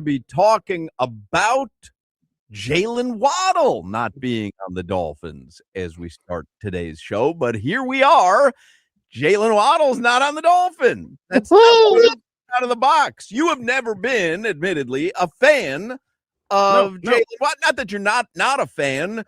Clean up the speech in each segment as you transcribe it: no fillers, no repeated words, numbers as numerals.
be talking about Jalen Waddle not being on the Dolphins as we start today's show. But here we are. Jalen Waddle's not on the Dolphins. That's out of the box. You have never been, admittedly, a fan of Jalen Waddle. Not that you're not a fan.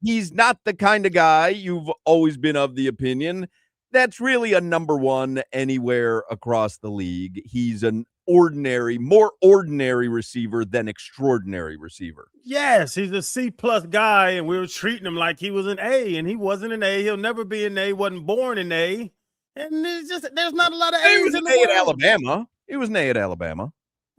He's not the kind of guy, you've always been of the opinion, that's really a number one anywhere across the league. He's an more ordinary receiver than extraordinary receiver. Yes, he's a C-plus guy, and we were treating him like he was an A, and he wasn't an A. He'll never be an A. Wasn't born an A. And it's just there's not a lot of A's in the world. At Alabama. He was an A at Alabama.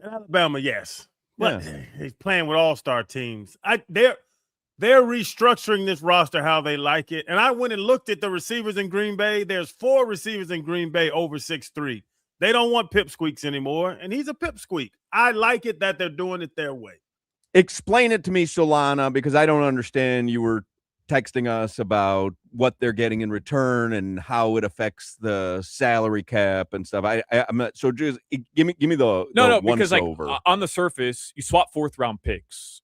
At Alabama, yes. But he's playing with all-star teams. They're restructuring this roster how they like it. And I went and looked at the receivers in Green Bay. There's 4 receivers in Green Bay over 6'3". They don't want pipsqueaks anymore, and he's a pipsqueak. I like it that they're doing it their way. Explain it to me, Solana, because I don't understand. You were texting us about what they're getting in return and how it affects the salary cap and stuff. I'm not, so just give me the because like on the surface, you swap 4th-round picks.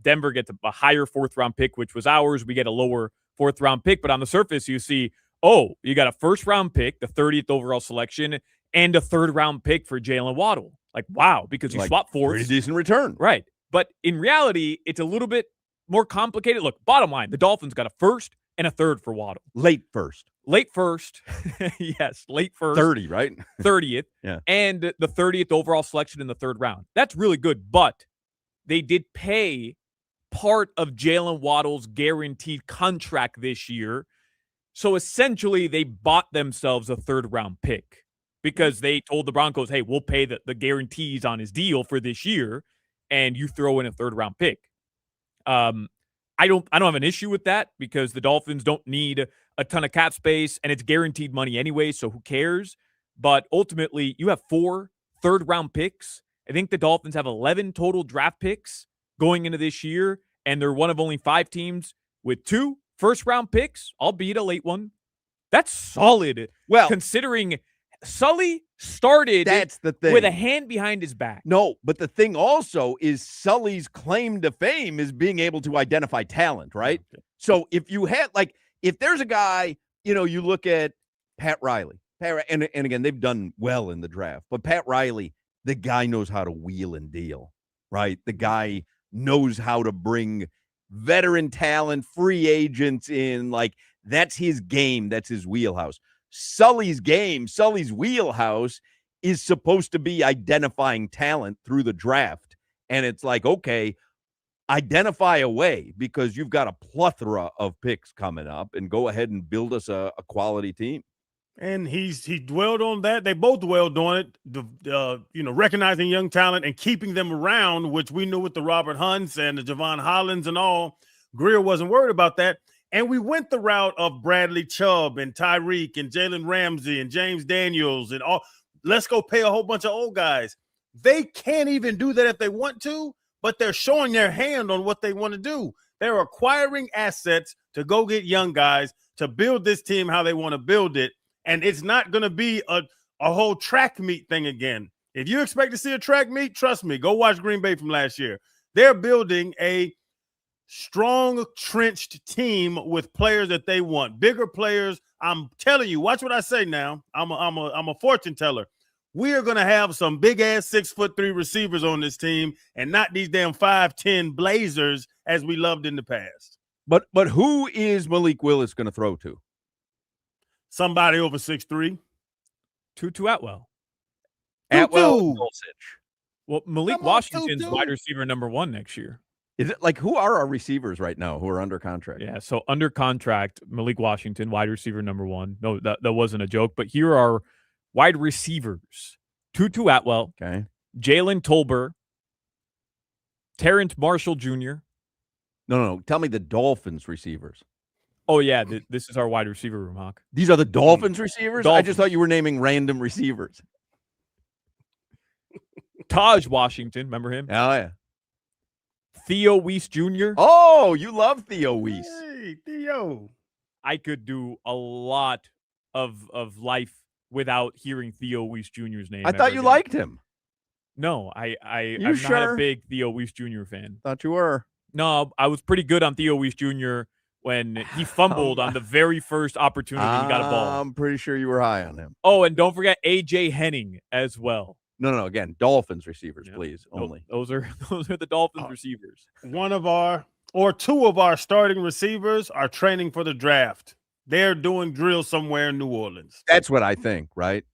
Denver gets a higher 4th-round pick, which was ours. We get a lower 4th-round pick, but on the surface, you see, you got a 1st-round pick, the 30th overall selection, and a 3rd-round pick for Jalen Waddle. Like, wow, because you swap 4. Pretty decent return. Right. But in reality, it's a little bit more complicated. Look, bottom line, the Dolphins got a 1st and a 3rd for Waddle. Late first. Yes, late first. 30, right? 30th. Yeah. And the 30th overall selection in the 3rd round. That's really good, but they did pay part of Jalen Waddle's guaranteed contract this year. So essentially, they bought themselves a 3rd-round pick because they told the Broncos, hey, we'll pay the guarantees on his deal for this year, and you throw in a 3rd-round pick. I don't have an issue with that because the Dolphins don't need a ton of cap space and it's guaranteed money anyway, so who cares? But ultimately, you have 4 third-round picks. I think the Dolphins have 11 total draft picks going into this year, and they're one of only 5 teams with 2 first-round picks, albeit a late one. That's solid. Well, considering Sully started with a hand behind his back. No, but the thing also is Sully's claim to fame is being able to identify talent, right? Okay. So if you had, if there's a guy, you look at Pat Riley, and again, they've done well in the draft, but Pat Riley, the guy knows how to wheel and deal, right? The guy knows how to bring veteran talent, free agents in, that's his game. That's his wheelhouse. Sully's wheelhouse is supposed to be identifying talent through the draft. And it's okay, identify a way because you've got a plethora of picks coming up and go ahead and build us a quality team. And he dwelled on that. They both dwelled on it, recognizing young talent and keeping them around, which we knew with the Robert Hunts and the Javon Hollins and all. Greer wasn't worried about that. And we went the route of Bradley Chubb and Tyreek and Jalen Ramsey and James Daniels and all. Let's go pay a whole bunch of old guys. They can't even do that if they want to, but they're showing their hand on what they want to do. They're acquiring assets to go get young guys to build this team how they want to build it. And it's not going to be a whole track meet thing again. If you expect to see a track meet, trust me, go watch Green Bay from last year. They're building a strong, trenched team with players that they want, bigger players. I'm telling you, watch what I say now. I'm a fortune teller. We are going to have some big ass 6'3" receivers on this team, and not these damn 5'10" blazers as we loved in the past. But who is Malik Willis going to throw to? Somebody over 6'3". Tutu Atwell. Atwell. Well, Malik Washington's wide receiver number 1 next year. Is it who are our receivers right now who are under contract? Yeah, so under contract, Malik Washington, wide receiver number 1. No, that wasn't a joke, but here are wide receivers. Tutu Atwell. Okay. Jalen Tolbert. Terrence Marshall Jr. No. Tell me the Dolphins receivers. Oh, yeah, this is our wide receiver room, Hoch. These are the Dolphins receivers? Dolphins. I just thought you were naming random receivers. Taj Washington, remember him? Oh, yeah. Theo Weiss Jr. Oh, you love Theo Weiss. Hey, Theo. I could do a lot of life without hearing Theo Weiss Jr.'s name. I thought you liked him. No, I'm not sure? a big Theo Weiss Jr. fan. Thought you were. No, I was pretty good on Theo Weiss Jr. when he fumbled on the very first opportunity he got a ball. I'm pretty sure you were high on him. Oh, and don't forget AJ Henning as well. No. Again, Dolphins receivers, please, only. Those are the Dolphins receivers. Two of our starting receivers are training for the draft. They're doing drills somewhere in New Orleans. That's what I think, right?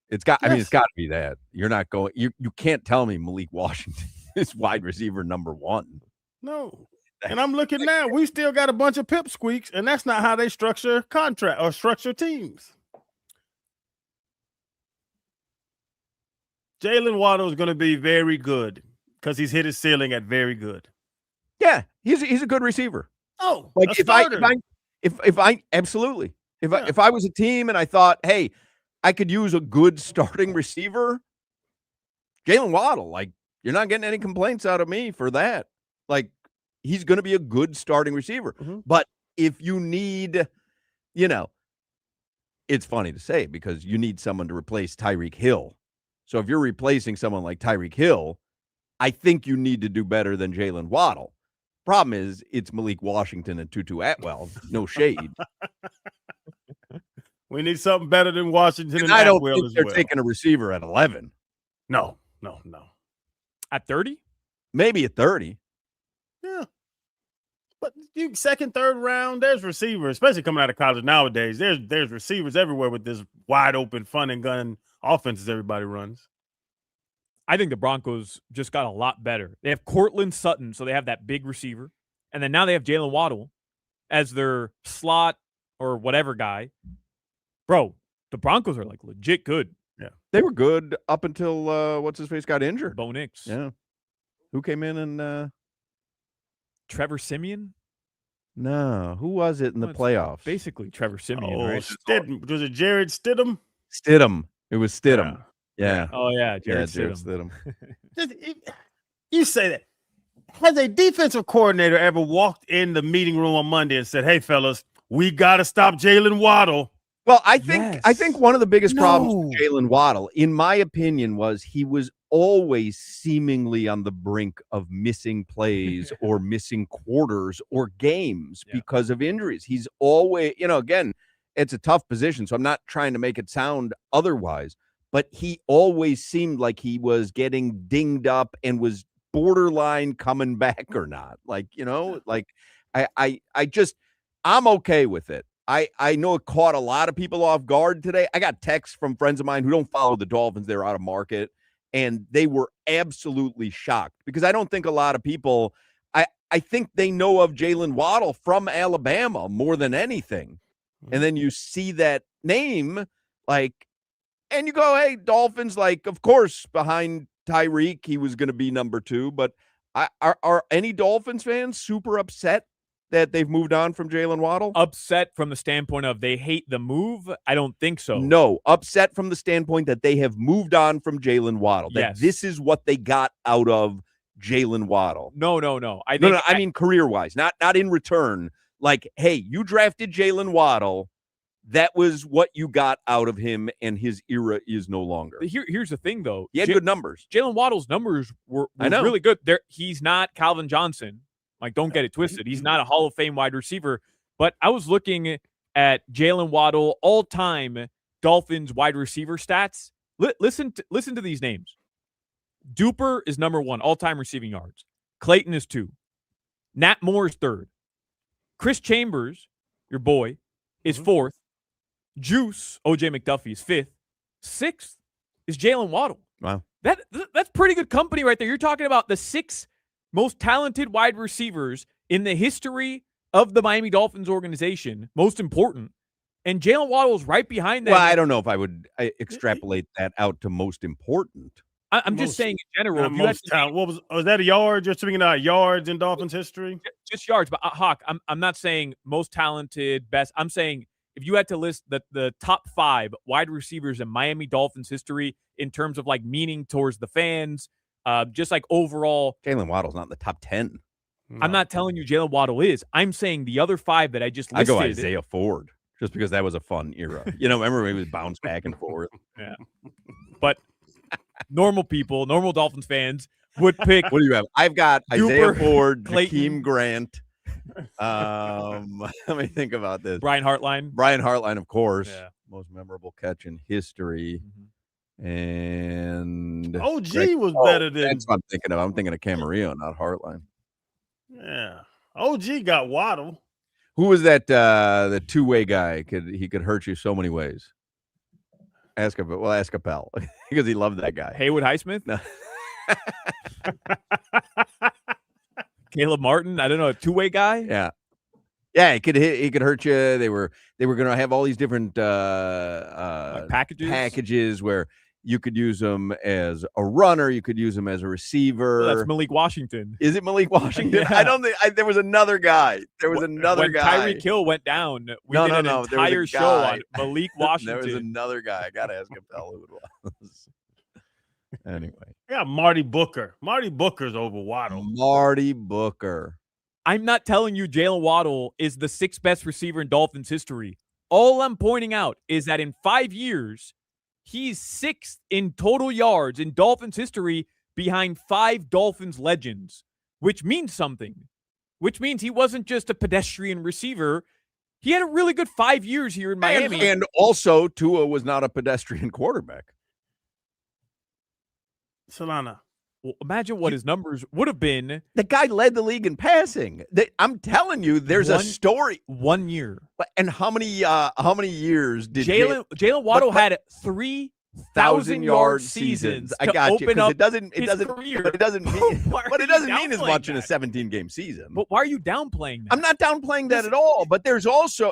It's got. Yes. I mean, it's got to be that. You're not going. You can't tell me Malik Washington is wide receiver number 1. No. And I'm looking now. We still got a bunch of pipsqueaks, and that's not how they structure contract or structure teams. Jalen Waddle is going to be very good because he's hit his ceiling at very good. Yeah, he's a good receiver. Oh, like if I absolutely if I was a team and I thought, hey, I could use a good starting receiver, Jalen Waddle. Like, you're not getting any complaints out of me for that. Like, he's going to be a good starting receiver. Mm-hmm. But if you need, it's funny to say because you need someone to replace Tyreek Hill. So if you're replacing someone like Tyreek Hill, I think you need to do better than Jalen Waddle. Problem is, it's Malik Washington and Tutu Atwell. No shade. We need something better than Washington and I don't Atwell think they're taking a receiver at 11. No. At 30? Maybe at 30. Yeah. But you second, third round, there's receivers, especially coming out of college nowadays. There's receivers everywhere with this wide open, fun and gun offenses everybody runs. I think the Broncos just got a lot better. They have Cortland Sutton, so they have that big receiver. And then now they have Jalen Waddle as their slot or whatever guy. Bro, the Broncos are like legit good. Yeah. They were good up until what's-his-face got injured. Bo Nix. Yeah. Who came in and Trevor Siemian? No. Who was it in the playoffs? Basically Trevor Siemian, right? Stidham. Was it Jared Stidham? Stidham. It was Stidham. Yeah. Oh, yeah. Jared Stidham. You say that. Has a defensive coordinator ever walked in the meeting room on Monday and said, hey, fellas, we got to stop Jalen Waddle? Well, I think one of the biggest problems with Jalen Waddle, in my opinion, was he was always seemingly on the brink of missing plays or missing quarters or games because of injuries. He's always, again, it's a tough position, so I'm not trying to make it sound otherwise, but he always seemed like he was getting dinged up and was borderline coming back or not. Like, I'm okay with it. I know it caught a lot of people off guard today. I got texts from friends of mine who don't follow the Dolphins. They're out of market, and they were absolutely shocked because I don't think a lot of people I think they know of Jalen Waddle from Alabama more than anything. And then you see that name, and you go, hey, Dolphins, of course, behind Tyreek, he was going to be number 2. But are any Dolphins fans super upset that they've moved on from Jalen Waddle? Upset from the standpoint of they hate the move? I don't think so. No, upset from the standpoint that they have moved on from Jalen Waddle. That this is what they got out of Jalen Waddle. No. I mean career-wise, not in return. Like, hey, you drafted Jalen Waddle. That was what you got out of him, and his era is no longer. Here's the thing, though. He had good numbers. Jalen Waddle's numbers were really good. He's not Calvin Johnson. Don't get it twisted. He's not a Hall of Fame wide receiver. But I was looking at Jalen Waddle all-time Dolphins wide receiver stats. Listen to these names. Duper is number 1, all-time receiving yards. Clayton is 2. Nat Moore is 3rd. Chris Chambers, your boy, is 4th. Juice, O.J. McDuffie, is 5th. 6th is Jalen Waddle. Wow. That's pretty good company right there. You're talking about the 6 most talented wide receivers in the history of the Miami Dolphins organization, most important. And Jalen Waddle is right behind that. Well, I don't know if I would extrapolate that out to most important. I'm just saying in general. Was that a yard? You're speaking about yards in Dolphins history? Just yards. But Hoch, I'm not saying most talented, best. I'm saying if you had to list the top 5 wide receivers in Miami Dolphins history in terms of meaning towards the fans, just overall. Jalen Waddle's not in the top 10. No. I'm not telling you Jalen Waddle is. I'm saying the other 5 that I just listed. I go Isaiah Ford just because that was a fun era. Remember when he was bounced back and forth. Yeah. But normal people, normal Dolphins fans would pick. What do you have? I've got Isaiah Duper, Ford, Clayton. Jakeem Grant. Let me think about this. Brian Hartline. Brian Hartline, of course. Yeah. Most memorable catch in history. Mm-hmm. And OG was better than. That's what I'm thinking of. I'm thinking of Camarillo, not Hartline. Yeah. OG got Waddle. Who was that? The two-way guy. He could hurt you so many ways. Ask Appel because he loved that guy. Haywood Highsmith. No. Caleb Martin. I don't know, a two-way guy. Yeah. Yeah, he could hurt you. They were going to have all these different Like packages where you could use them as a runner, you could use them as a receiver. Well, that's Malik Washington. Is it Malik Washington? Yeah. I don't think there was another guy. When Tyreek Hill went down, we did an entire show on Malik Washington. There was another guy. I gotta ask Appel who it was. Anyway. Yeah, Marty Booker. Marty Booker's over Waddle. Marty Booker. I'm not telling you Jalen Waddle is the sixth best receiver in Dolphins history. All I'm pointing out is that in 5 years, he's sixth in total yards in Dolphins history behind 5 Dolphins legends, which means something. Which means he wasn't just a pedestrian receiver. He had a really good 5 years here in Miami. And also, Tua was not a pedestrian quarterback. Solana. Well, imagine what his numbers would have been. The guy led the league in passing. I'm telling you, there's a story. 1 year. And how many years did Jalen Waddle had 3,000-yard seasons? I got you. But it doesn't mean as much in a 17-game season. But why are you downplaying that? I'm not downplaying that at all. But there's also,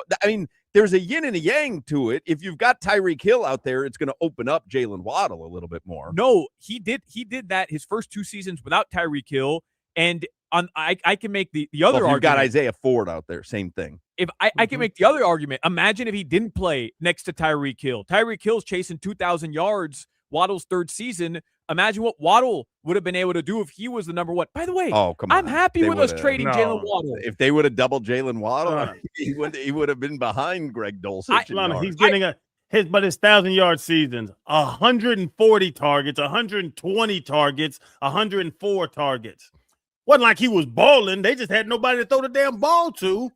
there's a yin and a yang to it. If you've got Tyreek Hill out there, it's going to open up Jalen Waddle a little bit more. No, he did that his first 2 seasons without Tyreek Hill. And I can make the other argument. You've got Isaiah Ford out there, same thing. If I can make the other argument, imagine if he didn't play next to Tyreek Hill. Tyreek Hill's chasing 2,000 yards, Waddle's third season. Imagine what Waddle would have been able to do if he was the number one. By the way, I'm happy with us trading Jalen Waddle. If they would have doubled Jalen Waddle, he would have been behind Greg Dulcich. He's getting his 1,000-yard seasons, 140 targets, 120 targets, 104 targets. Wasn't like he was balling. They just had nobody to throw the damn ball to.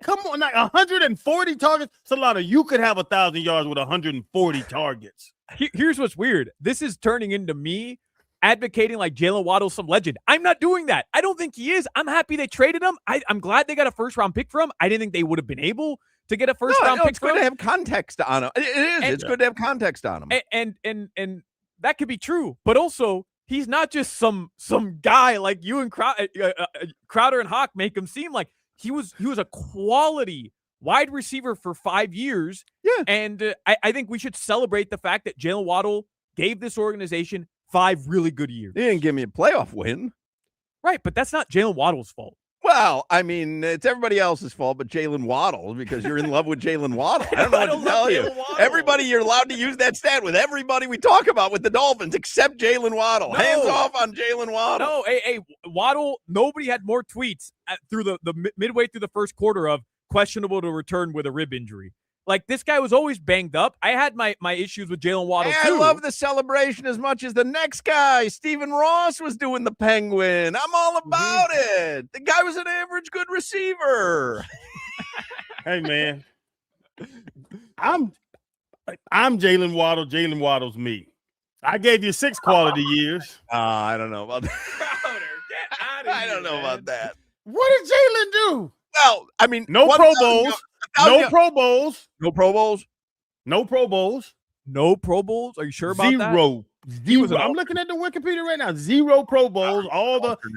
Come on, like 140 targets. Solana, you could have 1,000 yards with 140 targets. Here's what's weird. This is turning into me advocating like Jalen Waddle's some legend. I'm not doing that. I don't think he is. I'm happy they traded him. I'm glad they got a first-round pick for him. I didn't think they would have been able to get a first-round pick for him. It's good to have context on him. It is. It's good to have context on him. And that could be true. But also, he's not just some guy like you and Crowder and Hoch make him seem like. He was a quality wide receiver for 5 years. Yeah. And I think we should celebrate the fact that Jalen Waddle gave this organization 5 really good years. He didn't give me a playoff win. Right, but that's not Jalen Waddle's fault. Well, it's everybody else's fault but Jalen Waddle because you're in love with Jalen Waddle. I don't know what to tell you. Everybody, you're allowed to use that stat with everybody we talk about with the Dolphins except Jalen Waddle. No. Hands off on Jalen Waddle. No, hey, Waddle, nobody had more tweets through the midway through the first quarter of questionable to return with a rib injury. Like, this guy was always banged up. I had my issues with Jalen Waddle, too. I love the celebration as much as the next guy. Stephen Ross was doing the penguin. I'm all about it. The guy was an average good receiver. Hey, man. I'm Jalen Waddle. Jalen Waddle's me. I gave you 6 quality years. I don't know about that. Crowder, get out of here, I don't know about that. What did Jalen do? Well, no Pro Bowls. No Pro Bowls. No Pro Bowls. No Pro Bowls. No Pro Bowls? Are you sure about that? Zero. I'm looking at the Wikipedia right now. 0 Pro Bowls.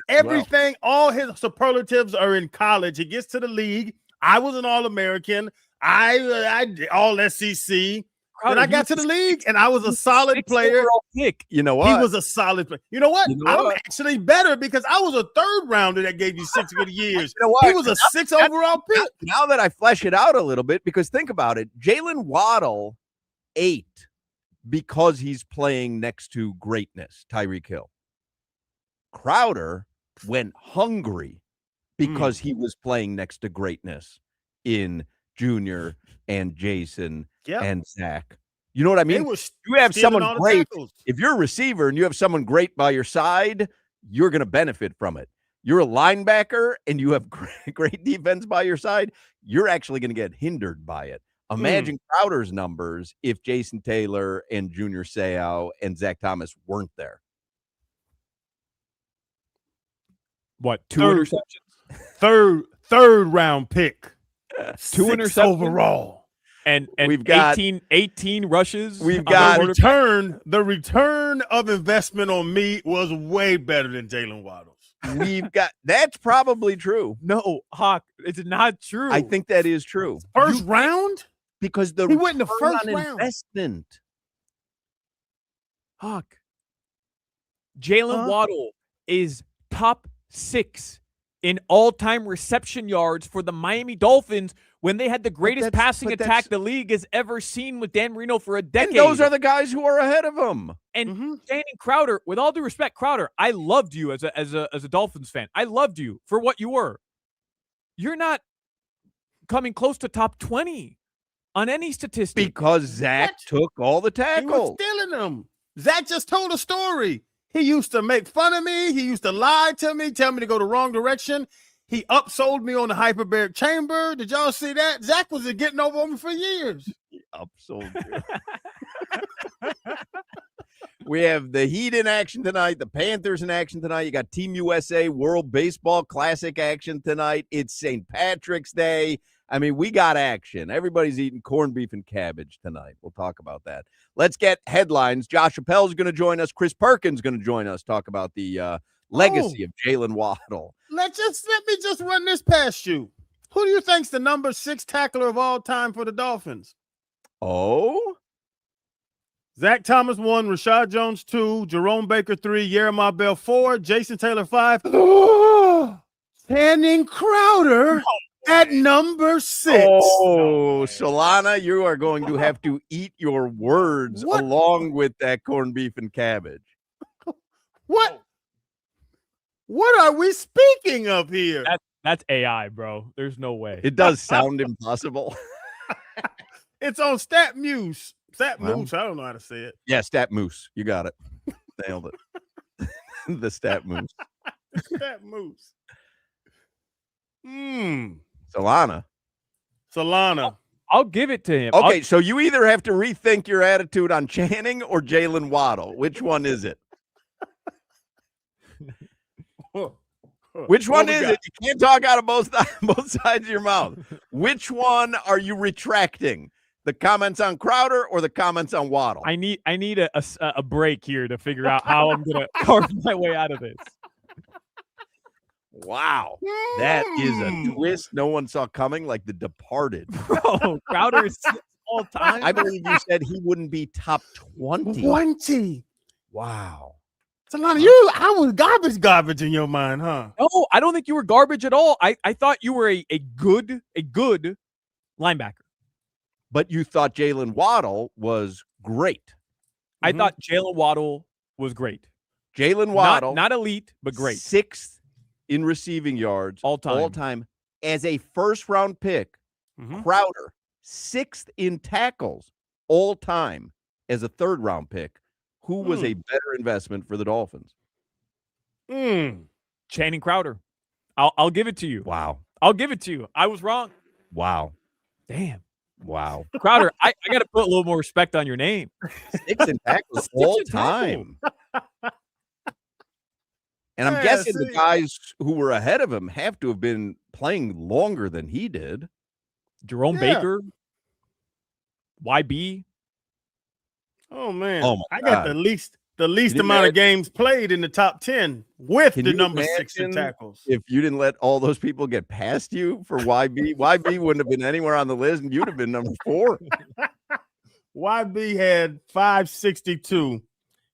Everything, all his superlatives are in college. He gets to the league. I was an All-American. I all SEC. Then I got to the league, and I was a solid player. Pick. You know what? He was a solid player. You know what? I'm actually better because I was a 3rd rounder that gave you 6 good years. You know what? He was a 6 overall pick. Now that I flesh it out a little bit, because think about it, Jalen Waddle ate because he's playing next to greatness, Tyreek Hill. Crowder went hungry because he was playing next to greatness in Junior and Jason and Zach. You know what I They mean? were You have stealing someone all the great. tackles. If you're a receiver and you have someone great by your side, you're going to benefit from it. You're a linebacker and you have great defense by your side, you're actually going to get hindered by it. Imagine Crowder's numbers if Jason Taylor and Junior Seau and Zach Thomas weren't there. What, two interceptions? Third round pick. 2 6 interceptions overall. And we've got 18 rushes. We've got the return of investment on me was way better than Jalen Waddles. That's probably true. No, Hawk, it's not true. I think that is true. First round? Because he went in the first round. Investment. Hawk. Jalen Waddle is top 6 in all-time reception yards for the Miami Dolphins when they had the greatest passing attack the league has ever seen with Dan Marino for a decade. And those are the guys who are ahead of him. And Channing Crowder, with all due respect, Crowder, I loved you as a Dolphins fan. I loved you for what you were. You're not coming close to top 20 on any statistic. Because Zach took all the tackles. He was stealing them. Zach just told a story. He used to make fun of me. He used to lie to me, tell me to go the wrong direction. He upsold me on the hyperbaric chamber. Did y'all see that? Zach was getting over on me for years. He upsold you. We have the Heat in action tonight, the Panthers in action tonight. You got Team USA World Baseball Classic action tonight. It's St. Patrick's Day. I mean, we got action. Everybody's eating corned beef and cabbage tonight. We'll talk about that. Let's get headlines. Josh Appel's going to join us. Chris Perkins going to join us. Talk about the legacy of Jalen Waddle. Let me just run this past you. Who do you think's the number 6 tackler of all time for the Dolphins? Oh? Zach Thomas 1, Rashad Jones 2, Jerome Baker 3, Yeremiah Bell 4, Jason Taylor 5. Channing Crowder at number 6. Oh, Solana, you are going to have to eat your words along with that corned beef and cabbage. What are we speaking of here? That's AI, bro. There's no way. It does sound impossible. It's on StatMuse. StatMuse, I don't know how to say it. Yeah, StatMuse. You got it. Nailed it. The StatMuse. StatMuse. Solana. I'll give it to him. Okay, so you either have to rethink your attitude on Channing or Jalen Waddle. Which one is it? Which one is it? You can't talk out of both sides of your mouth. Which one are you retracting? The comments on Crowder or the comments on Waddle? I need a break here to figure out how I'm going to carve my way out of this. Wow. That is a twist no one saw coming, like The Departed. Bro, Crowder is all time. I believe you said he wouldn't be top 20. 20. Wow. Solana, I was garbage in your mind, huh? No, I don't think you were garbage at all. I thought you were a good linebacker. But you thought Jalen Waddle was great. I thought Jalen Waddle was great. Jalen Waddle. Not elite, but great. 6th in receiving yards. All time. As a first-round pick. Crowder. 6th in tackles. All time. As a third-round pick. Who was a better investment for the Dolphins? Channing Crowder. I'll give it to you. Wow. I'll give it to you. I was wrong. Wow. Damn. Wow. Crowder, I got to put a little more respect on your name. 6 in tackles all time. And I'm guessing the guys who were ahead of him have to have been playing longer than he did. Jerome Baker. YB. Oh man. Oh my I got the least amount of games played in the top 10 with the number 6 in tackles. If you didn't let all those people get past you for YB, YB wouldn't have been anywhere on the list and you'd have been number 4. YB had 562.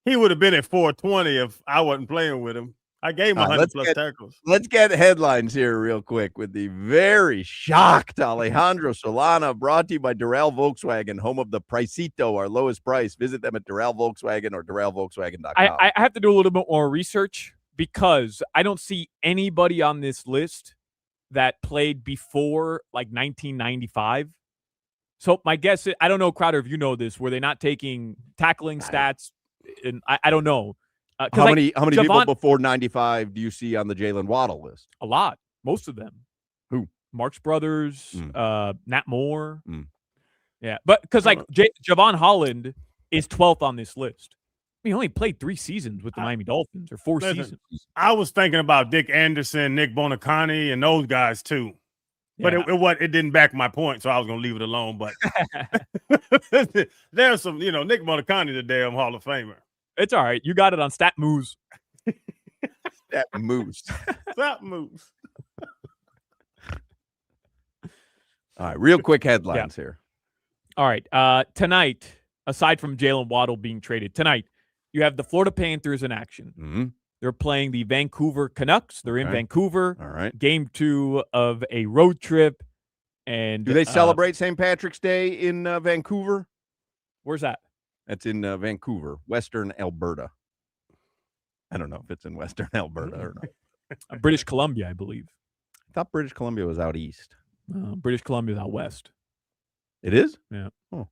He would have been at 420 if I wasn't playing with him. I gave him 100 plus tackles. Let's get headlines here real quick with the very shocked Alejandro Solana, brought to you by Doral Volkswagen, home of the Pricito, our lowest price. Visit them at Doral Volkswagen or DoralVolkswagen.com. I have to do a little bit more research because I don't see anybody on this list that played before like 1995. So my guess is, I don't know, Crowder, if you know this, were they not taking tackling stats? And I don't know. How many people before 95 do you see on the Jalen Waddle list? A lot. Most of them. Who? Marx Brothers, Nat Moore. Yeah, but because Javon Holland is 12th on this list. He only played 3 seasons with the Miami Dolphins, or 4 seasons. I was thinking about Dick Anderson, Nick Bonacani, and those guys too. But it didn't back my point, so I was going to leave it alone. But there's some, Nick Bonacani's a damn Hall of Famer. It's all right. You got it on Stat Moves. Stat Moves. Stat Moves. All right, real quick headlines here. All right. Tonight, aside from Jalen Waddle being traded, tonight you have the Florida Panthers in action. Mm-hmm. They're playing the Vancouver Canucks. They're in Vancouver. All right. Game 2 of a road trip. And do they celebrate St. Patrick's Day in Vancouver? Where's that? That's in Vancouver, Western Alberta. I don't know if it's in Western Alberta or not. British Columbia, I believe. I thought British Columbia was out east. British Columbia is out west. It is? Yeah. Oh.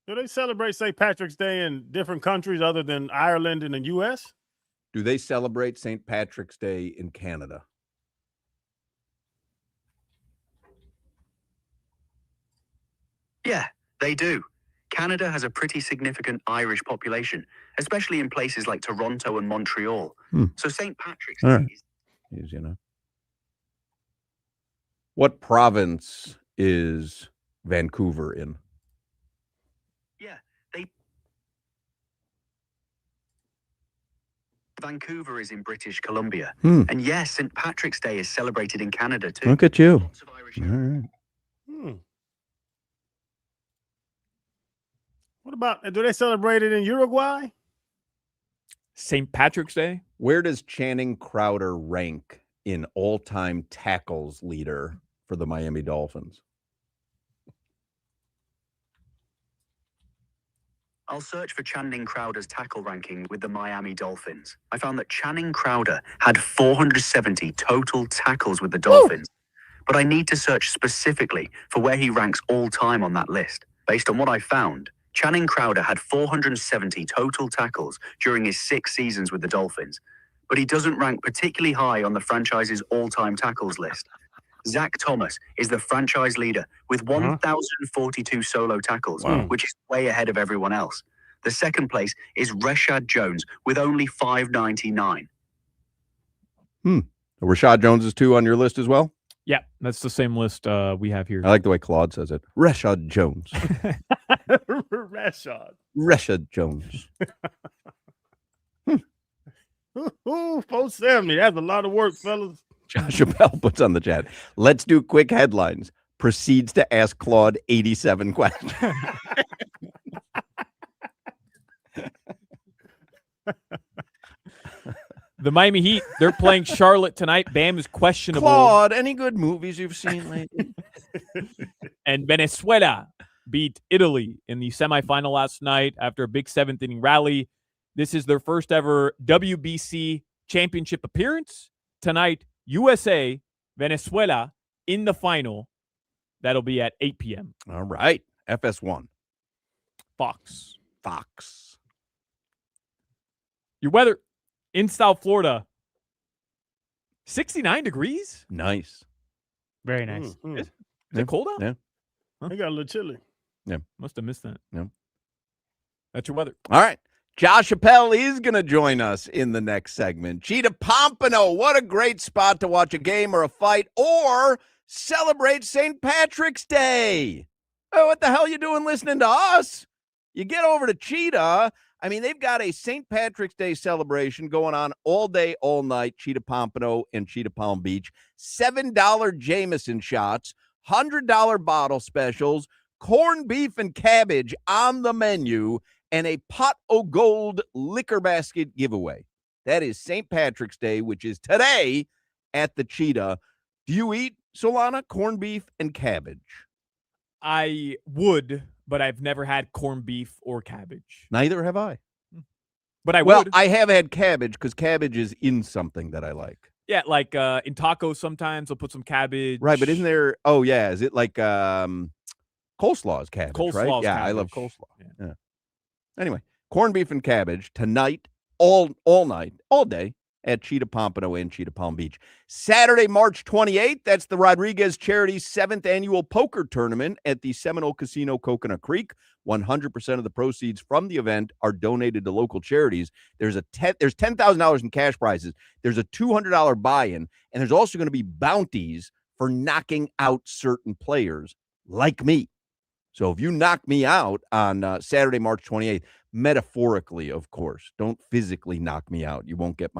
Do they celebrate St. Patrick's Day in different countries other than Ireland and the U.S.? Do they celebrate St. Patrick's Day in Canada? Yeah, they do. Canada has a pretty significant Irish population, especially in places like Toronto and Montreal. So St. Patrick's Day is, What province is Vancouver in? Yeah, Vancouver is in British Columbia. And yes, St. Patrick's Day is celebrated in Canada too. Look at you. Lots of Irish All right. What about, do they celebrate it in Uruguay? St. Patrick's Day? Where does Channing Crowder rank in all-time tackles leader for the Miami Dolphins? I'll search for Channing Crowder's tackle ranking with the Miami Dolphins. I found that Channing Crowder had 470 total tackles with the Dolphins, but I need to search specifically for where he ranks all time on that list. Based on what I found, Channing Crowder had 470 total tackles during his 6 seasons with the Dolphins, but he doesn't rank particularly high on the franchise's all-time tackles list. Zach Thomas is the franchise leader with 1,042 solo tackles, which is way ahead of everyone else. The second place is Rashad Jones with only 599. Rashad Jones is 2 on your list as well? Yeah, that's the same list we have here. I like the way Claude says it. Rashad Jones. Rashad Jones. Ooh, 470. That's a lot of work, fellas. Josh Chappelle puts on the chat. Let's do quick headlines. Proceeds to ask Claude 87 questions. The Miami Heat, they're playing Charlotte tonight. Bam is questionable. Claude, any good movies you've seen lately? And Venezuela beat Italy in the semifinal last night after a big 7th-inning rally. This is their first ever WBC championship appearance. Tonight, USA, Venezuela in the final. That'll be at 8 p.m. All right. FS1. Fox. Your weather in South Florida, 69 degrees. Nice. Very nice. Is it cold out? Yeah. Huh? It got a little chilly. Yeah. Must have missed that. Yeah. That's your weather. All right. Josh Chappelle is going to join us in the next segment. Cheetah Pompano, what a great spot to watch a game or a fight or celebrate St. Patrick's Day. Oh, what the hell you doing listening to us? You get over to Cheetah. I mean, they've got a St. Patrick's Day celebration going on all day, all night. Cheetah Pompano and Cheetah Palm Beach. $7 Jameson shots, $100 bottle specials, corned beef and cabbage on the menu, and a pot o' gold liquor basket giveaway. That is St. Patrick's Day, which is today at the Cheetah. Do you eat, Solana, corned beef and cabbage? I would, but I've never had corned beef or cabbage. Neither have I. But I would. Well, I have had cabbage because cabbage is in something that I like. Yeah, like in tacos sometimes they'll put some cabbage. Right, but isn't there, is it like Coleslaw is cabbage, right? Coleslaw's Yeah, I love cabbage. coleslaw. Yeah. Anyway, corned beef and cabbage tonight, all night, all day at Cheetah Pompano and Cheetah Palm Beach. Saturday, March 28th, that's the Rodriguez Charities 7th annual poker tournament at the Seminole Casino Coconut Creek. 100% of the proceeds from the event are donated to local charities. There's $10,000 in cash prizes. There's a $200 buy-in, and there's also going to be bounties for knocking out certain players like me. So if you knock me out on Saturday, March 28th, metaphorically, of course, don't physically knock me out. You won't get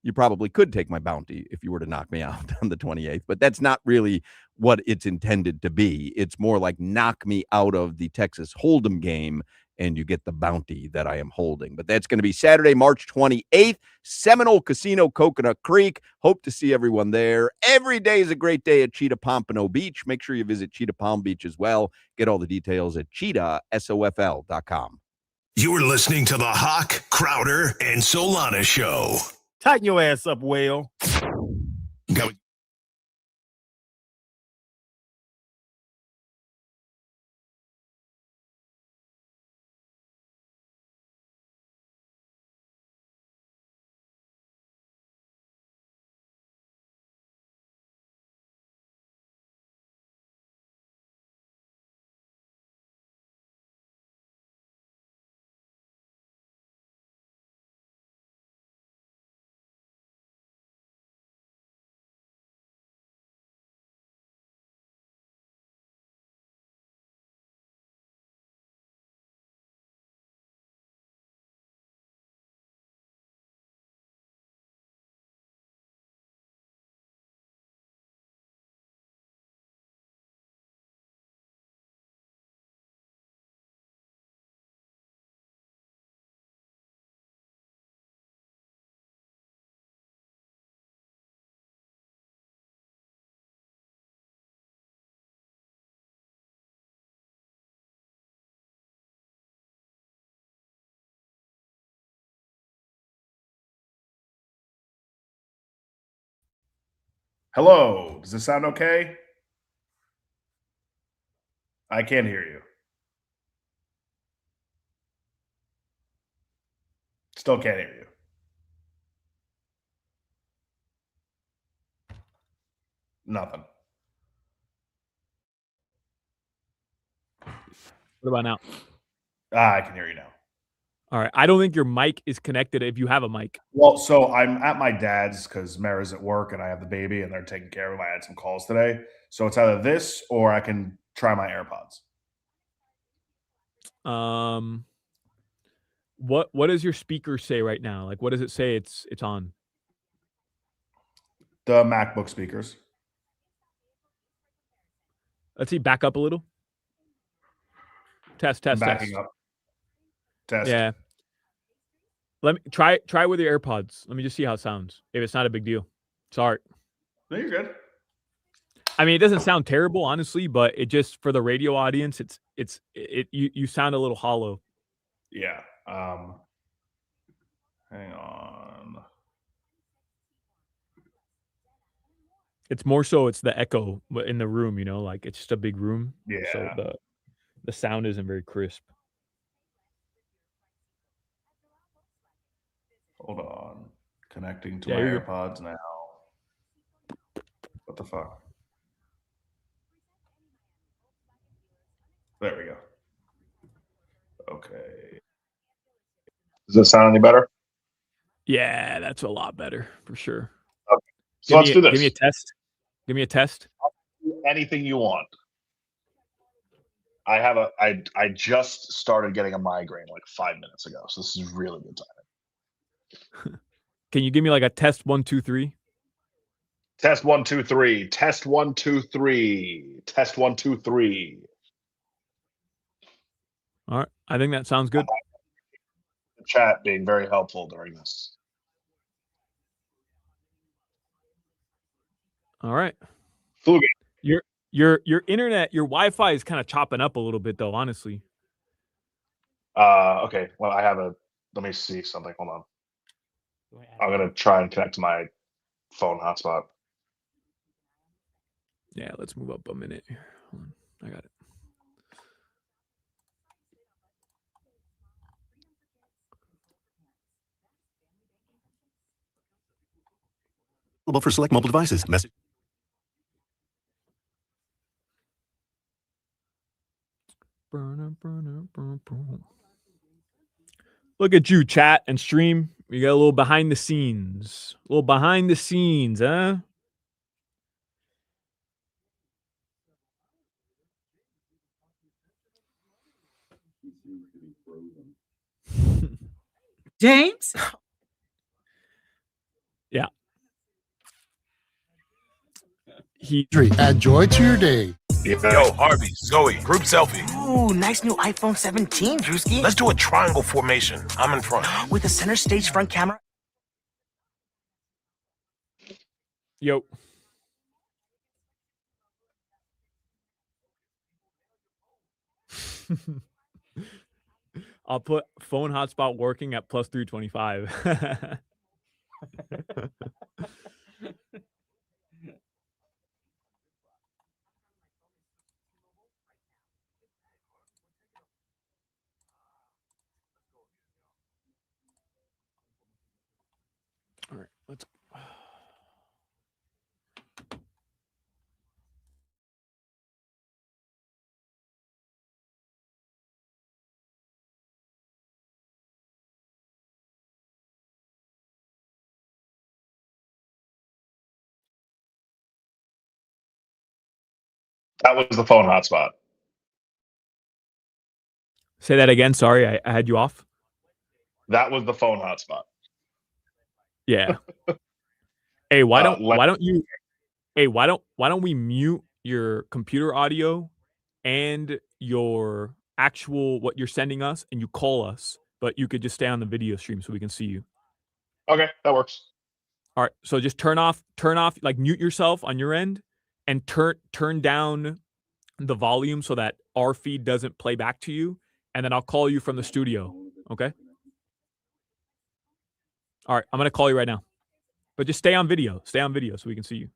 you probably could take my bounty if you were to knock me out on the 28th, but that's not really what it's intended to be. It's more like knock me out of the Texas Hold'em game and you get the bounty that I am holding. But that's going to be Saturday, March 28th, Seminole Casino, Coconut Creek. Hope to see everyone there. Every day is a great day at Cheetah Pompano Beach. Make sure you visit Cheetah Palm Beach as well. Get all the details at cheetahsofl.com. You're listening to the Hoch, Crowder, and Solana Show. Tighten your ass up, Whale. Go. Hello, does this sound okay? I can't hear you. Still can't hear you. Nothing. What about now? I can hear you now. All right. I don't think your mic is connected if you have a mic. Well, so I'm at my dad's because Mara's at work and I have the baby and they're taking care of him. I had some calls today. So it's either this or I can try my AirPods. What does your speaker say right now? Like, what does it say it's on? The MacBook speakers. Let's see, back up a little. Test. Backing up. Test. Yeah. Let me try with your AirPods. Let me just see how it sounds. If it's not a big deal. Sorry. No, you're good. I mean, it doesn't sound terrible, honestly, but it just for the radio audience, you sound a little hollow. Yeah. Hang on. It's more so it's the echo in the room, like it's just a big room. Yeah. So the sound isn't very crisp. Hold on. Connecting to my AirPods now. What the fuck? There we go. Okay. Does that sound any better? Yeah, that's a lot better for sure. Okay. So let's do this. Give me a test. Give me a test. Anything you want. I just started getting a migraine like 5 minutes ago, so this is really good timing. Can you give me like a test 1, 2, 3? Test 1, 2, 3. Test 1, 2, 3. Test 1, 2, 3. All right. I think that sounds good. The chat being very helpful during this. All right. Full game. Your internet, your Wi-Fi is kind of chopping up a little bit though, honestly. Okay. Well, let me see something. Hold on. I'm gonna try and connect to my phone hotspot. Yeah, let's move up a minute. Hold on. I got it. Available for select mobile devices. Message. Look at you, chat and stream. You got a little behind the scenes. A little behind the scenes, huh? James? Yeah. Add joy to your day. Yo, Harvey, Zoe, group selfie. Ooh, nice new iPhone 17, Drewski. Let's do a triangle formation. I'm in front. With a center stage front camera. Yo. I'll put phone hotspot working at plus 325. All right, let's. That was the phone hotspot. Say that again. Sorry, I had you off. That was the phone hotspot. Yeah. Hey, why don't we mute your computer audio and your actual what you're sending us, and you call us, but you could just stay on the video stream so we can see you. Okay, that works. All right. So just turn off, like mute yourself on your end, and turn down the volume so that our feed doesn't play back to you, and then I'll call you from the studio. Okay. All right. I'm gonna call you right now, but just stay on video. Stay on video so we can see you.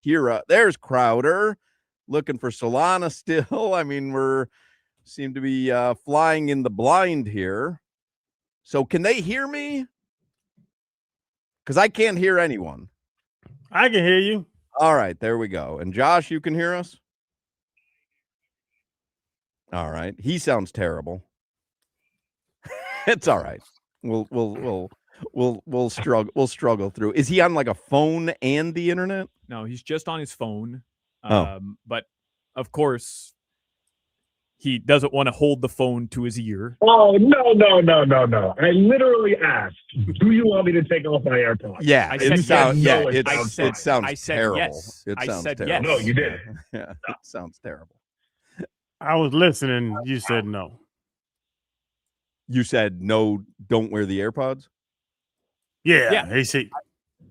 Here, there's Crowder looking for Solana still. I mean, seem to be flying in the blind here. So can they hear me? Because I can't hear anyone. I can hear you. All right, there we go. And Josh, you can hear us? All right. He sounds terrible. It's all right. We'll struggle through. Is he on like a phone and the internet? No, he's just on his phone. Oh. But of course, he doesn't want to hold the phone to his ear. Oh, no. I literally asked, do you want me to take off my AirPods? Yeah, it sounds terrible. Yes. It I sounds said terrible. yes. No, you did. Yeah, it sounds terrible. I was listening. You said no. You said no, don't wear the AirPods? Yeah.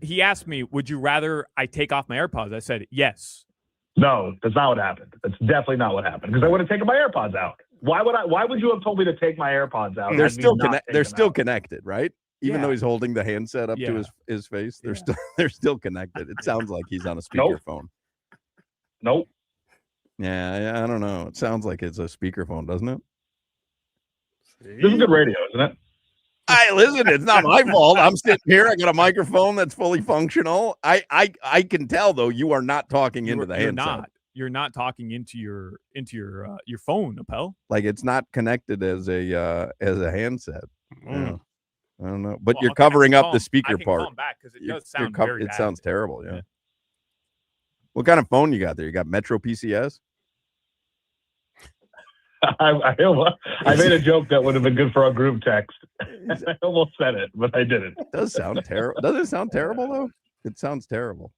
He asked me, would you rather I take off my AirPods? I said yes. No, that's not what happened. That's definitely not what happened. Because I would have taken my AirPods out. Why would you have told me to take my AirPods out? They're and me still not take they're them still out? connected, right? Even though he's holding the handset up to his face, they're still connected. It sounds like he's on a speakerphone. Nope. Yeah, I don't know. It sounds like it's a speakerphone, doesn't it? This is good radio, isn't it? Listen, it's not my fault. I'm sitting here. I got a microphone that's fully functional. I can tell though you are not talking into the handset. You're not talking into your phone, Appel. Like it's not connected as a handset. Yeah. I don't know, but Well, you're covering up the speaker I can part. call him back because it does sound very bad. Sounds terrible. Yeah. What kind of phone you got there? You got Metro PCS? I made a joke that would have been good for our group text. I almost said it, but I didn't. It does sound terrible. Does it sound terrible though? It sounds terrible.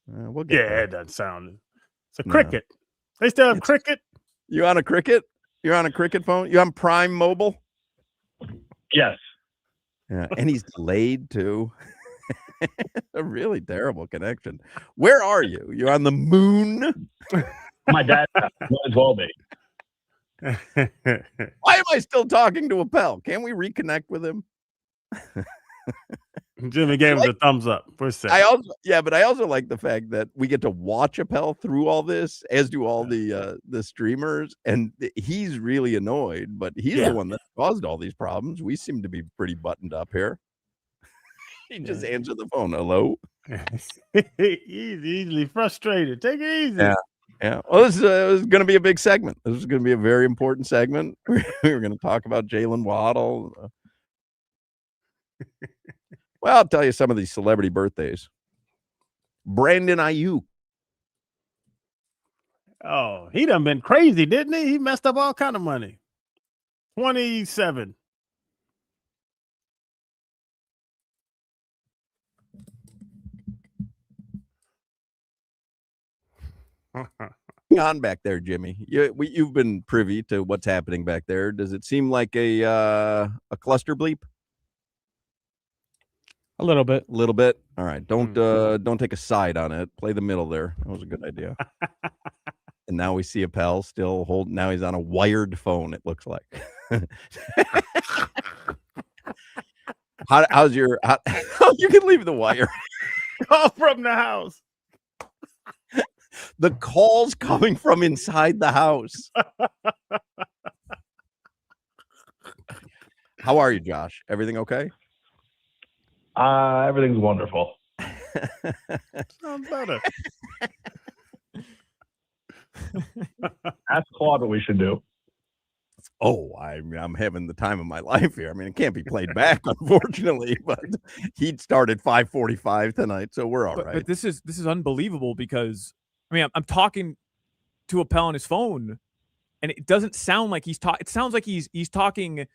We'll get there. It doesn't sound. It's a Cricket. They still have Cricket. You on a Cricket? You're on a Cricket phone? You on Prime Mobile? Yes. Yeah, and he's delayed too. A really terrible connection. Where are you? You're on the moon? My dad might as well be. Why am I still talking to Appel? Can't we reconnect with him? Jimmy gave him the thumbs up for a second. But I also like the fact that we get to watch Appel through all this, as do all the streamers, and he's really annoyed, but he's the one that caused all these problems. We seem to be pretty buttoned up here. He just answered the phone. Hello. He's easily frustrated. Take it easy. Yeah. Well, this is going to be a big segment. This is going to be a very important segment. We're going to talk about Jalen Waddle. Well, I'll tell you some of these celebrity birthdays. Brandon Ayuk. Oh, he done been crazy, didn't he? He messed up all kind of money. 27. Hang on back there, Jimmy. You've been privy to what's happening back there. Does it seem like a cluster bleep? A little bit. A little bit. All right. Don't take a side on it. Play the middle there. That was a good idea. And now we see Appel still holding. Now he's on a wired phone. It looks like. How's your? You can leave the wire. Call from the house. The call's coming from inside the house. How are you, Josh? Everything okay? Everything's wonderful. Sounds better. Ask Claude what we should do. Oh, I'm having the time of my life here. I mean, it can't be played back, unfortunately, but he'd start at 5:45 tonight, so we're all right. But this is unbelievable because I mean, I'm talking to Appel on his phone, and it doesn't sound like he's talking. It sounds like he's talking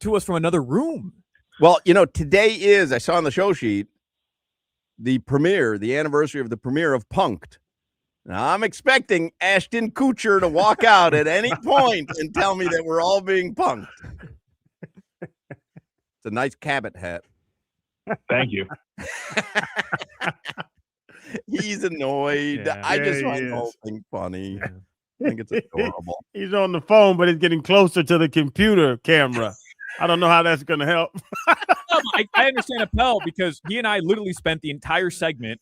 to us from another room. Well, today is, I saw on the show sheet, the anniversary of the premiere of Punk'd. Now, I'm expecting Ashton Kutcher to walk out at any point and tell me that we're all being punked. It's a nice Cabot hat. Thank you. He's annoyed. Yeah, I just find is. the whole thing funny. I think it's adorable. He's on the phone, but he's getting closer to the computer camera. I don't know how that's going to help. I understand Appel because he and I literally spent the entire segment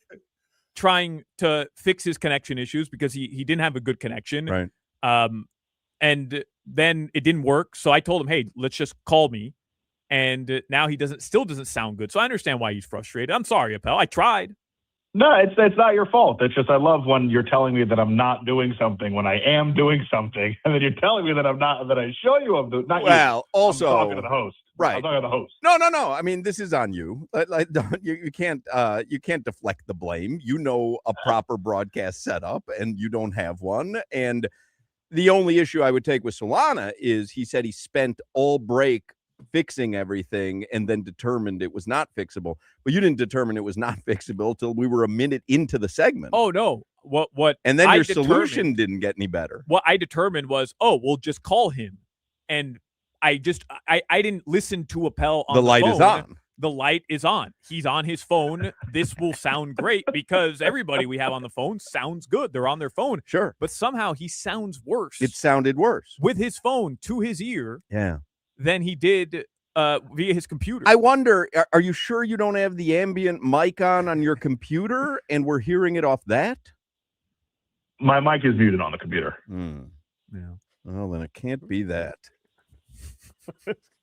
trying to fix his connection issues because he didn't have a good connection. Right. And then it didn't work. So I told him, hey, let's just call me. And now he still doesn't sound good. So I understand why he's frustrated. I'm sorry, Appel. I tried. No, it's not your fault. It's just I love when you're telling me that I'm not doing something when I am doing something, and then you're telling me that I'm not. That I show you I'm doing. Not well, you. also I'm talking to the host. Right. I'm talking to the host. No. I mean, this is on you. You can't deflect the blame. You know a proper broadcast setup, and you don't have one. And the only issue I would take with Solana is he said he spent all break fixing everything and then determined it was not fixable. But you didn't determine it was not fixable till we were a minute into the segment. Oh no. What and then your solution didn't get any better. What I determined was, we'll just call him. And I didn't listen to Appel on the light phone. is on. the light is on. He's on his phone. This will sound great because everybody we have on the phone sounds good. They're on their phone. Sure. But somehow he sounds worse. It sounded worse with his phone to his ear. Yeah. Than he did via his computer. I wonder, are you sure you don't have the ambient mic on your computer and we're hearing it off that? My mic is muted on the computer. Yeah. Well, then it can't be that.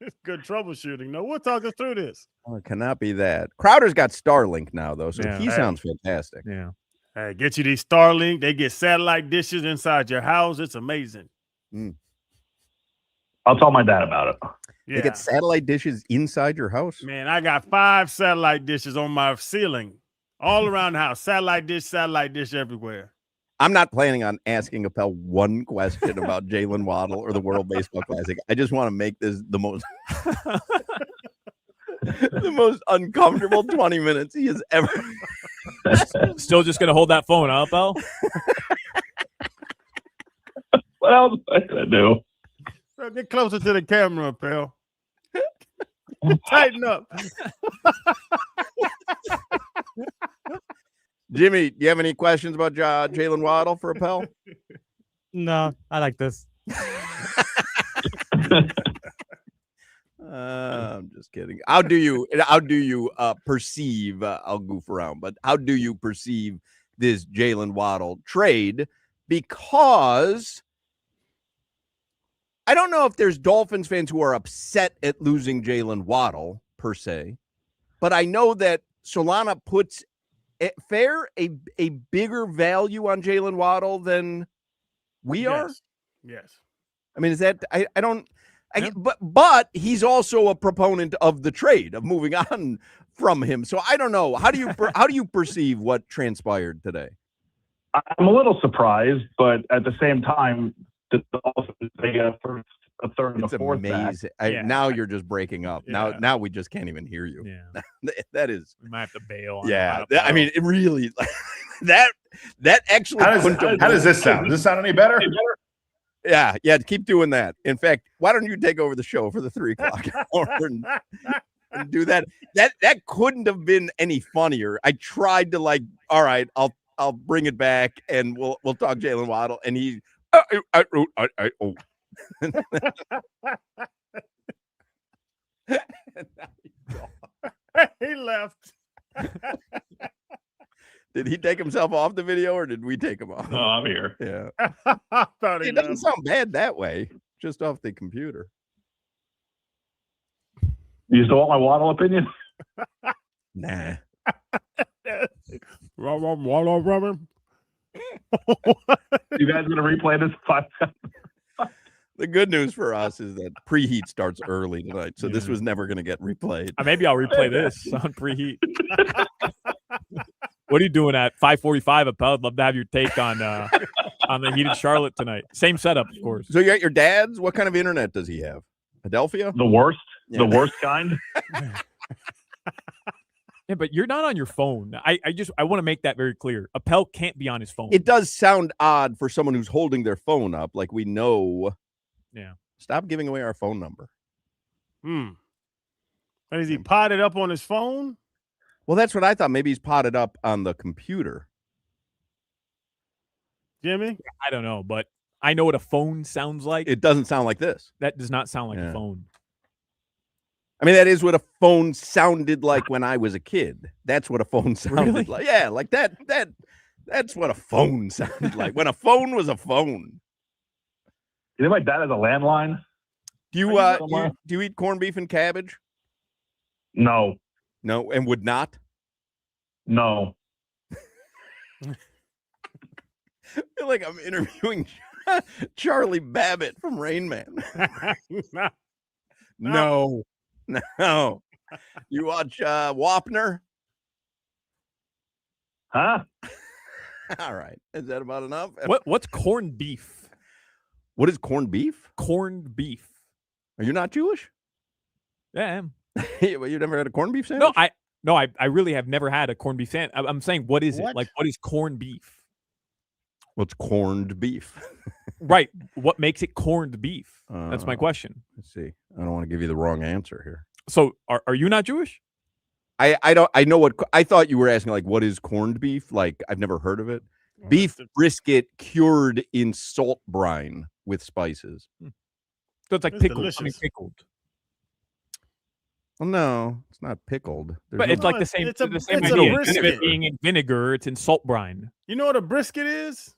It's good troubleshooting. No, we'll talk us through this. Oh, it cannot be that. Crowder's got Starlink now, though, so he sounds fantastic. Yeah. Hey, get you these Starlink. They get satellite dishes inside your house. It's amazing. I'll tell my dad about it. Yeah. They get satellite dishes inside your house? Man, I got 5 satellite dishes on my ceiling all around the house. Satellite dish everywhere. I'm not planning on asking Appel one question about Jalen Waddle or the World Baseball Classic. I just want to make this the most the most uncomfortable 20 minutes he has ever. Still just gonna hold that phone, huh, Appel? What else am I gonna do? Bro, get closer to the camera, pal. Tighten up. Jimmy, do you have any questions about Jalen Waddle for Appel? No, I like this. I'm just kidding. How do you perceive? I'll goof around, but how do you perceive this Jalen Waddle trade? Because I don't know if there's Dolphins fans who are upset at losing Jalen Waddle per se, but I know that Solana puts a bigger value on Jalen Waddle than we are. Yes. I mean, is that but he's also a proponent of the trade, of moving on from him. So I don't know. How do you perceive what transpired today? I'm a little surprised, but at the same time, the Dolphins, they get a third and It's a fourth amazing. back. Now you're just breaking up. Yeah. Now we just can't even hear you. Yeah. That is. We might have to bail. I mean, it really that actually. How does this sound? Does this sound any better? Yeah. Keep doing that. In fact, why don't you take over the show for the 3 o'clock hour and do that? That couldn't have been any funnier. I tried to all right, I'll bring it back and we'll talk Jalen Waddle, and he. He left. Did he take himself off the video or did we take him off? No, I'm here. Yeah. It doesn't sound bad that way, just off the computer. You still want my Waddle opinion? Nah. You guys gonna replay this 5 times? The good news for us is that preheat starts early tonight, so this was never going to get replayed. Maybe I'll replay this on preheat. What are you doing at 5:45? Appel? I'd love to have your take on the heated Charlotte tonight. Same setup, of course. So you got your dad's. What kind of internet does he have? Adelphia? The worst. Yeah. The worst kind. Yeah, but you're not on your phone. I want to make that very clear. Appel can't be on his phone. It does sound odd for someone who's holding their phone up, like we know. Yeah. Stop giving away our phone number. And is he potted up on his phone? Well, that's what I thought. Maybe he's potted up on the computer. Jimmy? I don't know, but I know what a phone sounds like. It doesn't sound like this. That does not sound like a phone. I mean, that is what a phone sounded like when I was a kid. That's what a phone sounded like. Yeah, like that. That's what a phone sounded like. When a phone was a phone. You think my dad has a landline? Do you eat corned beef and cabbage? No. No, and would not? No. I feel like I'm interviewing Charlie Babbitt from Rain Man. No. You watch Wapner? Huh? All right. Is that about enough? What's corned beef? What is corned beef? Corned beef. Are you not Jewish? Yeah, I am. Well, you never had a corned beef sandwich? No, I really have never had a corned beef sandwich. I'm saying, what is it? Like, what is corned beef? What's corned beef? Right. What makes it corned beef? That's my question. Let's see. I don't want to give you the wrong answer here. So, are you not Jewish? I know what I thought you were asking, like, what is corned beef? Like, I've never heard of it. Beef brisket cured in salt brine with spices. So it's like It's pickled. I mean, delicious. pickled. Well, no, it's not pickled. There's But no- it's like the same. it's a- the same it's a idea. Instead of it brisket. being in vinegar, it's in salt brine. You know what a brisket is?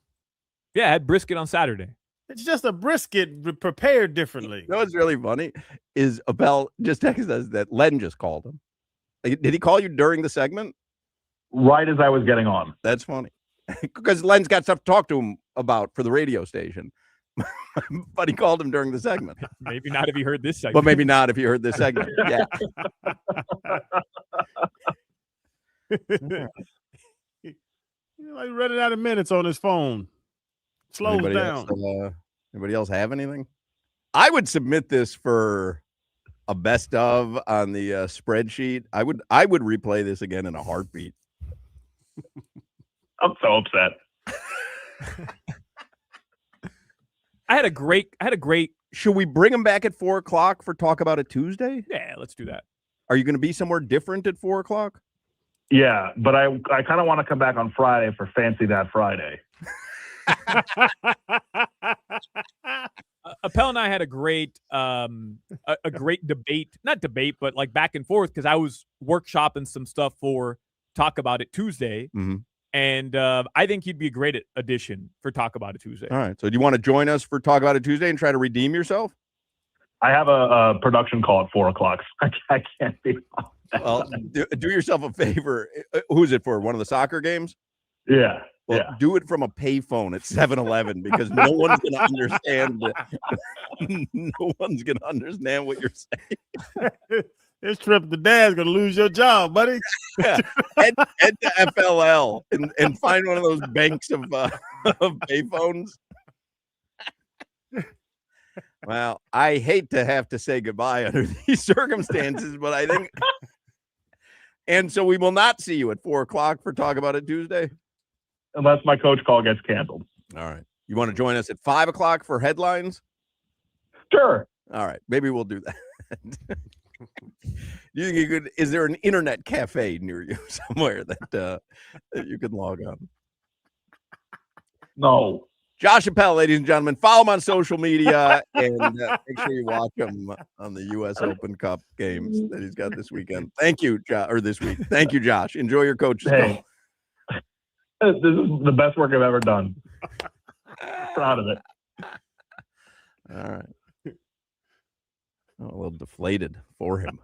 Yeah, I had brisket on Saturday. It's just a brisket prepared differently. You know what's really funny is Abel just texted us that Len just called him. Like, did he call you during the segment? Right as I was getting on. That's funny because Len's got stuff to talk to him about for the radio station. But he called him during the segment. Maybe not if you heard this segment. But maybe not if you heard this segment. Yeah. He's like running out of minutes on his phone. Slows Anybody down. Anybody else have anything? I would submit this for a best of on the spreadsheet. I would replay this again in a heartbeat. I'm so upset. I had a great. Should we bring him back at 4:00 for Talk About It Tuesday? Yeah, let's do that. Are you going to be somewhere different at 4:00? Yeah, but I kind of want to come back on Friday for Fancy That Friday. Appel and I had a great great debate, not debate, but like back and forth because I was workshopping some stuff for Talk About It Tuesday, and I think he'd be a great addition for Talk About It Tuesday. All right. So do you want to join us for Talk About It Tuesday and try to redeem yourself? I have a production call at 4:00. I can't be on that. Well, do yourself a favor. Who's it for? One of the soccer games? Yeah. Well, yeah. do it from a payphone at 7-Eleven because no one's going to understand. No one's going to understand what you're saying. This trip to dad's gonna lose your job, buddy. Yeah. Head to FLL and find one of those banks of payphones. Well, I hate to have to say goodbye under these circumstances, but I think. And so we will not see you at 4:00 for Talk About It Tuesday. Unless my coach call gets canceled. All right. You want to join us at 5:00 for headlines? Sure. All right. Maybe we'll do that. You think you could? Is there an internet cafe near you somewhere that you can log on? No. Josh Appel, ladies and gentlemen, follow him on social media and make sure you watch him on the U.S. Open Cup games that he's got this weekend. Thank you, this week. Thank you, Josh. Enjoy your coach's Hey. This is the best work I've ever done. Proud of it. All right. Oh, a little deflated for him.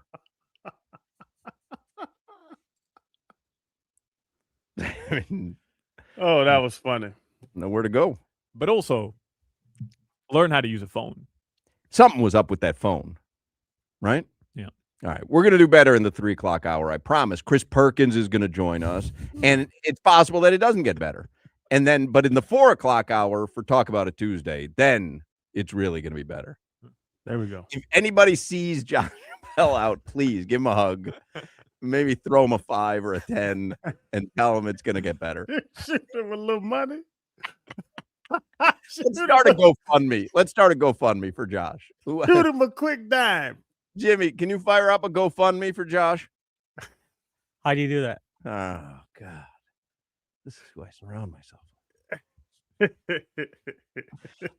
I mean, Oh, that was funny. nowhere to go. But also, learn how to use a phone. Something was up with that phone, right? Yeah. All right. We're going to do better in the 3:00 hour. I promise. Chris Perkins is going to join us, and it's possible that it doesn't get better. And then, but in the 4:00 hour for Talk About It Tuesday, then it's really going to be better. There we go. If anybody sees Josh Appel out, please give him a hug. Maybe throw him a 5 or a 10 and tell him it's going to get better. Shoot him a little money. Let's start a GoFundMe. Let's start a GoFundMe for Josh. Shoot him a quick dime. Jimmy, can you fire up a GoFundMe for Josh? How do you do that? Oh, God. This is who I surround myself with.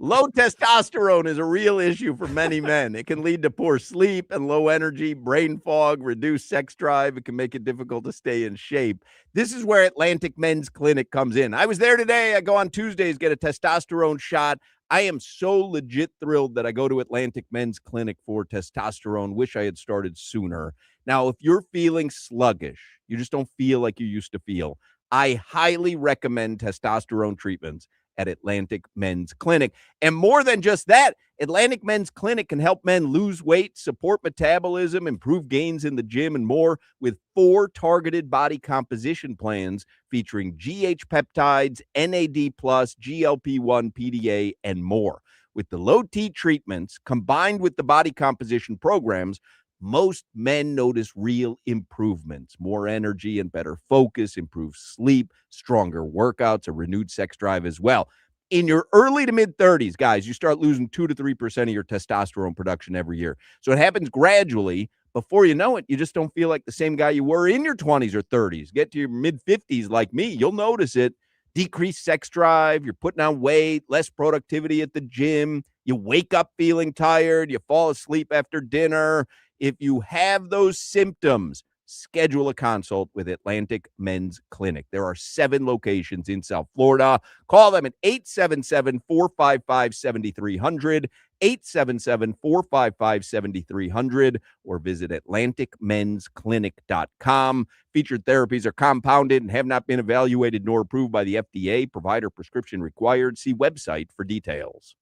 Low testosterone is a real issue for many men. It can lead to poor sleep and low energy, brain fog, reduced sex drive. It can make it difficult to stay in shape. This is where Atlantic Men's Clinic comes in. I was there today. I go on Tuesdays, get a testosterone shot. I am so legit thrilled that I go to Atlantic Men's Clinic for testosterone. Wish I had started sooner. Now, if you're feeling sluggish, you just don't feel like you used to feel, I highly recommend testosterone treatments at Atlantic Men's Clinic. And more than just that, Atlantic Men's Clinic can help men lose weight, support metabolism, improve gains in the gym, and more with 4 targeted body composition plans featuring GH peptides, NAD+, GLP-1, PDA, and more. With the low T treatments combined with the body composition programs, most men notice real improvements, more energy and better focus, improved sleep, stronger workouts, a renewed sex drive as well. In your early to mid 30s, guys, you start losing 2 to 3% of your testosterone production every year. So it happens gradually, before you know it, you just don't feel like the same guy you were in your 20s or 30s. Get to your mid 50s like me, you'll notice it. Decreased sex drive, you're putting on weight, less productivity at the gym, you wake up feeling tired, you fall asleep after dinner. If you have those symptoms, schedule a consult with Atlantic Men's Clinic. There are 7 locations in South Florida. Call them at 877-455-7300, 877-455-7300, or visit atlanticmensclinic.com. Featured therapies are compounded and have not been evaluated nor approved by the FDA. Provider prescription required. See website for details.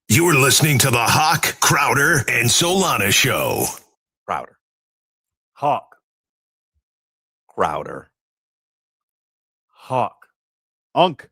You're listening to the Hoch, Crowder, and Solana Show. Crowder. Hawk. Crowder. Hawk. Unk.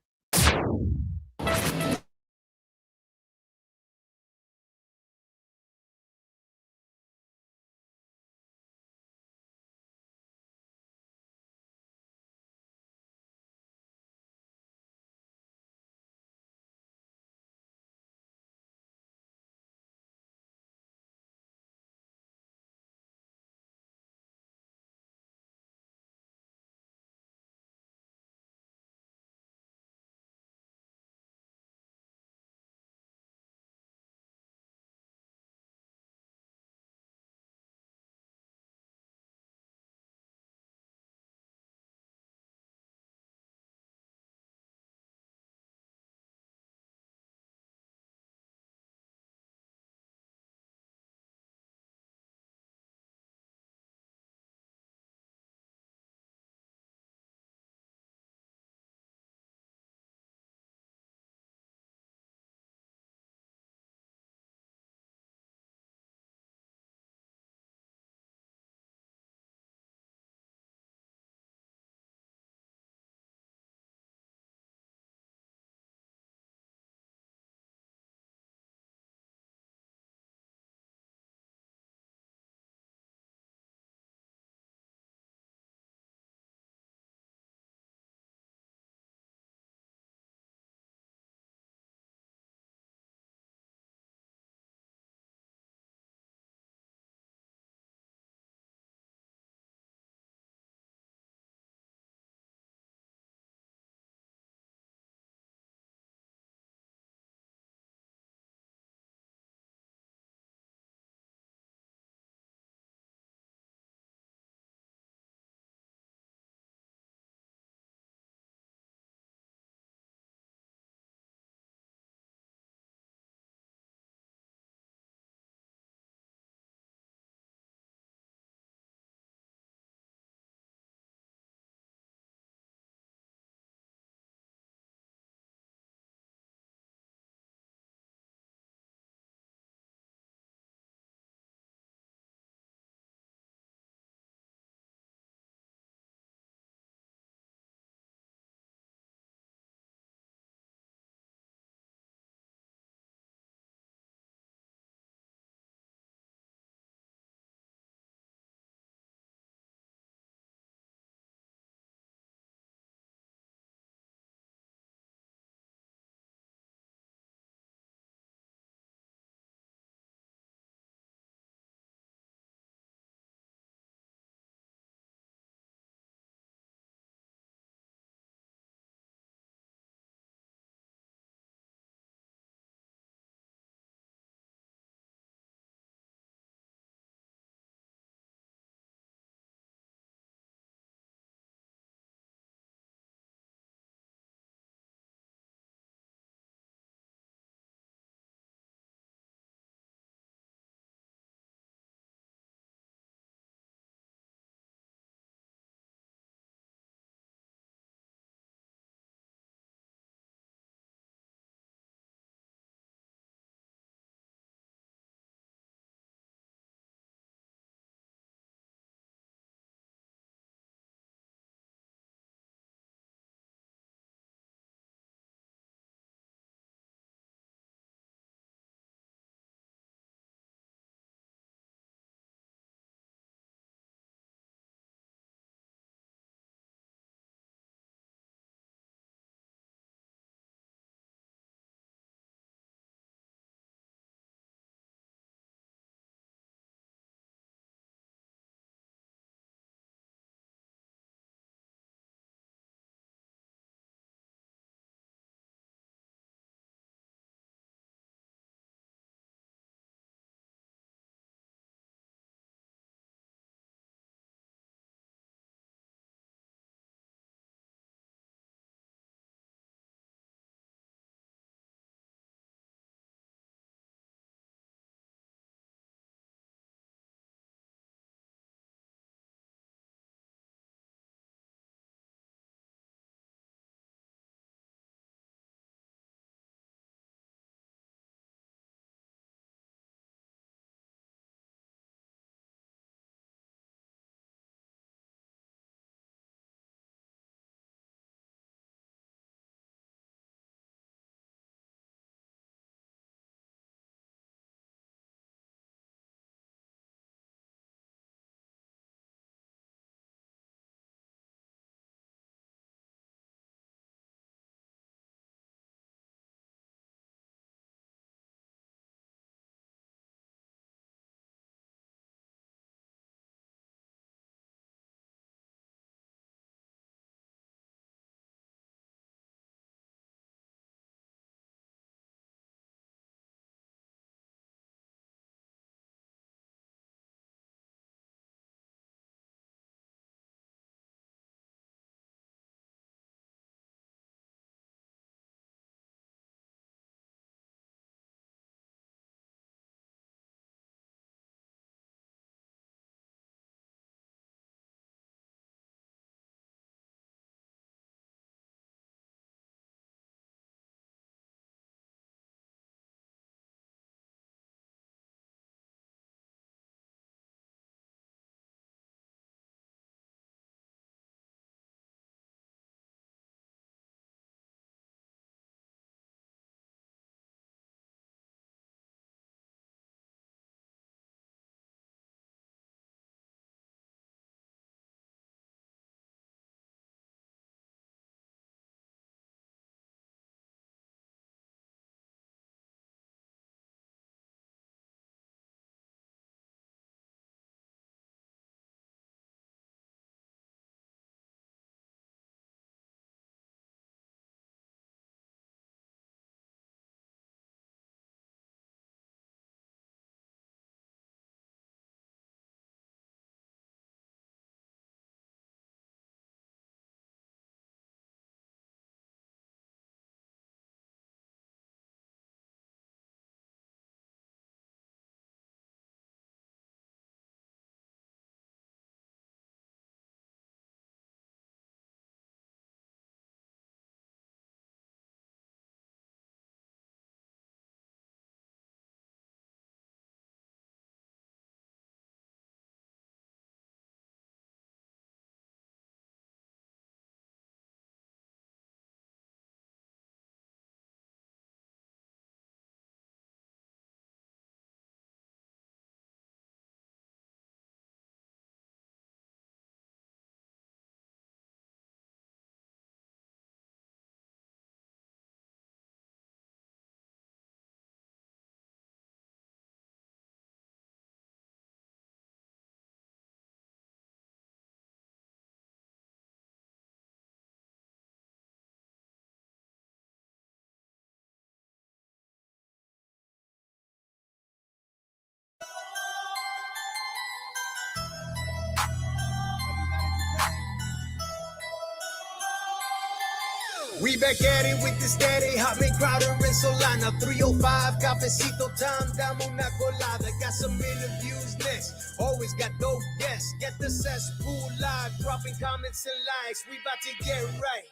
We back at it with the steady Hotman, Crowder, and Solana. 305, cafecito time, dame una colada. Got some interviews next. Always got dope guests. Get the cesspool live, dropping comments and likes. We about to get right.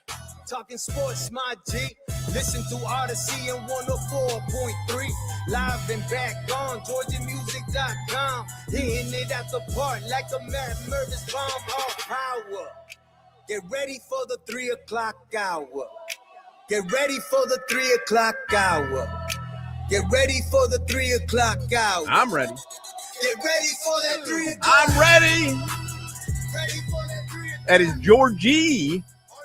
Talking sports, my G. Listen to Odyssey and 104.3. Live and back on GeorgiaMusic.com. Hitting it at the park like a Matt Mervis bomb off power. Get ready for the 3 o'clock hour. Get ready for the 3 o'clock hour. Get ready for the 3 o'clock hour. I'm ready. Get ready for that 3 o'clock. I'm ready. Ready for that 3 o'clock. That is Georgie,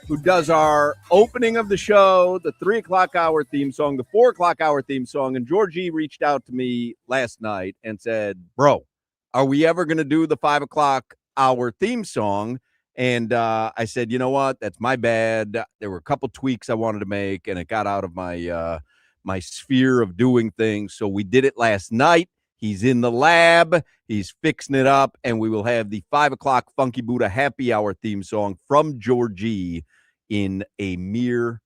who does our opening of the show, the 3 o'clock hour theme song, the 4 o'clock hour theme song. And Georgie reached out to me last night and said, bro, are we ever going to do the 5 o'clock hour theme song? And I said, you know what? That's my bad. There were a couple tweaks I wanted to make, and it got out of my my sphere of doing things. So we did it last night. He's in the lab. He's fixing it up, and we will have the 5 o'clock Funky Buddha Happy Hour theme song from Georgie in a mere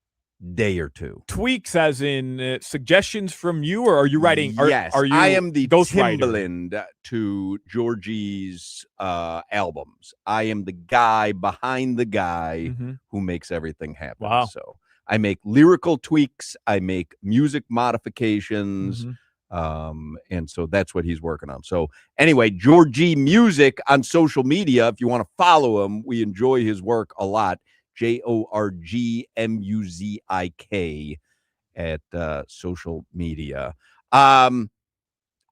day or two. Tweaks as in suggestions from you, or are you writing? Yes, are you I am the ghostwriter? Timbaland to Georgie's albums. I am the guy behind the guy who makes everything happen. Wow. So I make lyrical tweaks. I make music modifications. And so that's what he's working on. So anyway, Georgie Music on social media. If you want to follow him, we enjoy his work a lot. JORGMUZIK at social media. I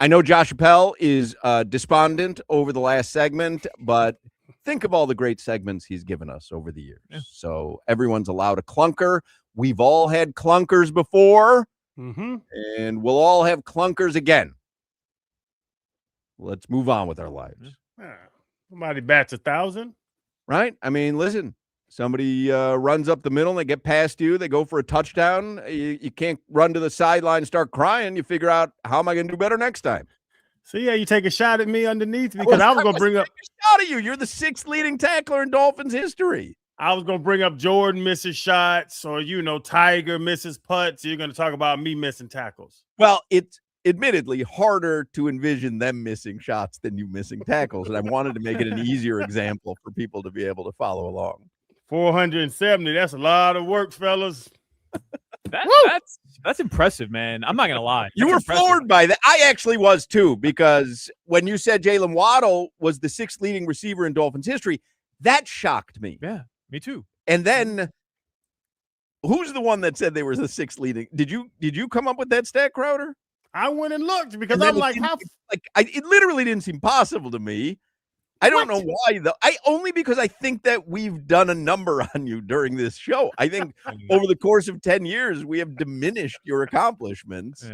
know Josh Appel is despondent over the last segment, but think of all the great segments he's given us over the years. Yeah. So everyone's allowed a clunker. We've all had clunkers before, and we'll all have clunkers again. Let's move on with our lives. Somebody bats 1,000. Right? I mean, listen. Somebody runs up the middle and they get past you. They go for a touchdown. You can't run to the sideline and start crying. You figure out, how am I going to do better next time? So, yeah, you take a shot at me underneath because I was going to bring up a shot at you. You're the 6th leading tackler in Dolphins history. I was going to bring up Jordan misses shots or, Tiger misses putts. You're going to talk about me missing tackles. Well, it's admittedly harder to envision them missing shots than you missing tackles. And I wanted to make it an easier example for people to be able to follow along. 470. That's a lot of work, fellas. That's impressive, man. I'm not gonna lie. You were floored by that. I actually was too, because when you said Jalen Waddle was the 6th leading receiver in Dolphins history, that shocked me. Yeah, me too. And then who's the one that said they were the 6th leading? Did you come up with that stat, Crowder? I went and looked because I'm like, it literally didn't seem possible to me. I don't know why, though. Only because I think that we've done a number on you during this show. I think over the course of 10 years, we have diminished your accomplishments.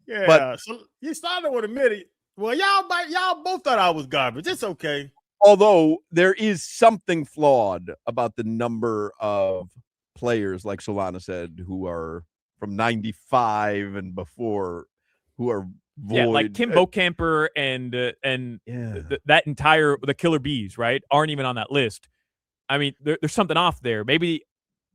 Yeah. But so you started with a minute. Well, y'all both thought I was garbage. It's okay. Although there is something flawed about the number of players, like Solana said, who are from 95 and before, who are void. Yeah, like Kim Bocamper and that entire the Killer Bees, right, aren't even on that list. I mean, there's something off there. Maybe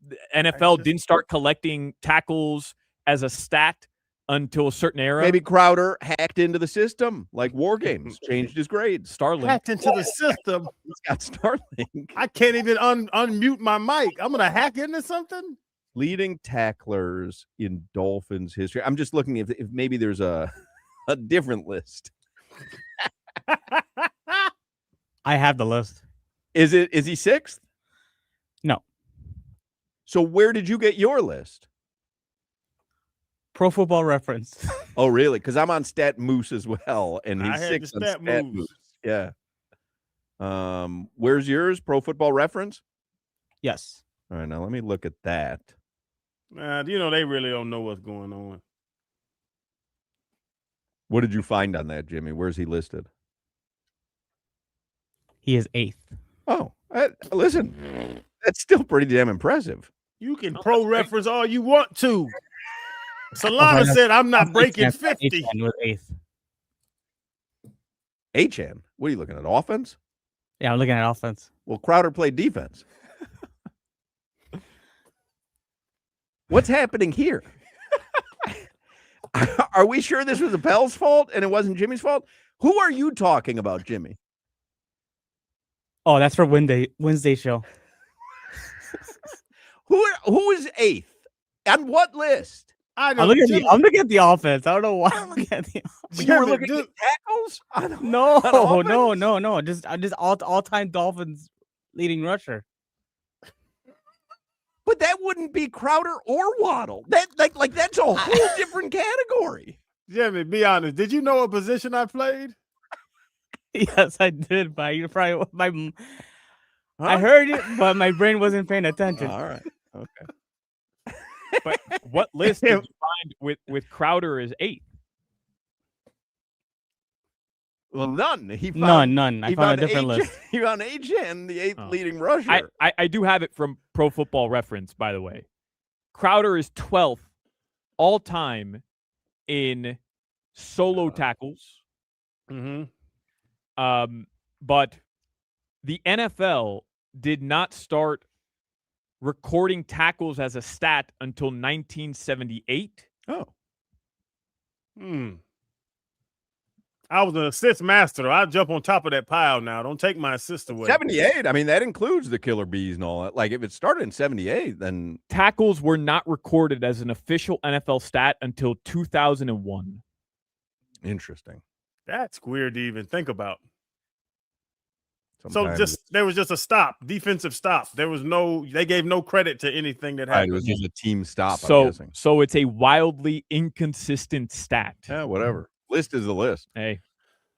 the NFL didn't start collecting tackles as a stat until a certain era. Maybe Crowder hacked into the system, like War Games, changed his grades. Starlink hacked into the system. He's got Starlink. I can't even unmute my mic. I'm gonna hack into something. Leading tacklers in Dolphins history. I'm just looking if maybe there's a different list. I have the list. Is he 6th? No. So where did you get your list? Pro Football Reference. Oh, really? Because I'm on Stat Moose as well, and he's 6th on Stat Moose. Yeah. Where's yours? Pro Football Reference? Yes. All right, now let me look at that. They really don't know what's going on. What did you find on that, Jimmy? Where's he listed? He is 8th. Oh, listen, that's still pretty damn impressive. You can pro reference all you want to. Solana said, I'm not breaking 50. H-N was 8th. H-N? What are you looking at, offense? Yeah, I'm looking at offense. Well, Crowder played defense. What's happening here? Are we sure this was Appel's fault and it wasn't Jimmy's fault? Who are you talking about, Jimmy? Oh, that's for Wednesday show. Who is 8th? On what list? I'm looking at the offense. I don't know why I'm looking at the offense. You were looking at tackles? No. Just all-time Dolphins leading rusher. But that wouldn't be Crowder or Waddle. That that's a whole different category. Jimmy, be honest. Did you know what position I played? Yes, I did. But you probably I heard it, but my brain wasn't paying attention. All right. Okay. But what list did you find with Crowder as 8th? Well, none. None. I found a different list. He found HN, the 8th leading rusher. I do have it from Pro Football Reference, by the way. Crowder is 12th all time in solo tackles. But the NFL did not start recording tackles as a stat until 1978. Oh. I was an assist master. I'll jump on top of that pile now. Don't take my assist away. 78. I mean, that includes the killer bees and all that. Like, if it started in 78, then tackles were not recorded as an official NFL stat until 2001. Interesting. That's weird to even think about. Sometimes There was just a stop, defensive stop. They gave no credit to anything that happened. It was just a team stop, I'm guessing. So it's a wildly inconsistent stat. Yeah, whatever. List is the list. Hey,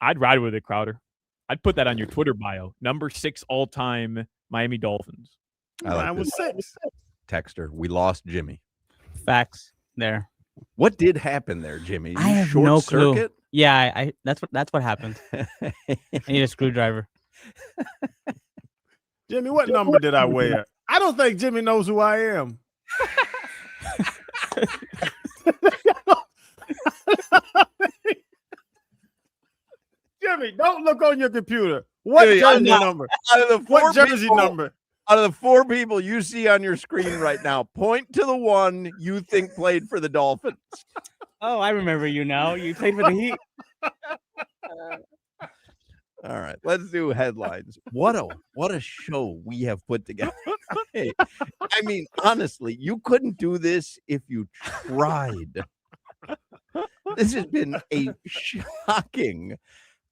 I'd ride with it, Crowder. I'd put that on your Twitter bio. Number 6 all-time Miami Dolphins. I was 6. Texter, we lost Jimmy. Facts there. What did happen there, Jimmy? I have no clue. Yeah, that's what happened. I need a screwdriver. Jimmy, what number did I wear? I don't think Jimmy knows who I am. Jimmy, don't look on your computer. What jersey number? What jersey number? Out of the 4 people you see on your screen right now, point to the one you think played for the Dolphins. Oh, I remember you now. You played for the Heat. All right, let's do headlines. What a show we have put together. Hey, I mean, honestly, you couldn't do this if you tried. This has been a shocking,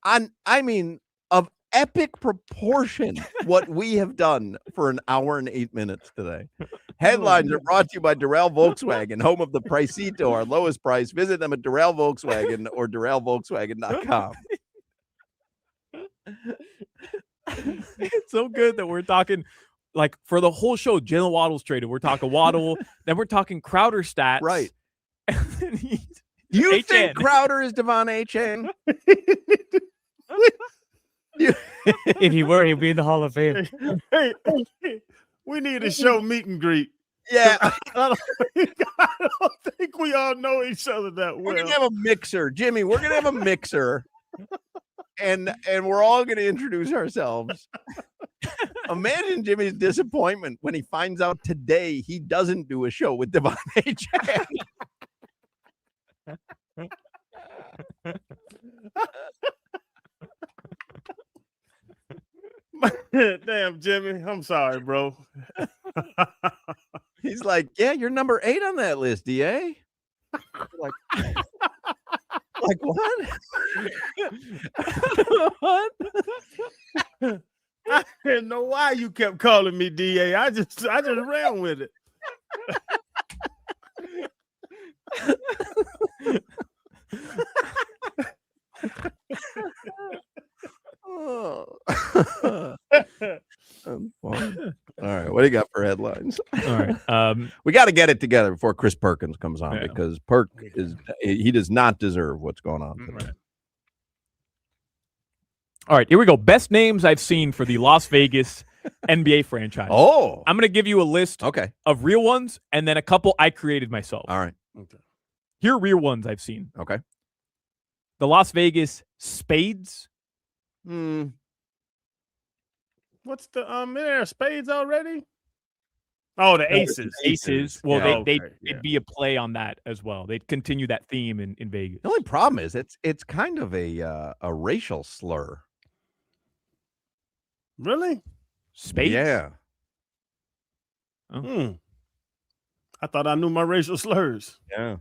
of epic proportion what we have done for an hour and 8 minutes today. Headlines are brought to you by Durrell Volkswagen, home of the Pricito, our lowest price. Visit them at Durrell Volkswagen or DurrellVolkswagen.com. It's so good that we're talking, like, for the whole show, Jalen Waddle's traded. We're talking Waddle, then we're talking Crowder stats. Right. You think Crowder is Devon HN? If he were, he'd be in the Hall of Fame. Hey, we need a show meet and greet. Yeah. I don't think we all know each other that well. We're going to have a mixer. Jimmy, we're going to have a mixer. And we're all going to introduce ourselves. Imagine Jimmy's disappointment when he finds out today he doesn't do a show with Devon HN. Damn, Jimmy. I'm sorry, bro. He's like, yeah, you're number 8 on that list, DA. Like what? What? I didn't know why you kept calling me DA. I just ran with it. All right, what do you got for headlines? All right, we got to get it together before Chris Perkins comes on, because Perk he does not deserve what's going on today. All right, here we go. Best names I've seen for the Las Vegas NBA franchise. Oh, I'm going to give you a list of real ones and then a couple I created myself. All right. Okay. Here are real ones I've seen. Okay. The Las Vegas Spades. What's the there are spades already? Oh, the Aces. Aces. Well, Yeah. they'd be a play on that as well. They'd continue that theme in Vegas. The only problem is it's kind of a racial slur. Really? Spades? Yeah. I thought I knew my racial slurs. Yeah.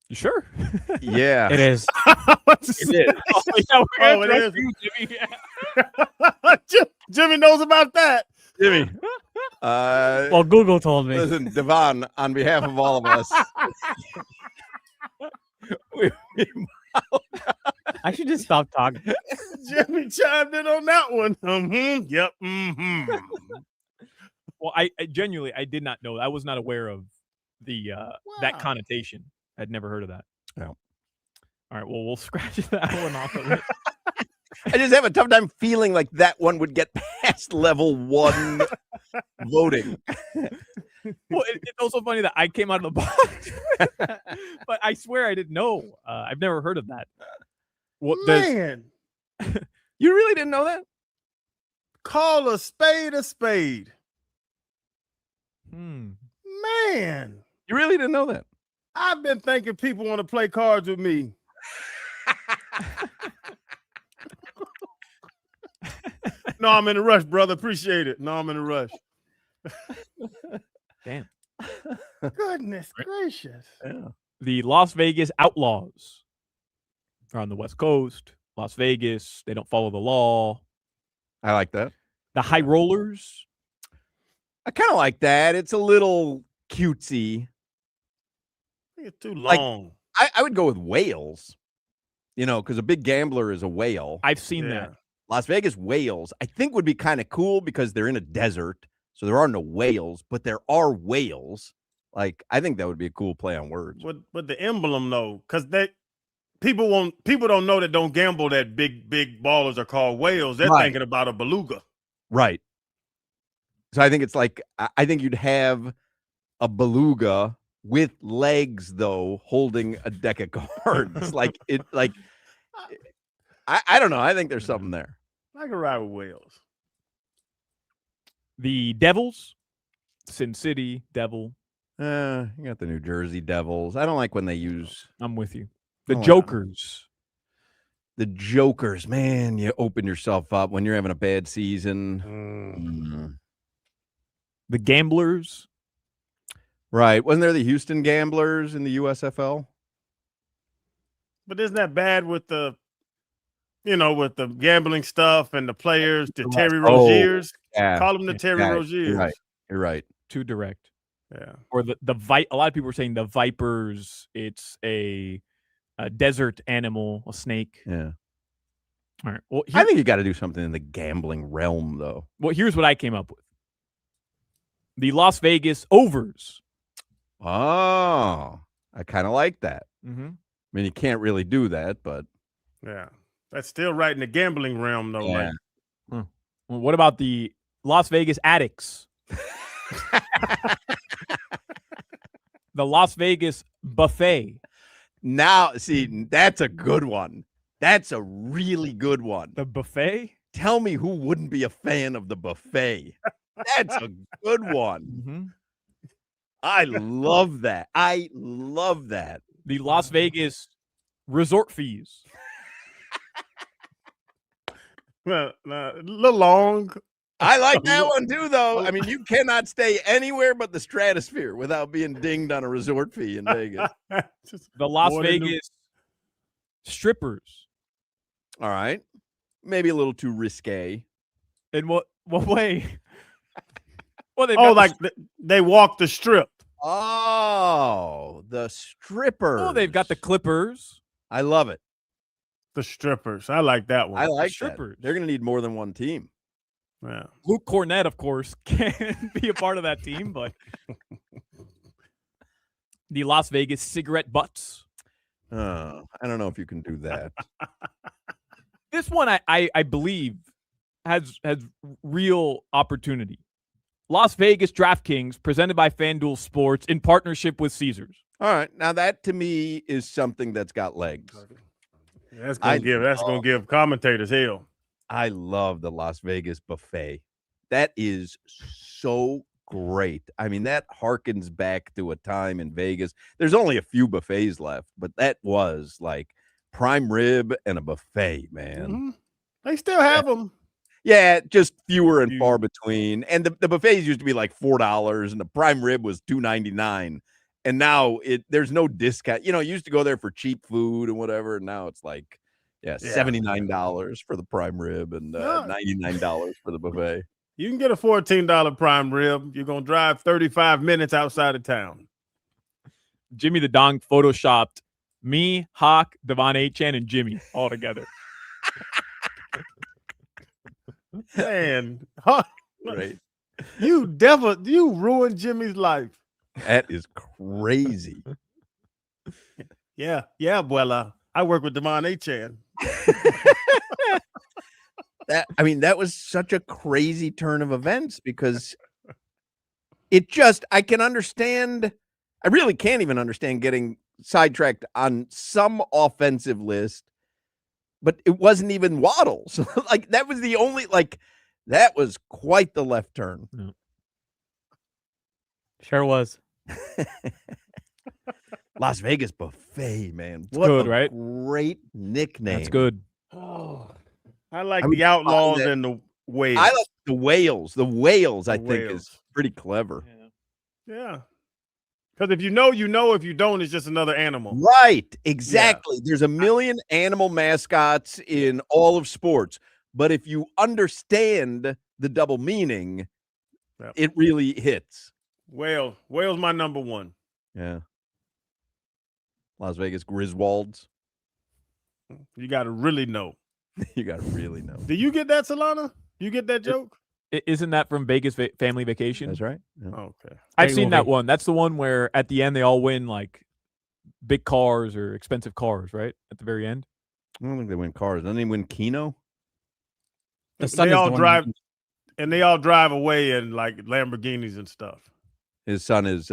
You sure? Yeah. It is. It is. Oh, it is. You, Jimmy. Jimmy knows about that. Jimmy. Well, Google told me. Listen, Devon, on behalf of all of us, I should just stop talking. Jimmy chimed in on that one. Yep. Well, I genuinely I did not know. I was not aware of the that connotation. I'd never heard of that. Yeah. All right. Well, we'll scratch that one off of it. I just have a tough time feeling like that one would get past level 1 voting. Well, it's also funny that I came out of the box, but I swear I didn't know. I've never heard of that. What Man, you really didn't know that? call a spade a spade. Hmm. Man, You really didn't know that? I've been thinking people want to play cards with me. No, I'm in a rush, brother. Appreciate it. No, I'm in a rush. Damn. Goodness gracious. Yeah. The Las Vegas Outlaws are on the West Coast. Las Vegas. They don't follow the law. I like that. The High Rollers. I kind of like that. It's a little cutesy. It's too Like- long. I would go with whales, because a big gambler is a whale. I've seen that. Las Vegas whales, I think, would be kind of cool because they're in a desert. So there are no whales, but there are whales. Like, I think that would be a cool play on words. But the emblem though, because people don't know that don't gamble that big ballers are called whales. They're Right. thinking about a beluga. Right. So I think it's like, I think you'd have a beluga with legs, though, holding a deck of cards. I don't know. I think there's something there. I can ride with whales. The Devils. Sin City Devil. You got the New Jersey Devils. I don't like when they use. I'm with you. The Oh, wow. Jokers. The Jokers, man, you open yourself up when you're having a bad season. The Gamblers. Right. Wasn't there the Houston Gamblers in the USFL? But isn't that bad with the gambling stuff and the players, the Terry Roziers? Yeah. Call them the Terry Roziers. You're right. Too direct. Yeah. Or a lot of people are saying the Vipers. It's a desert animal, a snake. Yeah. All right. Well, I think you got to do something in the gambling realm, though. Well, here's what I came up with. The Las Vegas Overs. Oh, I kind of like that. Mm-hmm. I mean, you can't really do that, but Yeah. That's still right in the gambling realm, though. Yeah. Like, Well, what about the Las Vegas Addicts? The Las Vegas Buffet. now, see, that's a good one. That's a really good one. The buffet? Tell me who wouldn't be a fan of the buffet. That's a good one. Mm-hmm. I love that. I love that. The Las Vegas Resort Fees. a little long. I like that one too, though. I mean, you cannot stay anywhere but the stratosphere without being dinged on a resort fee in Vegas. The Las More than Vegas Strippers. All right. Maybe a little too risque. In what way? Well, They walk the strip. Oh, the strippers. Oh, they've got the Clippers. I love it. The strippers. I like that one. I like strippers. that. They're going to need more than one team. Yeah. Luke Cornett, of course, can be a part of that team, but the Las Vegas Cigarette Butts. I don't know if you can do that. This one, I believe, has real opportunity. Las Vegas DraftKings, presented by FanDuel Sports in partnership with Caesars. All right. Now, that to me is something that's got legs. That's gonna give commentators hell. I love the Las Vegas buffet. That is so great. I mean, that harkens back to a time in Vegas. There's only a few buffets left, but that was like prime rib and a buffet, man. Mm-hmm. They still have them. Yeah, just fewer and far between. And the buffets used to be like $4 and the prime rib was $2.99. And now there's no discount. You know, you used to go there for cheap food and whatever. And now it's like, $79 for the prime rib and $99 for the buffet. You can get a $14 prime rib. You're going to drive 35 minutes outside of town. Jimmy the Dong photoshopped me, Hoch, Devon Achan, and Jimmy all together. Man, right. You ruined Jimmy's life. That is crazy. Yeah, Abuela. I work with Devon Achan. That was such a crazy turn of events because I can understand. I really can't even understand getting sidetracked on some offensive list, but it wasn't even Waddle. So like that was the only that was quite the left turn. No. Sure was. Las Vegas buffet, man. It's good, right? Great nickname. That's good. Oh, I like the Outlaws and the Whales. I like the Whales. The Whales, I think, is pretty clever. Yeah. Because if you know, you know. If you don't, it's just another animal. Right. Exactly. Yeah. There's a million animal mascots in all of sports. But if you understand the double meaning, it really hits. Whale's my number one. Yeah. Las Vegas Griswolds. You got to really know. You got to really know. Do you get that, Solana? You get that joke? Isn't that from Vegas Family Vacation? That's right. Yeah. Okay. I've seen that one. That's the one where at the end they all win like big cars or expensive cars, right? At the very end. I don't think they win cars. Doesn't they win Keno? They all drive, and they all drive away in like Lamborghinis and stuff. His son is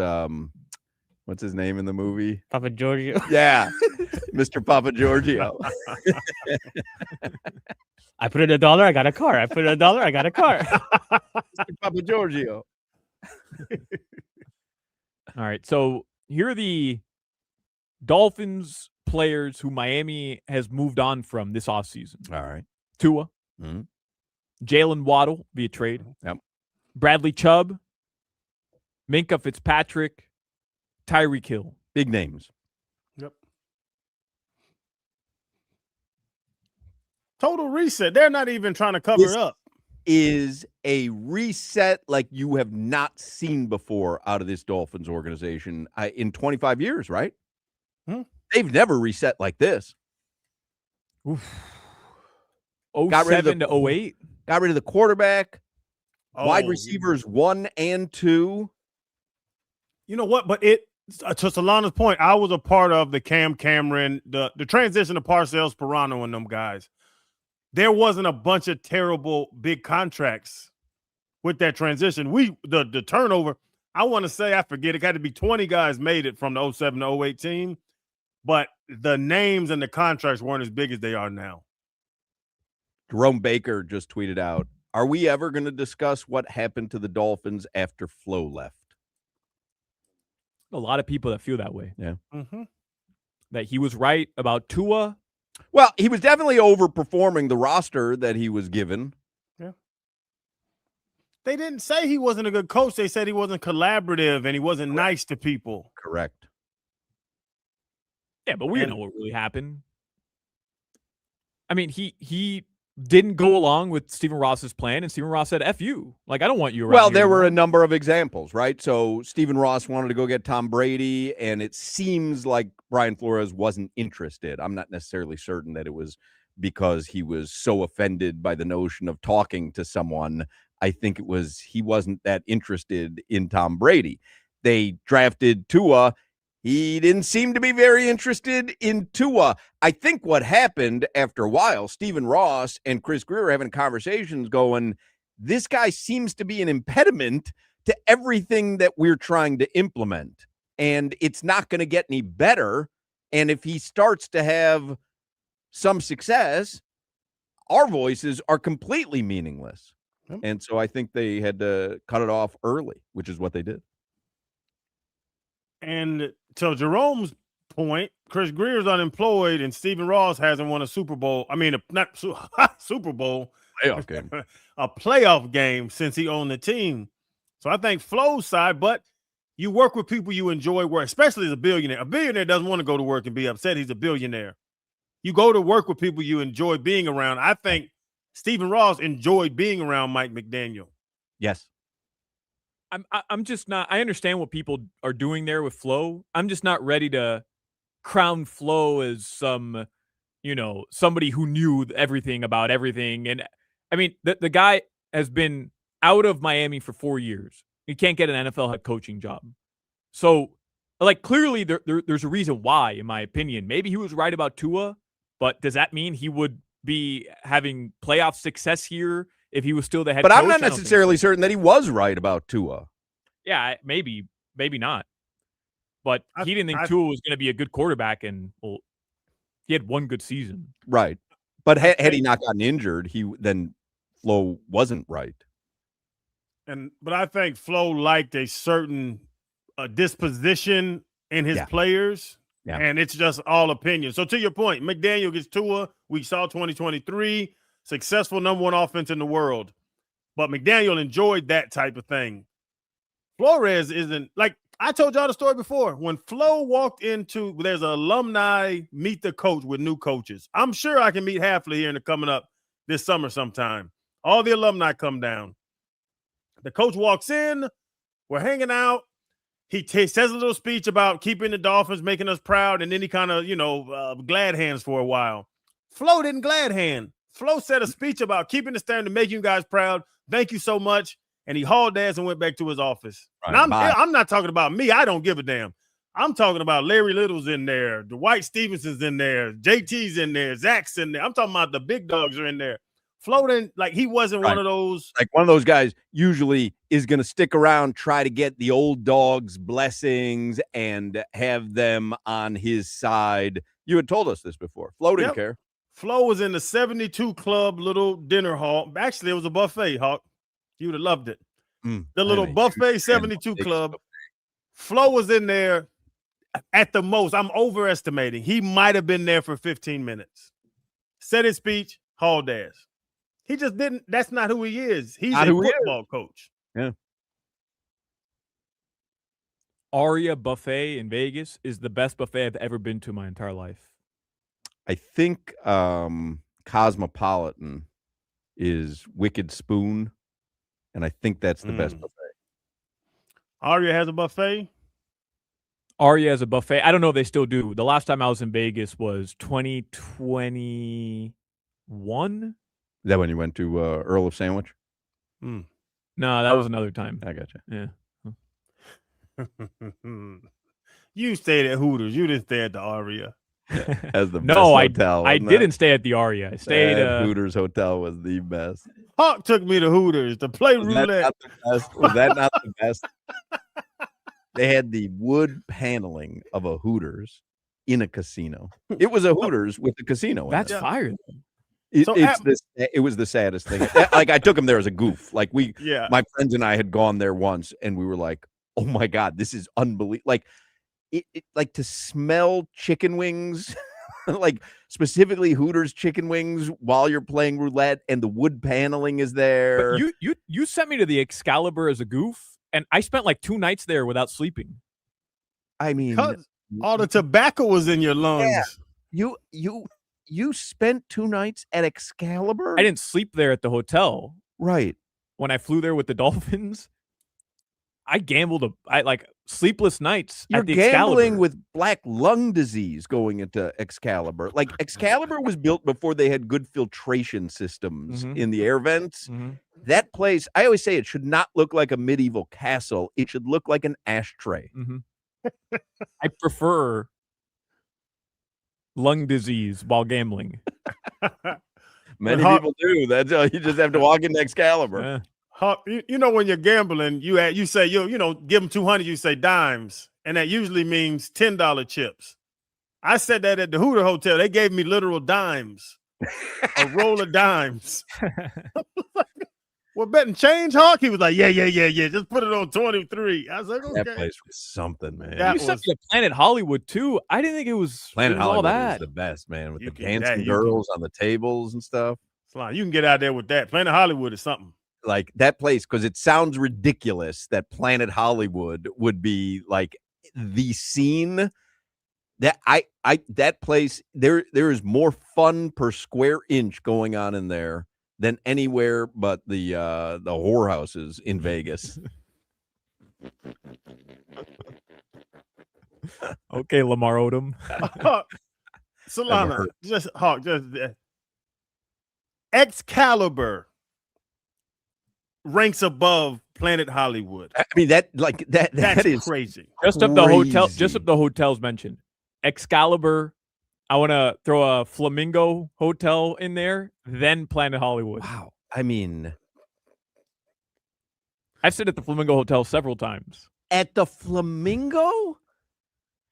what's his name in the movie? Papa Giorgio. Yeah. Mr. Papa Giorgio. I put in $1, I got a car. I put in $1, I got a car. Mr. Papa Giorgio. All right. So here are the Dolphins players who Miami has moved on from this offseason. All right. Tua. Mm-hmm. Jalen Waddle via trade. Yep. Bradley Chubb. Minkah Fitzpatrick. Tyreek Hill. Big names. Yep. Total reset. They're not even trying to cover it up. Is a reset like you have not seen before out of this Dolphins organization in 25 years, right? They've never reset like this. Oof. 07 to 08. Got rid of the quarterback, wide receivers 1 and 2. You know what? But to Solana's point, I was a part of the Cam Cameron, the transition to Parcells, Pirano, and them guys. There wasn't a bunch of terrible big contracts with that transition. The turnover, I want to say, I forget, it got to be 20 guys made it from the 07 to 08 team, but the names and the contracts weren't as big as they are now. Jerome Baker just tweeted out, are we ever going to discuss what happened to the Dolphins after Flo left? A lot of people that feel that way. Yeah. Mm-hmm. That he was right about Tua. Well, he was definitely overperforming the roster that he was given. Yeah. They didn't say he wasn't a good coach. They said he wasn't collaborative and he wasn't nice to people. Correct. Yeah, but we know what really happened. I mean, he didn't go along with Stephen Ross's plan, and Stephen Ross said, F you. Like, I don't want you around. Well, here there anymore. were a number of examples, right? So Stephen Ross wanted to go get Tom Brady, and it seems like Brian Flores wasn't interested. I'm not necessarily certain that it was because he was so offended by the notion of talking to someone. I think it was he wasn't that interested in Tom Brady. They drafted Tua. He didn't seem to be very interested in Tua. I think what happened after a while, Stephen Ross and Chris Greer having conversations going, this guy seems to be an impediment to everything that we're trying to implement. And it's not going to get any better. And if he starts to have some success, our voices are completely meaningless. Yep. And so I think they had to cut it off early, which is what they did. And to Jerome's point, Chris Greer's unemployed and Stephen Ross hasn't won a Super Bowl. I mean, not Super Bowl, Playoff game. a playoff game since he owned the team. So I think Flo's side, but you work with people you enjoy work, especially as a billionaire. A billionaire doesn't want to go to work and be upset. He's a billionaire. You go to work with people you enjoy being around. I think Stephen Ross enjoyed being around Mike McDaniel. Yes. I'm just not. I understand what people are doing there with Flo. I'm just not ready to crown Flo as some, somebody who knew everything about everything. And I mean, the guy has been out of Miami for 4 years. He can't get an NFL head coaching job. So, clearly there's a reason why, in my opinion. Maybe he was right about Tua, but does that mean he would be having playoff success here if he was still the head coach? But I'm not necessarily certain that he was right about Tua. Yeah, maybe not. But he didn't think Tua was going to be a good quarterback, and he had one good season. Right. But had he not gotten injured, then Flo wasn't right. But I think Flo liked a certain disposition in his players, and it's just all opinion. So to your point, McDaniel gets Tua. We saw 2023, successful number one offense in the world. But McDaniel enjoyed that type of thing. Flores isn't like I told y'all the story before. When Flo walked into, there's an alumni meet the coach with new coaches. I'm sure I can meet Halfley here coming up this summer sometime. All the alumni come down. The coach walks in. We're hanging out. He says a little speech about keeping the Dolphins, making us proud, and then he kind of, glad hands for a while. Flo didn't glad hand. Flo said a speech about keeping the standard, making you guys proud. Thank you so much. And he hauled ass and went back to his office. Right, And I'm not talking about me. I don't give a damn. I'm talking about Larry Little's in there. Dwight Stevenson's in there. JT's in there. Zach's in there. I'm talking about the big dogs are in there. Flo didn't, he wasn't one of those. Like one of those guys usually is going to stick around, try to get the old dog's blessings and have them on his side. You had told us this before. Flo didn't care. Flo was in the 72 Club little dinner hall. Actually, it was a buffet, Hawk. You would have loved it. The little buffet 72 Club. Flo was in there at the most. I'm overestimating. He might have been there for 15 minutes. Said his speech, hauled ass. He just didn't. That's not who he is. He's a football coach. Yeah. Aria Buffet in Vegas is the best buffet I've ever been to in my entire life. I think Cosmopolitan is Wicked Spoon, and I think that's the best buffet. Aria has a buffet? Aria has a buffet. I don't know if they still do. The last time I was in Vegas was 2021. Is that when you went to Earl of Sandwich? No, that was another time. I got you. Yeah. You stayed at Hooters. You didn't stay at the Aria. As the best No, hotel. I didn't stay at the Aria. I stayed That Hooters hotel was the best. Hawk took me to Hooters to play roulette. Was that not the best? They had the wood paneling of a Hooters in a casino. It was a Hooters with a casino. That's fire. It was the saddest thing. I took him there as a goof. My friends and I had gone there once, and we were like, "Oh my god, this is unbelievable!" Like to smell chicken wings, like specifically Hooters chicken wings while you're playing roulette, and the wood paneling is there. But you sent me to the Excalibur as a goof, and I spent like 2 nights there without sleeping. I mean, all the tobacco was in your lungs. Yeah. You spent 2 nights at Excalibur? I didn't sleep there at the hotel. Right. When I flew there with the Dolphins, I gambled sleepless nights You're at the gambling Excalibur. with black lung disease going into Excalibur. Like Excalibur was built before they had good filtration systems in the air vents. That place, I always say it should not look like a medieval castle. It should look like an ashtray. I prefer lung disease while gambling. Many people do. That's you just have to walk into Excalibur. You know, when you're gambling, you say give them 200. You say dimes, and that usually means $10 chips. I said that at the Hooter Hotel. They gave me literal dimes a roll of dimes. We're betting change, Hawk. He was like, yeah. Just put it on 23. I was like, okay. That place was something, man. That You sent me to Planet Hollywood too. I didn't think it was Planet all Hollywood that. is the best, man, with You the can- dancing you girls on the tables and stuff. Slime, you can get out there with that. Planet Hollywood is something. Like that place, because it sounds ridiculous that Planet Hollywood would be like the scene that that place. There is more fun per square inch going on in there than anywhere but the whorehouses in Vegas. Okay, Lamar Odom. Solana, just Excalibur ranks above Planet Hollywood. I mean that is crazy. Just up the hotels mentioned. Excalibur. I want to throw a Flamingo Hotel in there, then Planet Hollywood. Wow. I mean, I've stayed at the Flamingo Hotel several times. At the Flamingo?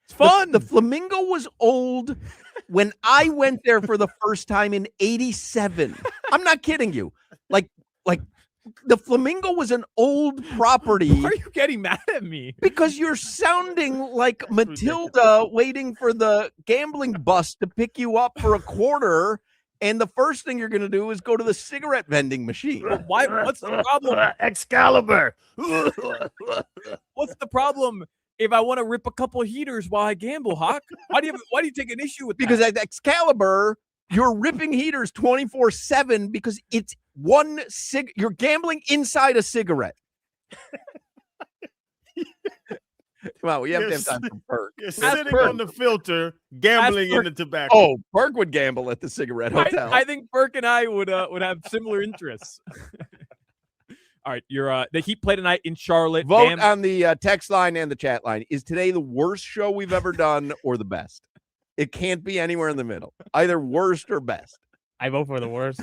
It's fun. The Flamingo was old when I went there for the first time in 87. I'm not kidding you. Like the Flamingo was an old property. Why are you getting mad at me? Because you're sounding like Matilda waiting for the gambling bus to pick you up for a quarter, and the first thing you're going to do is go to the cigarette vending machine. Well, why? What's the problem? Excalibur. What's the problem if I want to rip a couple heaters while I gamble, Hawk? Why do you take an issue with that? Because at Excalibur, you're ripping heaters 24/7 because it's one you're gambling inside a cigarette. Come on, we have to have time for Perk. You're sitting on the filter, gambling in the tobacco. Oh, Perk would gamble at the cigarette hotel. I think Perk and I would have similar interests. All right, the Heat play tonight in Charlotte. Vote on the text line and the chat line. Is today the worst show we've ever done or the best? It can't be anywhere in the middle. Either worst or best. I vote for the worst.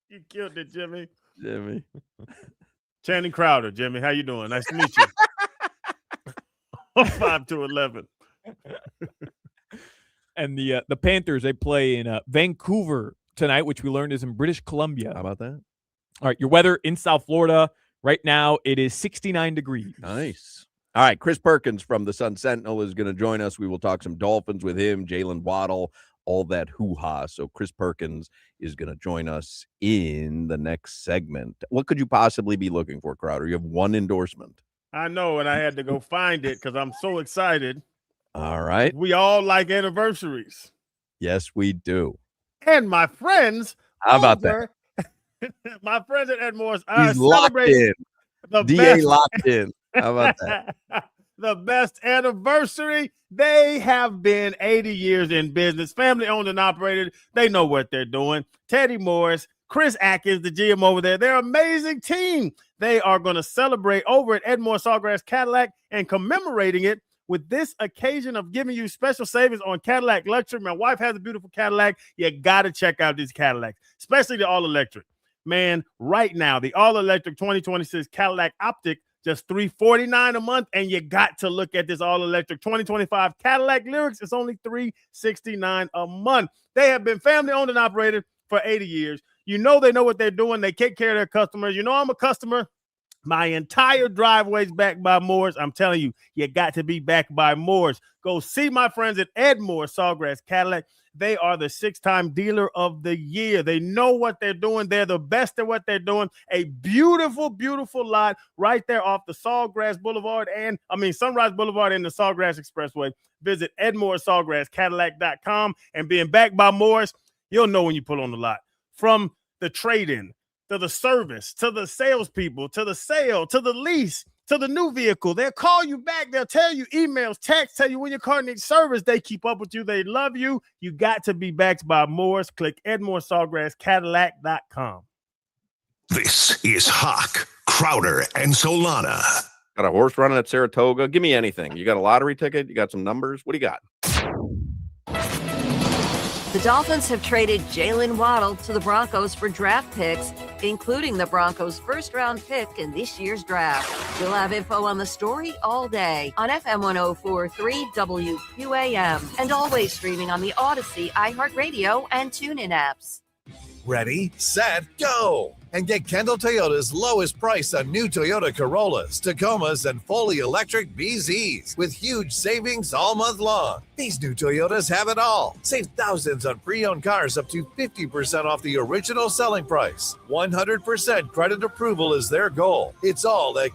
You killed it, Jimmy. Channing Crowder, Jimmy. How you doing? Nice to meet you. 5 to 11. And the Panthers, they play in Vancouver tonight, which we learned is in British Columbia. How about that? All right, your weather in South Florida right now, it is 69 degrees. Nice. All right, Chris Perkins from the Sun Sentinel is going to join us. We will talk some Dolphins with him, Jalen Waddle, all that hoo-ha. So Chris Perkins is going to join us in the next segment. What could you possibly be looking for, Crowder? You have one endorsement. I know, and I had to go find it because I'm so excited. All right. We all like anniversaries. Yes, we do. And my friends. How about that? My friends at Ed Moore's He's locked in. The DA best, locked in. How about that? The best anniversary. They have been 80 years in business, family owned and operated. They know what they're doing. Teddy Morris, Chris Atkins, the GM over there. They're an amazing team. They are going to celebrate over at Edmore Sawgrass Cadillac and commemorating it with this occasion of giving you special savings on Cadillac Luxury. My wife has a beautiful Cadillac. You got to check out these Cadillacs, especially the all-electric. Man, right now, the all-electric 2026 Cadillac Optic, just $349 a month, and you got to look at this all-electric 2025 Cadillac Lyrics. It's only $369 a month. They have been family-owned and operated for 80 years. You know they know what they're doing. They take care of their customers. You know I'm a customer. My entire driveway's backed by Moores. I'm telling you, you got to be backed by Moores. Go see my friends at Ed Moore Sawgrass Cadillac. They are the 6-time dealer of the year. They know what they're doing. They're the best at what they're doing. A beautiful, beautiful lot right there off the Sunrise Boulevard and the Sawgrass Expressway. Visit EdmoreSawgrassCadillac.com, and being backed by Moores, you'll know when you pull on the lot. From the trade-in, to the service, to the salespeople, to the sale, to the lease, to the new vehicle. They'll call you back. They'll tell you emails, texts, tell you when your car needs service. They keep up with you. They love you. You got to be backed by Moores. Click EdmoreSawgrassCadillac.com. This is Hoch, Crowder, and Solana. Got a horse running at Saratoga? Give me anything. You got a lottery ticket? You got some numbers? What do you got? The Dolphins have traded Jalen Waddle to the Broncos for draft picks, including the Broncos' first-round pick in this year's draft. We'll have info on the story all day on FM 104.3 WQAM and always streaming on the Odyssey, iHeartRadio, and TuneIn apps. Ready, set, go! And get Kendall Toyota's lowest price on new Toyota Corollas, Tacomas, and fully electric BZs with huge savings all month long. These new Toyotas have it all. Save thousands on pre-owned cars up to 50% off the original selling price. 100% credit approval is their goal. It's all at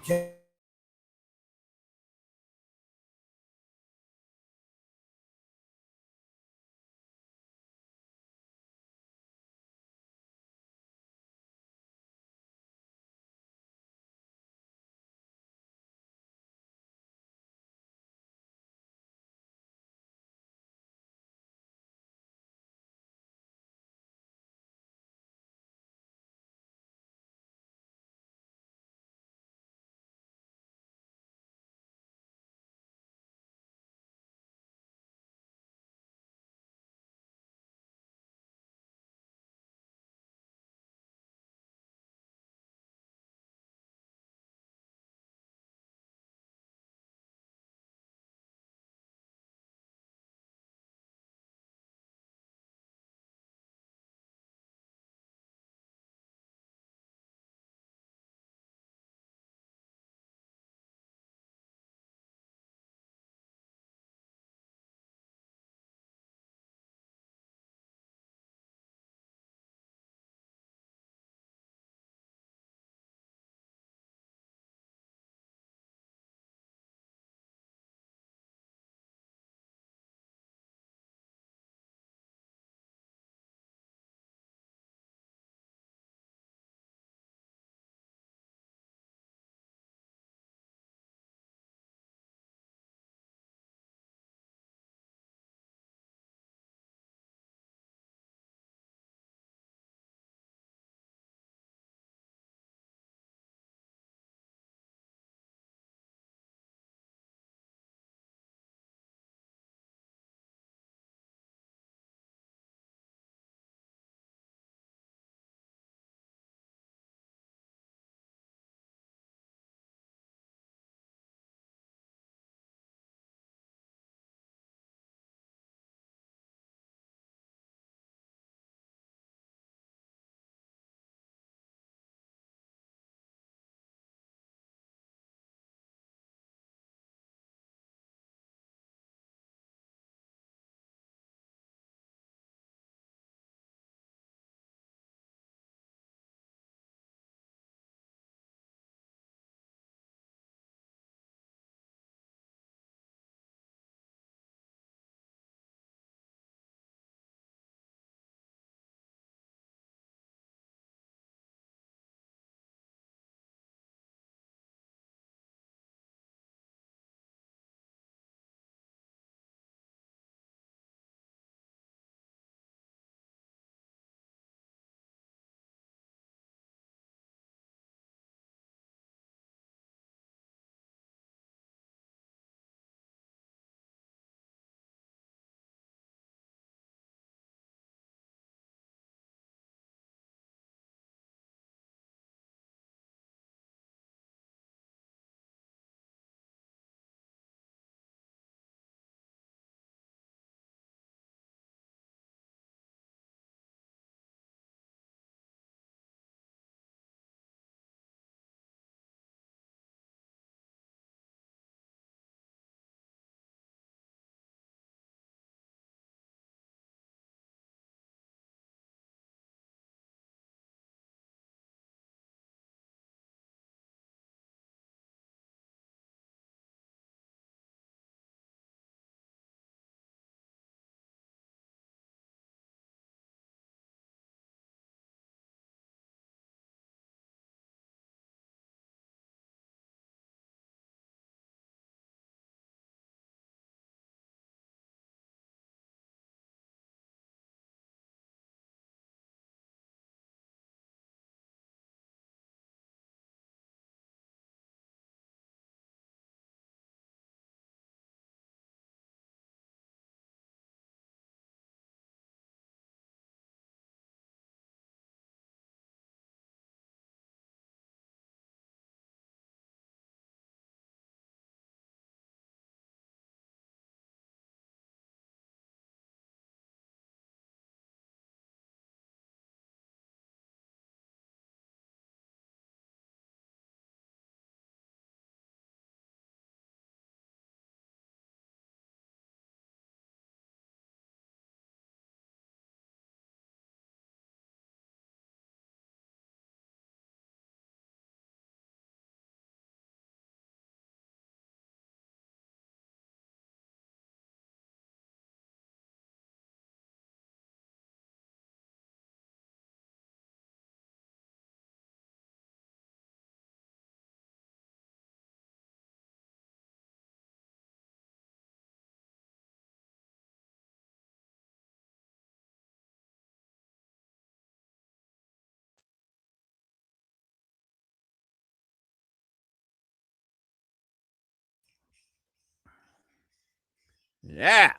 Yeah.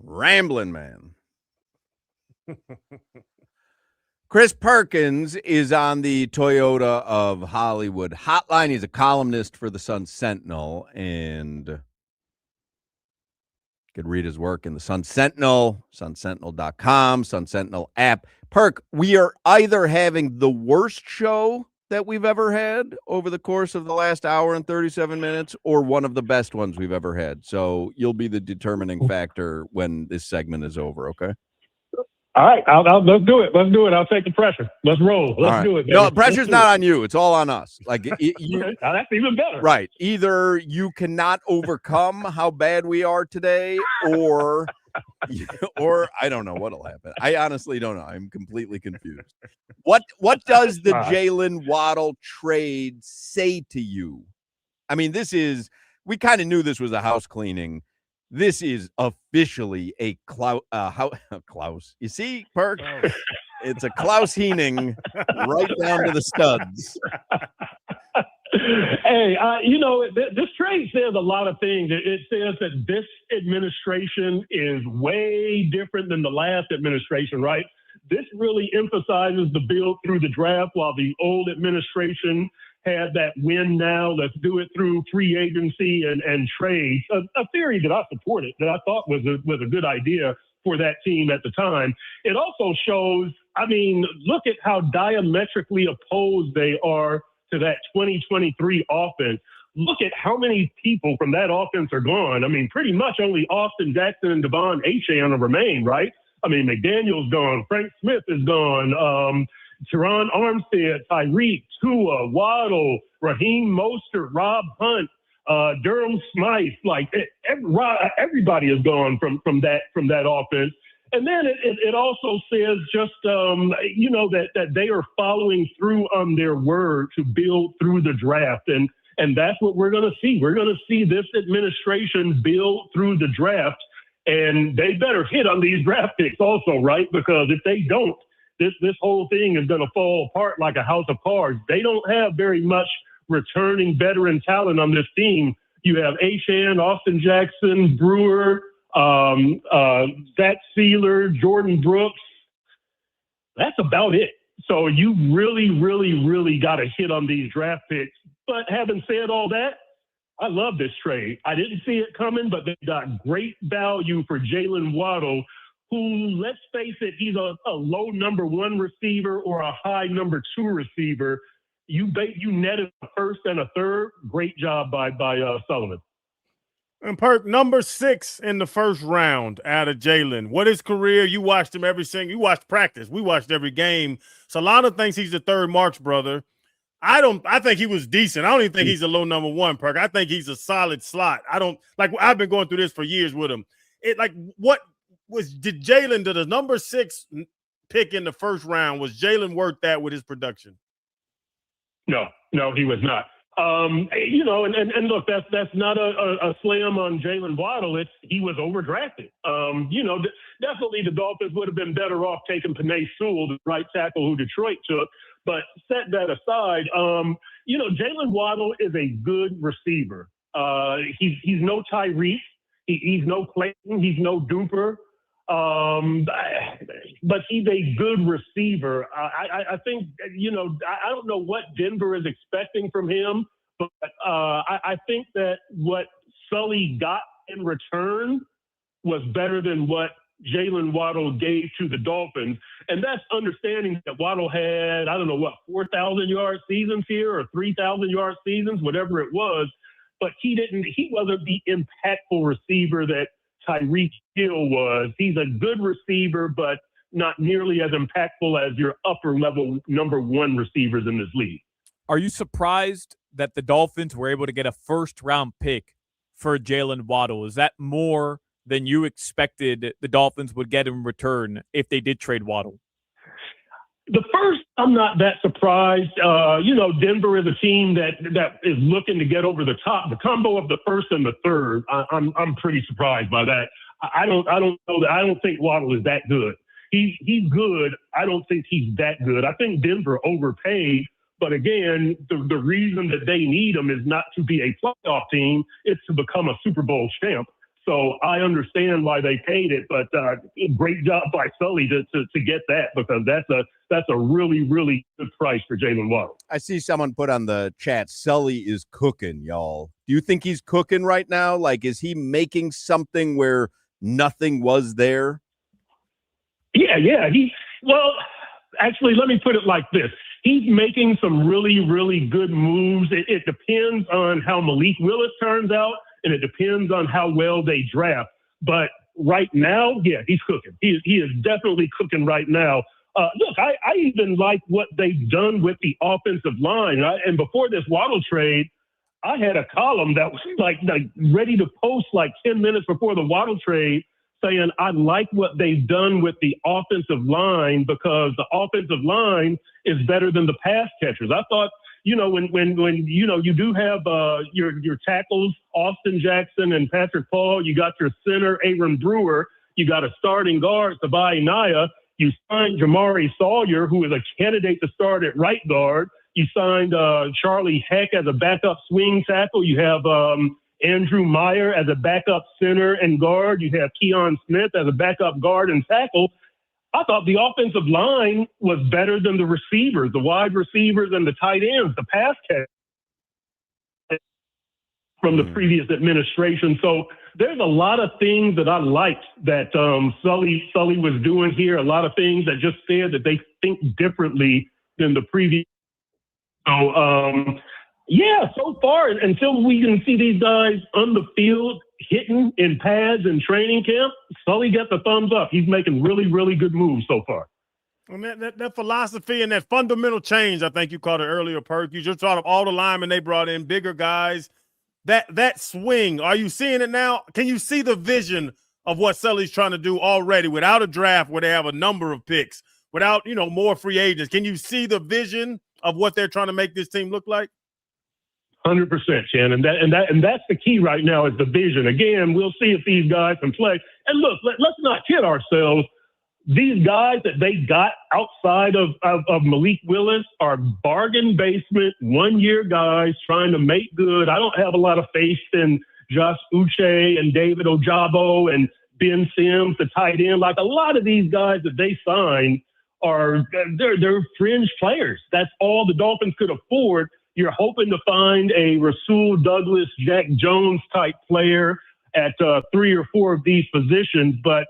Rambling man. Chris Perkins is on the Toyota of Hollywood hotline. He's a columnist for the Sun Sentinel, and you could read his work in the Sun Sentinel, sunsentinel.com, Sun Sentinel app. Perk, we are either having the worst show that we've ever had over the course of the last hour and 37 minutes or one of the best ones we've ever had. So you'll be the determining factor when this segment is over, okay? All right, let's do it. Let's do it. I'll take the pressure. Let's roll. Let's do it. Baby. No, the pressure's not on you. It's all on us. Like you, okay. Now that's even better. Right. Either you cannot overcome how bad we are today, or I don't know what'll happen. I honestly don't know. I'm completely confused. What does the Jalen Waddle trade say to you? I mean, we kind of knew this was a house cleaning. This is officially a Klaus. You see, Perk? It's a Klaus Heening right down to the studs. Hey, this trade says a lot of things. It says that this administration is way different than the last administration, right? This really emphasizes the build through the draft, while the old administration had that win now, let's do it through free agency and trades. A theory that I supported, that I thought was a good idea for that team at the time. It also shows, look at how diametrically opposed they are to that 2023 offense. Look at how many people from that offense are gone. Pretty much only Austin Jackson and Devon Achane remain, right? McDaniel's gone. Frank Smith is gone. Teron Armstead, Tyreek, Tua, Waddle, Raheem Mostert, Rob Hunt, Durham Smythe, everybody is gone from that offense. And then it also says just that they are following through on their word to build through the draft, and that's what we're going to see. We're going to see this administration build through the draft, and they better hit on these draft picks also, right? Because if they don't, this whole thing is going to fall apart like a house of cards. They don't have very much returning veteran talent on this team. You have Achane, Austin Jackson, Brewer, Zach Sealer, Jordan Brooks. That's about it. So you really, really, really got to hit on these draft picks. But having said all that, I love this trade. I didn't see it coming, but they got great value for Jalen Waddle, who, let's face it, he's a low number one receiver or a high number two receiver. You netted a first and a third. Great job by Sullivan. And Perk, number 6 in the first round out of Jalen. What his career? You watched him you watched practice. We watched every game. Solana thinks he's the third Marks brother. I think he was decent. I don't even think he's a low number one, Perk. I think he's a solid slot. I've been going through this for years with him. Did the number 6 pick in the first round, was Jalen worth that with his production? No, he was not. And look, that's not a slam on Jalen Waddle. He was overdrafted. Definitely the Dolphins would have been better off taking Penei Sewell, the right tackle who Detroit took. But set that aside, Jalen Waddle is a good receiver. He's no Tyreek. He's no Clayton. He's no Duper. But he's a good receiver. I think, I don't know what Denver is expecting from him, but I think that what Sully got in return was better than what Jalen Waddle gave to the Dolphins. And that's understanding that Waddle had, 4,000-yard seasons here or 3,000-yard seasons, whatever it was. But he wasn't the impactful receiver that Tyreek Hill was. He's a good receiver, but not nearly as impactful as your upper level number one receivers in this league. Are you surprised that the Dolphins were able to get a first-round pick for Jalen Waddle? Is that more than you expected the Dolphins would get in return if they did trade Waddle? The first, I'm not that surprised. Denver is a team that is looking to get over the top. The combo of the first and the third, I'm pretty surprised by that. I don't know that. I don't think Waddle is that good. He's good. I don't think he's that good. I think Denver overpaid, But again, the reason that they need him is not to be a playoff team; it's to become a Super Bowl champ. So I understand why they paid it, but great job by Sully to get that, because that's a really, really good price for Jalen Waddle. I see someone put on the chat, Sully is cooking, y'all. Do you think he's cooking right now? Like, is he making something where nothing was there? Yeah. Well, actually, let me put it like this. He's making some really, really good moves. It depends on how Malik Willis turns out, and it depends on how well they draft. But right now, yeah, he's cooking. He is definitely cooking right now. Look, I even like what they've done with the offensive line. And before this Waddle trade, I had a column that was like ready to post like 10 minutes before the Waddle trade, saying I like what they've done with the offensive line, because the offensive line is better than the pass catchers. I thought, when you do have your tackles, Austin Jackson and Patrick Paul, you got your center, Aaron Brewer, you got a starting guard, Sabai Naya, you signed Jamari Sawyer, who is a candidate to start at right guard. You signed Charlie Heck as a backup swing tackle. You have Andrew Meyer as a backup center and guard. You have Keon Smith as a backup guard and tackle. I thought the offensive line was better than the receivers, the wide receivers and the tight ends, the pass catch from the previous administration. So there's a lot of things that I liked that Sully was doing here, a lot of things that just said that they think differently than the previous. So, so far, until we can see these guys on the field hitting in pads and training camp, Sully got the thumbs up. He's making really, really good moves so far. And that philosophy and that fundamental change, I think you called it earlier, Perk. You just thought of all the linemen they brought in, bigger guys. That swing, are you seeing it now? Can you see the vision of what Sully's trying to do already without a draft where they have a number of picks, without, more free agents? Can you see the vision of what they're trying to make this team look like? 100%, Shannon. And that's the key right now, is the vision. Again, we'll see if these guys can play. And look, let's not kid ourselves. These guys that they got outside of Malik Willis are bargain basement, 1-year guys trying to make good. I don't have a lot of faith in Josh Uche and David Ojabo and Ben Sims, the tight end. Like, a lot of these guys that they signed they're fringe players. That's all the Dolphins could afford. You're hoping to find a Rasul Douglas, Jack Jones type player at 3 or 4 of these positions, but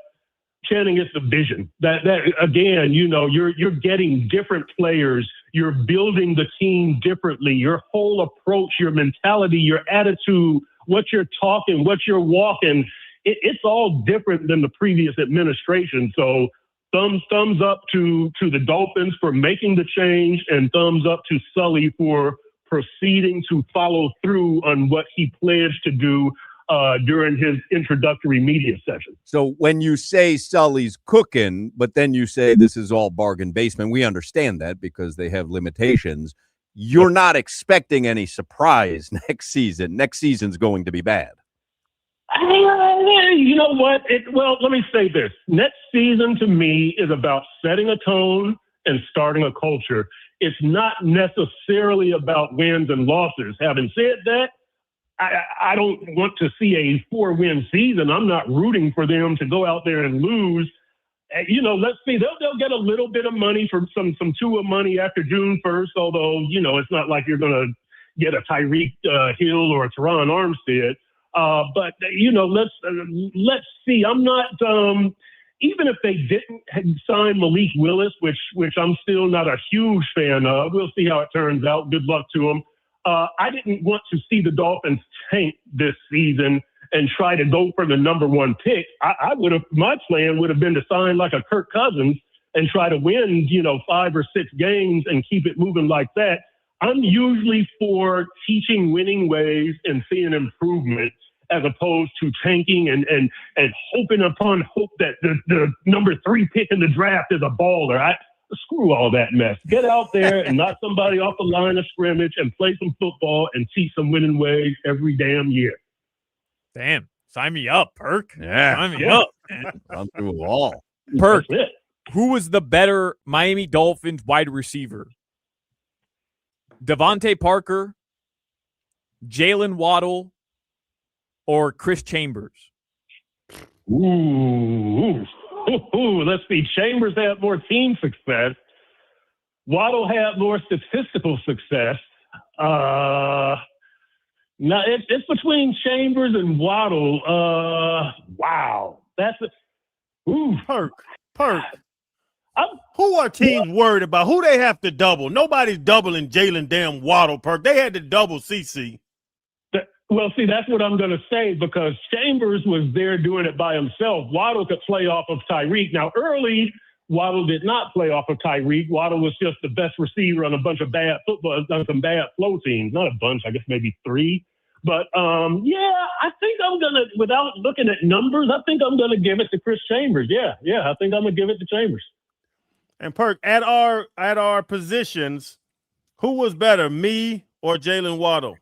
Channing, it's the vision. That again, you're getting different players. You're building the team differently. Your whole approach, your mentality, your attitude, what you're talking, what you're walking, it's all different than the previous administration. So thumbs up to the Dolphins for making the change, and thumbs up to Sully for proceeding to follow through on what he pledged to do during his introductory media session. So when you say Sully's cooking, but then you say this is all bargain basement, we understand that because they have limitations. You're not expecting any surprise next season. Next season's going to be bad. You know what? Well, let me say this. Next season to me is about setting a tone and starting a culture. It's not necessarily about wins and losses. Having said that, I don't want to see a 4-win season. I'm not rooting for them to go out there and lose. Let's see. They'll get a little bit of money from some Tua money after June 1st, although, it's not like you're going to get a Tyreek Hill or a Teron Armstead. But let's see. I'm not even if they didn't sign Malik Willis, which I'm still not a huge fan of. We'll see how it turns out. Good luck to him. I didn't want to see the Dolphins tank this season and try to go for the number 1 pick. My plan would have been to sign like a Kirk Cousins and try to win, 5 or 6 games and keep it moving like that. I'm usually for teaching winning ways and seeing improvement, as opposed to tanking and hoping upon hope that the number 3 pick in the draft is a baller. Screw all that mess. Get out there and knock somebody off the line of scrimmage and play some football and teach some winning ways every damn year. Damn. Sign me up, Perk. Yeah. Sign me up. Run through a wall. Perk, who was the better Miami Dolphins wide receiver? Devontae Parker, Jalen Waddle, or Chris Chambers? Ooh. Let's see. Chambers had more team success. Waddle had more statistical success. Now it's between Chambers and Waddle. Wow. That's Perk. Who are teams worried about? Who they have to double? Nobody's doubling Jalen damn Waddle, Perk. They had to double CC. Well, see, that's what I'm going to say, because Chambers was there doing it by himself. Waddle could play off of Tyreek. Now, early, Waddle did not play off of Tyreek. Waddle was just the best receiver on a bunch of bad football, on some bad flow teams. Not a bunch, I guess maybe 3. But, yeah, I think I'm going to, without looking at numbers, I think I'm going to give it to Chris Chambers. Yeah, I think I'm going to give it to Chambers. And Perk, at our positions, who was better, me or Jalen Waddle?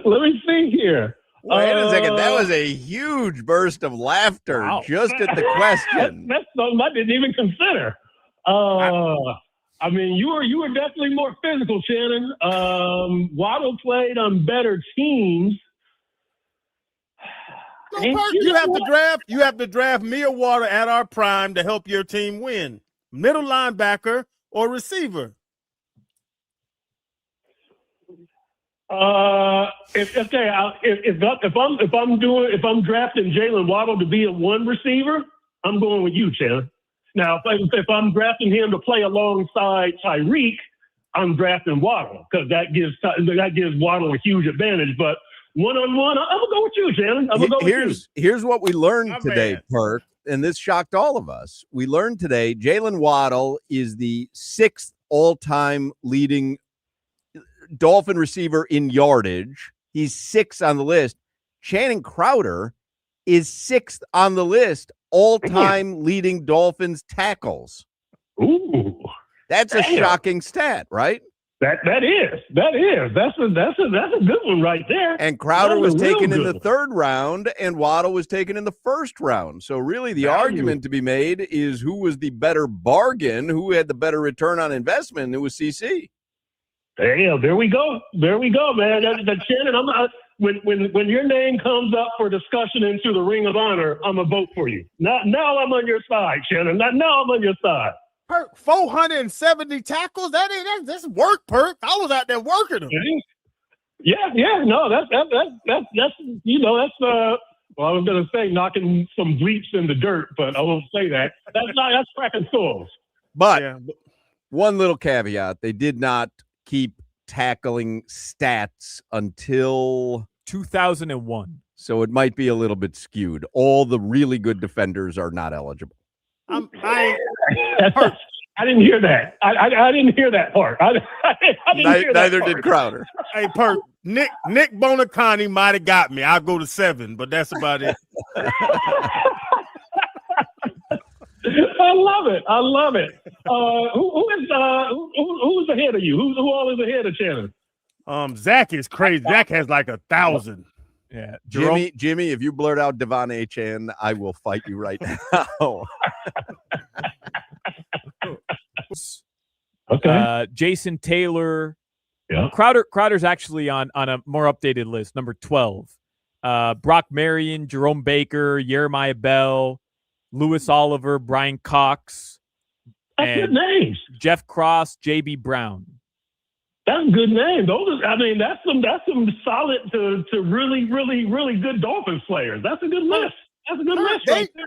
Let me see here. Wait a second. That was a huge burst of laughter just at the question. That's something I didn't even consider. I mean, you were definitely more physical, Shannon. Waddle played on better teams. No, Perk, you have to draft me or Waddle at our prime to help your team win. Middle linebacker or receiver. If I'm drafting Jalen Waddle to be a 1 receiver, I'm going with you, Chandler. Now, if I'm drafting him to play alongside Tyreek, I'm drafting Waddle, because that gives Waddle a huge advantage. But one-on-one, I'm gonna go with you, Chandler. I'm gonna go with you. Here's what we learned today, Perk, and this shocked all of us. We learned today Jalen Waddle is the 6th all-time leading Dolphin receiver in yardage. He's 6th on the list. Channing Crowder is 6th on the list, all-time leading Dolphins tackles. Ooh, that's a shocking stat, right? That is. That's a good one right there. And Crowder was taken in the 3rd round, and Waddle was taken in the 1st round. So really, the argument to be made is who was the better bargain, who had the better return on investment. It was CC. Damn, there we go, man. Shannon, when your name comes up for discussion into the Ring of Honor, I'm gonna vote for you. Now I'm on your side, Shannon. Now I'm on your side. Perk, 470 tackles. That's work, Perk. I was out there working them. Yeah. No, that's well, I was gonna say knocking some bleeps in the dirt, but I won't say that. That's cracking skulls. But one little caveat: they did not keep tackling stats until 2001. So it might be a little bit skewed. All the really good defenders are not eligible. I didn't hear that. I didn't hear that part. Neither did Crowder. Hey, Perk, Nick Bonacani might have got me. I'll go to 7, but that's about it. I love it. Who's ahead of you? Who all is ahead of Shannon? Zach is crazy. Zach has like 1,000. Yeah, Jimmy, if you blurt out Devon Achane, I will fight you right now. Okay. Jason Taylor. Yeah. Crowder's actually on a more updated list, number 12. Brock Marion, Jerome Baker, Jeremiah Bell, Lewis Oliver, Brian Cox. That's good names. Jeff Cross, J.B. Brown. That's a good name. That's some solid to really, really, really good Dolphins players. That's a good list. That's a good list right there.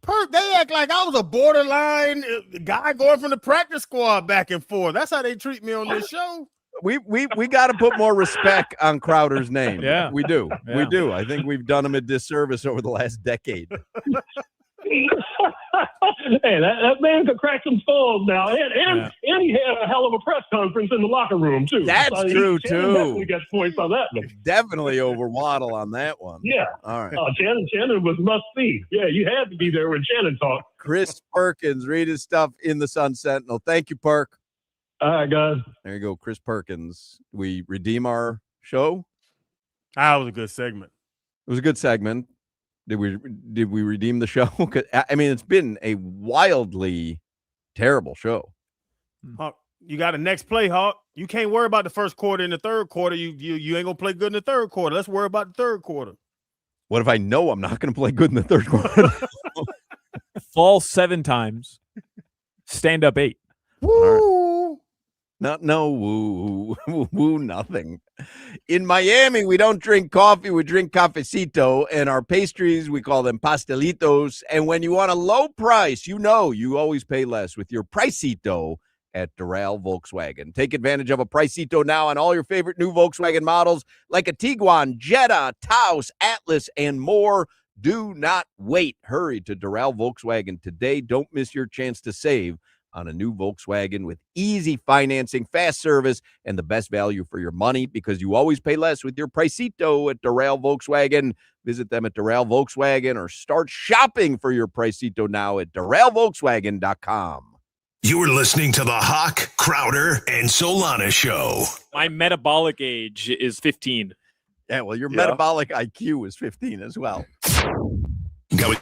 Perk, they act like I was a borderline guy going from the practice squad back and forth. That's how they treat me on this show. We got to put more respect on Crowder's name. Yeah, we do. Yeah. We do. I think we've done him a disservice over the last decade. Hey, that man could crack some skulls now, and he had a hell of a press conference in the locker room too. That's true too. Definitely gets points on that one. Definitely over Waddle on that one. Yeah. All right. Shannon was must see. Yeah, you had to be there when Shannon talked. Chris Perkins, read his stuff in the Sun Sentinel. Thank you, Perk. All right, guys. There you go, Chris Perkins. We redeem our show. That was a good segment. It was a good segment. Did we redeem the show? I mean, it's been a wildly Terrible show. Hawk, you got a next play, Hawk. You can't worry about the first quarter and the third quarter. You ain't gonna play good in the third quarter. Let's worry about the third quarter. What if I know I'm not going to play good in the third quarter? Fall 7 times. Stand up 8. Woo! No, woo, woo, nothing. In Miami, we don't drink coffee, we drink cafecito, and our pastries, we call them pastelitos. And when you want a low price, you always pay less with your Pricito at Doral Volkswagen. Take advantage of a Pricito now on all your favorite new Volkswagen models like a Tiguan, Jetta, Taos, Atlas, and more. Do not wait. Hurry to Doral Volkswagen today. Don't miss your chance to save on a new Volkswagen with easy financing, fast service, and the best value for your money because you always pay less with your Pricito at Doral Volkswagen. Visit them at Doral Volkswagen or start shopping for your Pricito now at DoralVolkswagen.com. You're listening to the Hoch, Crowder, and Solana Show. My metabolic age is 15. Yeah, well, your metabolic IQ is 15 as well. Go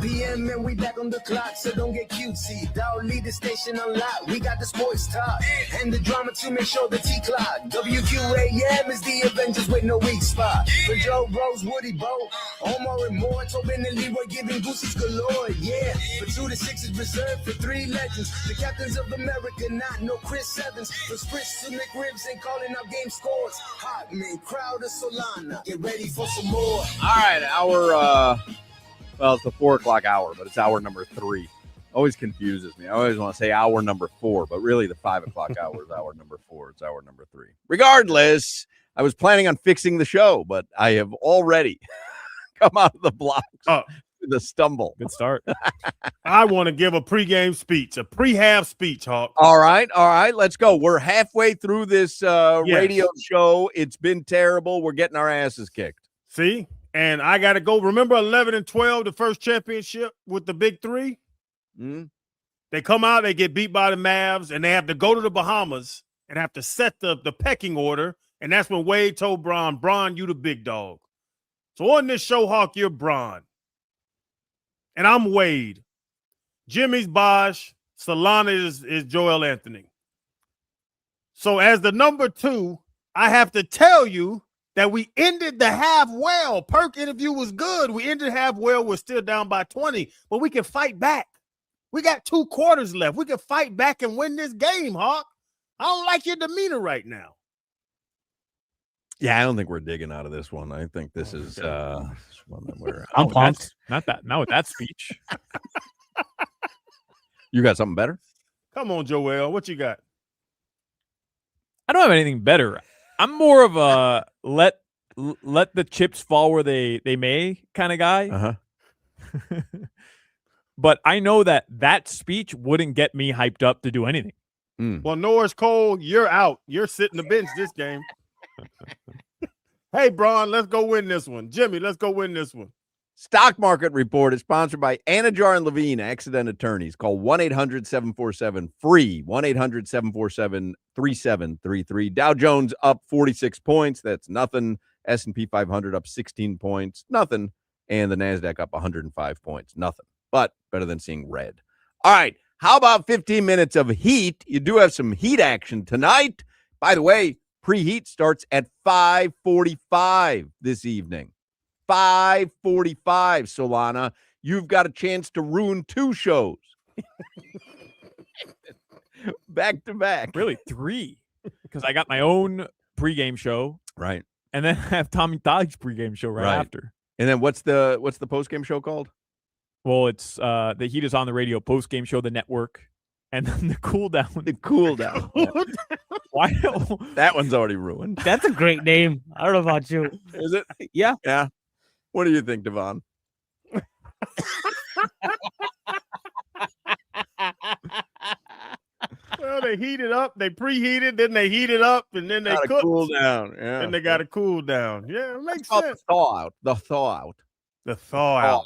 PM and we back on the clock, so don't get cutesy. Dog lead the station unlocked. We got the sports talk and the drama to make sure the T-clock. WQAM is the Avengers with no weak spot. For Joe Rose, Woody Bo, Omar and Moore, Tobin and Leroy giving gooses galore. Yeah, for 2 to 6 is reserved for 3 legends. The captains of America, not no Chris Evans. From Spritz to McRibs and calling out game scores. Hot man, Crowder, Solana. Get ready for some more. All right, well, it's the 4 o'clock hour, but it's hour number 3. Always confuses me. I always want to say hour number 4, but really the 5 o'clock hour is hour number 4. It's hour number 3. Regardless, I was planning on fixing the show, but I have already come out of the blocks with a stumble. Good start. I want to give a pregame speech, a pre-half speech, Hawk. All right. Let's go. We're halfway through this radio show. It's been terrible. We're getting our asses kicked. See? And I got to go. Remember 11 and 12, the first championship with the big 3? Mm-hmm. They come out, they get beat by the Mavs, and they have to go to the Bahamas and have to set the pecking order. And that's when Wade told Bron, you the big dog. So on this show, Hawk, you're Bron. And I'm Wade. Jimmy's Bosh. Solana is Joel Anthony. So as the number 2, I have to tell you that we ended the half well. Perk interview was good. We ended half well. We're still down by 20, but we can fight back. We got 2 quarters left. We can fight back and win this game, Hawk. I don't like your demeanor right now. Yeah, I don't think we're digging out of this one. I think this is one that we're. I'm pumped. Not with that speech. You got something better? Come on, Joel. What you got? I don't have anything better. I'm more of a let the chips fall where they may kind of guy. Uh-huh. But I know that speech wouldn't get me hyped up to do anything. Well, Norris Cole, you're out. You're sitting the bench this game. Hey, Bron, let's go win this one. Jimmy, let's go win this one. Stock Market Report is sponsored by Anajar and Levine, Accident Attorneys. Call 1-800-747-FREE, 1-800-747-3733. Dow Jones up 46 points. That's nothing. S&P 500 up 16 points. Nothing. And the NASDAQ up 105 points. Nothing. But better than seeing red. All right. How about 15 minutes of heat? You do have some heat action tonight. By the way, preheat starts at 5:45 this evening. 5:45, Solana. You've got a chance to ruin 2 shows. Back to back. Really 3. Because I got my own pregame show. Right. And then I have Tommy Todd's pregame show right after. And then what's the postgame show called? Well, it's the Heat is on the radio postgame show, the network. And then the cool down. The cool down. Why? That one's already ruined. That's a great name. I don't know about you. Is it? Yeah. Yeah. What do you think, Devon? Well, they heat it up. They preheated, then they heat it up, and then they cook. Cool down. Yeah. And they got to cool down. Yeah, it makes sense. sense. The thaw out. The thaw out.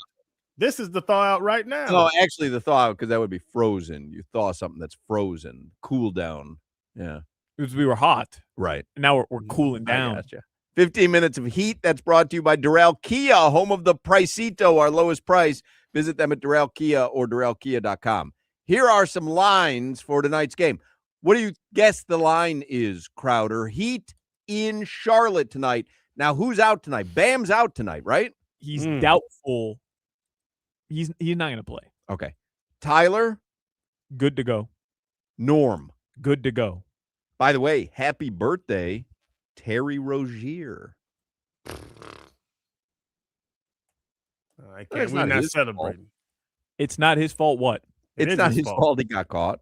This is the thaw out right now. No, actually the thaw out, because that would be frozen. You thaw something that's frozen. Cool down. Yeah. Because we were hot. Right. And now we're cooling down. I gotcha. 15 minutes of heat. That's brought to you by Durrell Kia, home of the Pricito, our lowest price. Visit them at Durrell Kia or DurrellKia.com. Here are some lines for tonight's game. What do you guess the line is, Crowder? Heat in Charlotte tonight. Now, who's out tonight? Bam's out tonight, right? He's doubtful. He's not going to play. Okay. Tyler? Good to go. Norm? Good to go. By the way, happy birthday, Terry Rozier. We're not celebrating. It's not his fault. What? It's not his fault he got caught.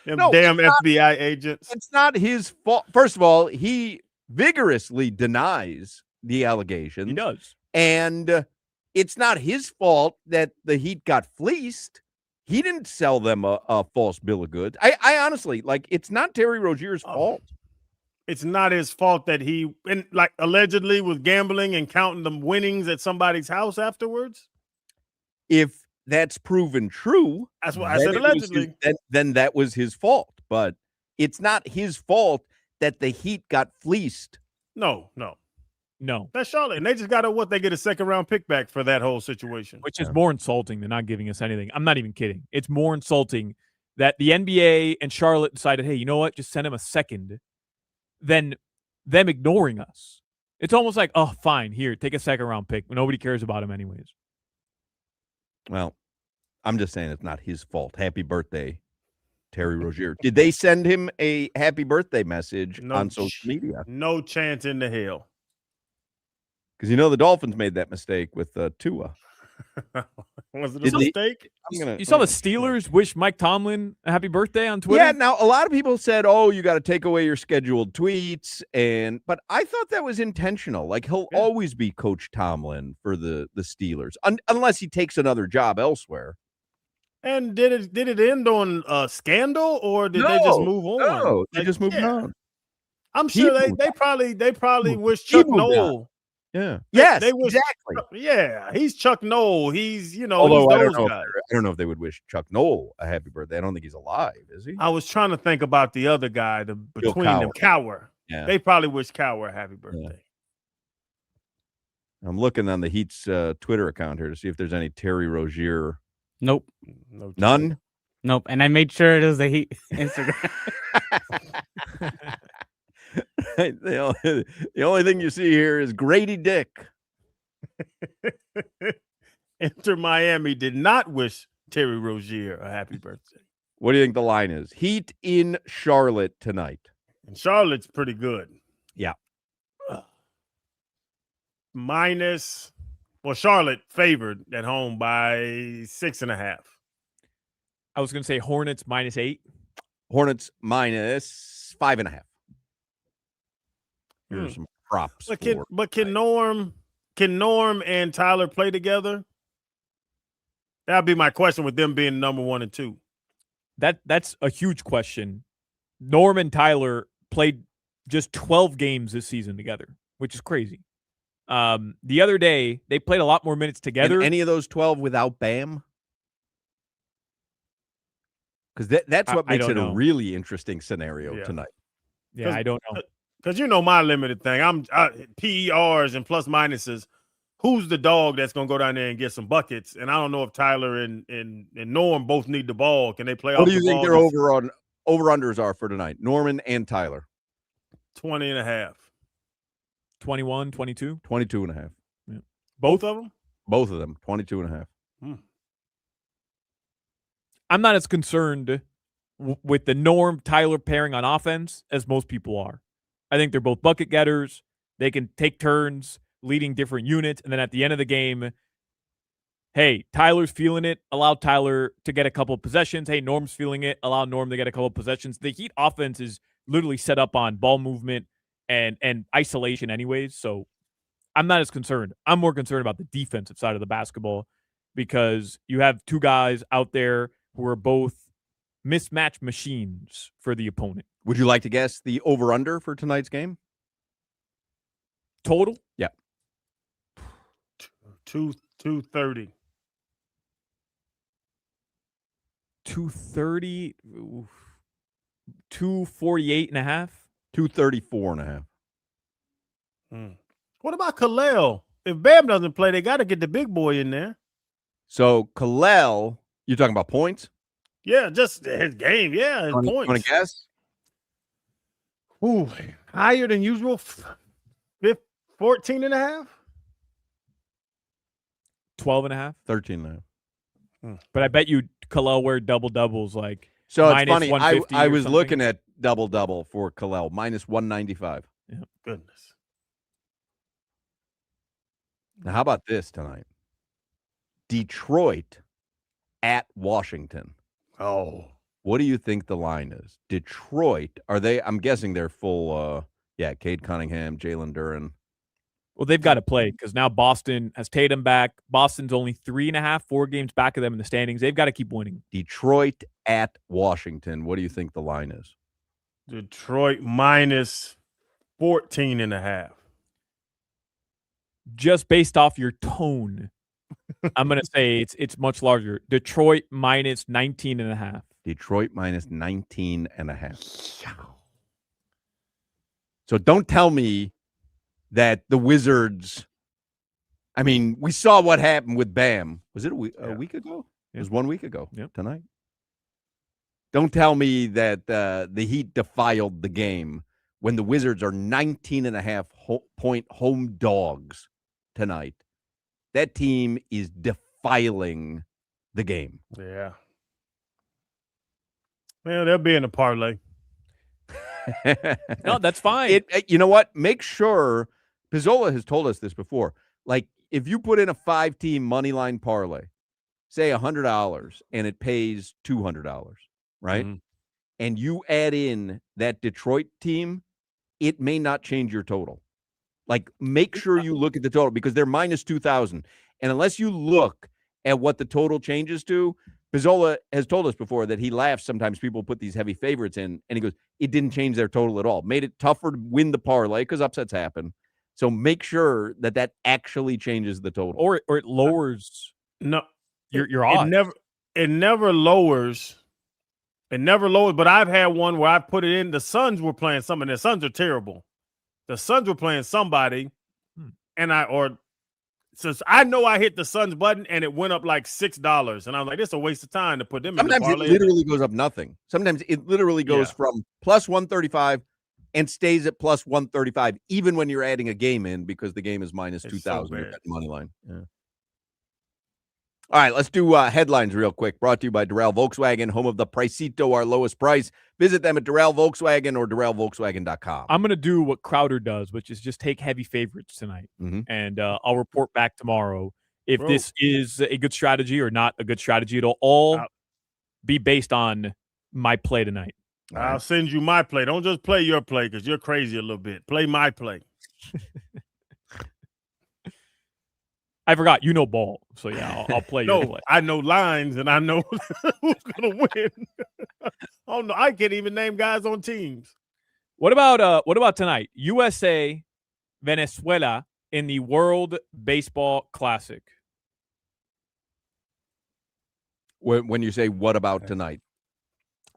Damn FBI agents. It's not his fault. First of all, he vigorously denies the allegations. He does. And it's not his fault that the Heat got fleeced. He didn't sell them a false bill of goods. I honestly, it's not Terry Rozier's fault. it's not his fault that he allegedly was gambling and counting the winnings at somebody's house afterwards. If that's proven true, that's what I said. Allegedly, then that was his fault. But it's not his fault that the Heat got fleeced. No. That's Charlotte, and they just got they get a second round pick back for that whole situation, which is more insulting than not giving us anything. I'm not even kidding. It's more insulting that the NBA and Charlotte decided, hey, you know what? Just send him a second, than them ignoring us. It's almost like, oh, fine, here, take a second round pick. Nobody cares about him anyways. Well, I'm just saying it's not his fault. Happy birthday, Terry Rozier. Did they send him a happy birthday message on social media? No chance in the hell. Because the Dolphins made that mistake with Tua. Was it a mistake? You saw the Steelers wish Mike Tomlin a happy birthday on Twitter? Yeah, now a lot of people said, oh, you got to take away your scheduled tweets. But I thought that was intentional. Like, he'll always be Coach Tomlin for the Steelers, unless he takes another job elsewhere. And did it end on a scandal, or did they just move on? No, they just moved on. I'm sure they probably wish Chuck Noll. Yeah. Yes. They wish, exactly. Yeah, he's Chuck Noll. He's Although he's I those don't know. guys. I don't know if they would wish Chuck Noll a happy birthday. I don't think he's alive. Is he? I was trying to think about the other guy between them, Cower. Yeah. They probably wish Cower a happy birthday. Yeah. I'm looking on the Heat's Twitter account here to see if there's any Terry Rozier. Nope. None. Nope. And I made sure it was the Heat Instagram. The only thing you see here is Grady Dick. Inter Miami did not wish Terry Rozier a happy birthday. What do you think the line is? Heat in Charlotte tonight. And Charlotte's pretty good. Yeah. Charlotte favored at home by 6.5. I was going to say Hornets -8. Hornets -5.5. Here's some props. But can Norm and Tyler play together? That'd be my question with them being number 1 and 2. That's a huge question. Norm and Tyler played just 12 games this season together, which is crazy. The other day, they played a lot more minutes together. And any of those 12 without Bam? Because that's what makes it a really interesting scenario tonight. Yeah, I don't know. Because my limited thing. I'm PERs and plus minuses. Who's the dog that's going to go down there and get some buckets? And I don't know if Tyler and Norm both need the ball. Can they play off the ball? What do you think their over-unders are for tonight? Norman and Tyler. 20.5. 21, 22? 22.5. Yeah. Both of them? Both of them, 22.5. I'm not as concerned with the Norm-Tyler pairing on offense as most people are. I think they're both bucket getters. They can take turns leading different units. And then at the end of the game, hey, Tyler's feeling it. Allow Tyler to get a couple of possessions. Hey, Norm's feeling it. Allow Norm to get a couple of possessions. The Heat offense is literally set up on ball movement and isolation anyways. So I'm not as concerned. I'm more concerned about the defensive side of the basketball because you have two guys out there who are both mismatch machines for the opponent. Would you like to guess the over-under for tonight's game? Total? Yeah. 230. 230. 248.5. 234.5. What about Kalel? If Bam doesn't play, they got to get the big boy in there. So Kalel, you're talking about points? Yeah, just his game. Yeah, his points. Want to guess? Ooh, higher than usual. 14.5. 12.5. 13.5. But I bet you Kalel wear double doubles like. So it's funny. I was something. looking at double for Kalel minus 195. Yeah. Goodness. Now, how about this tonight? Detroit at Washington. Oh. What do you think the line is? Detroit, are they? I'm guessing they're full. Cade Cunningham, Jalen Duren. Well, they've got to play because now Boston has Tatum back. Boston's only 3.5, 4 games back of them in the standings. They've got to keep winning. Detroit at Washington. What do you think the line is? Detroit minus 14.5. Just based off your tone, I'm going to say it's much larger. Detroit minus 19.5. Detroit minus 19.5. So don't tell me that the Wizards. I mean, we saw what happened with Bam. Was it a week ago? It was 1 week ago tonight. Don't tell me that the Heat defiled the game when the Wizards are 19.5 point home dogs tonight. That team is defiling the game. Yeah. Well, they'll be in the parlay. No, that's fine. You know what? Make sure, Pizzola has told us this before, like if you put in a 5-team money line parlay, say $100 and it pays $200, right? Mm-hmm. And you add in that Detroit team, it may not change your total. Like make sure you look at the total because they're minus 2,000. And unless you look at what the total changes to, Pizzola has told us before that he laughs sometimes people put these heavy favorites in, and he goes, it didn't change their total at all. Made it tougher to win the parlay because upsets happen. So make sure that actually changes the total. Or it lowers your odds. It never lowers. It never lowers, but I've had one where I put it in. The Suns were playing something. The Suns are terrible. The Suns were playing somebody, since I know I hit the Suns button and it went up like $6, and I was like, "It's a waste of time to put them in the parlay." Sometimes it literally goes up nothing. Sometimes it literally goes from plus 135 and stays at plus 135, even when you're adding a game in because the game is minus 2,000 so money line. Yeah. All right, let's do headlines real quick. Brought to you by Doral Volkswagen, home of the Pricito, our lowest price. Visit them at Doral Volkswagen or DoralVolkswagen.com. I'm going to do what Crowder does, which is just take heavy favorites tonight. And I'll report back tomorrow if this is a good strategy or not a good strategy. It'll all be based on my play tonight. I'll send you my play. Don't just play your play because you're crazy a little bit. Play my play. I forgot you know ball, so yeah, I'll play your play. I know lines and I know who's gonna win. Oh no, I can't even name guys on teams. What about tonight? USA, Venezuela in the World Baseball Classic. When you say what about tonight?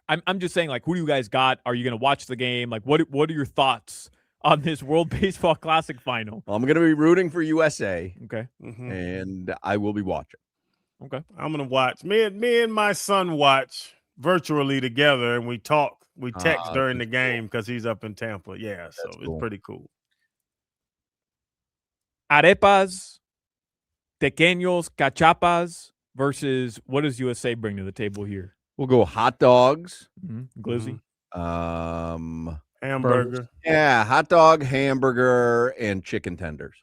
I'm just saying, like, who do you guys got? Are you gonna watch the game? Like, what are your thoughts on this World Baseball Classic final? Well, I'm going to be rooting for USA. Okay. And I will be watching. Okay. I'm going to watch. Me and my son watch virtually together, and we talk. We text during the game because he's up in Tampa. Yeah, so it's pretty cool. Arepas, tequeños, cachapas versus what does USA bring to the table here? We'll go hot dogs. Glizzy. Hamburger. Yeah, hot dog, hamburger, and chicken tenders.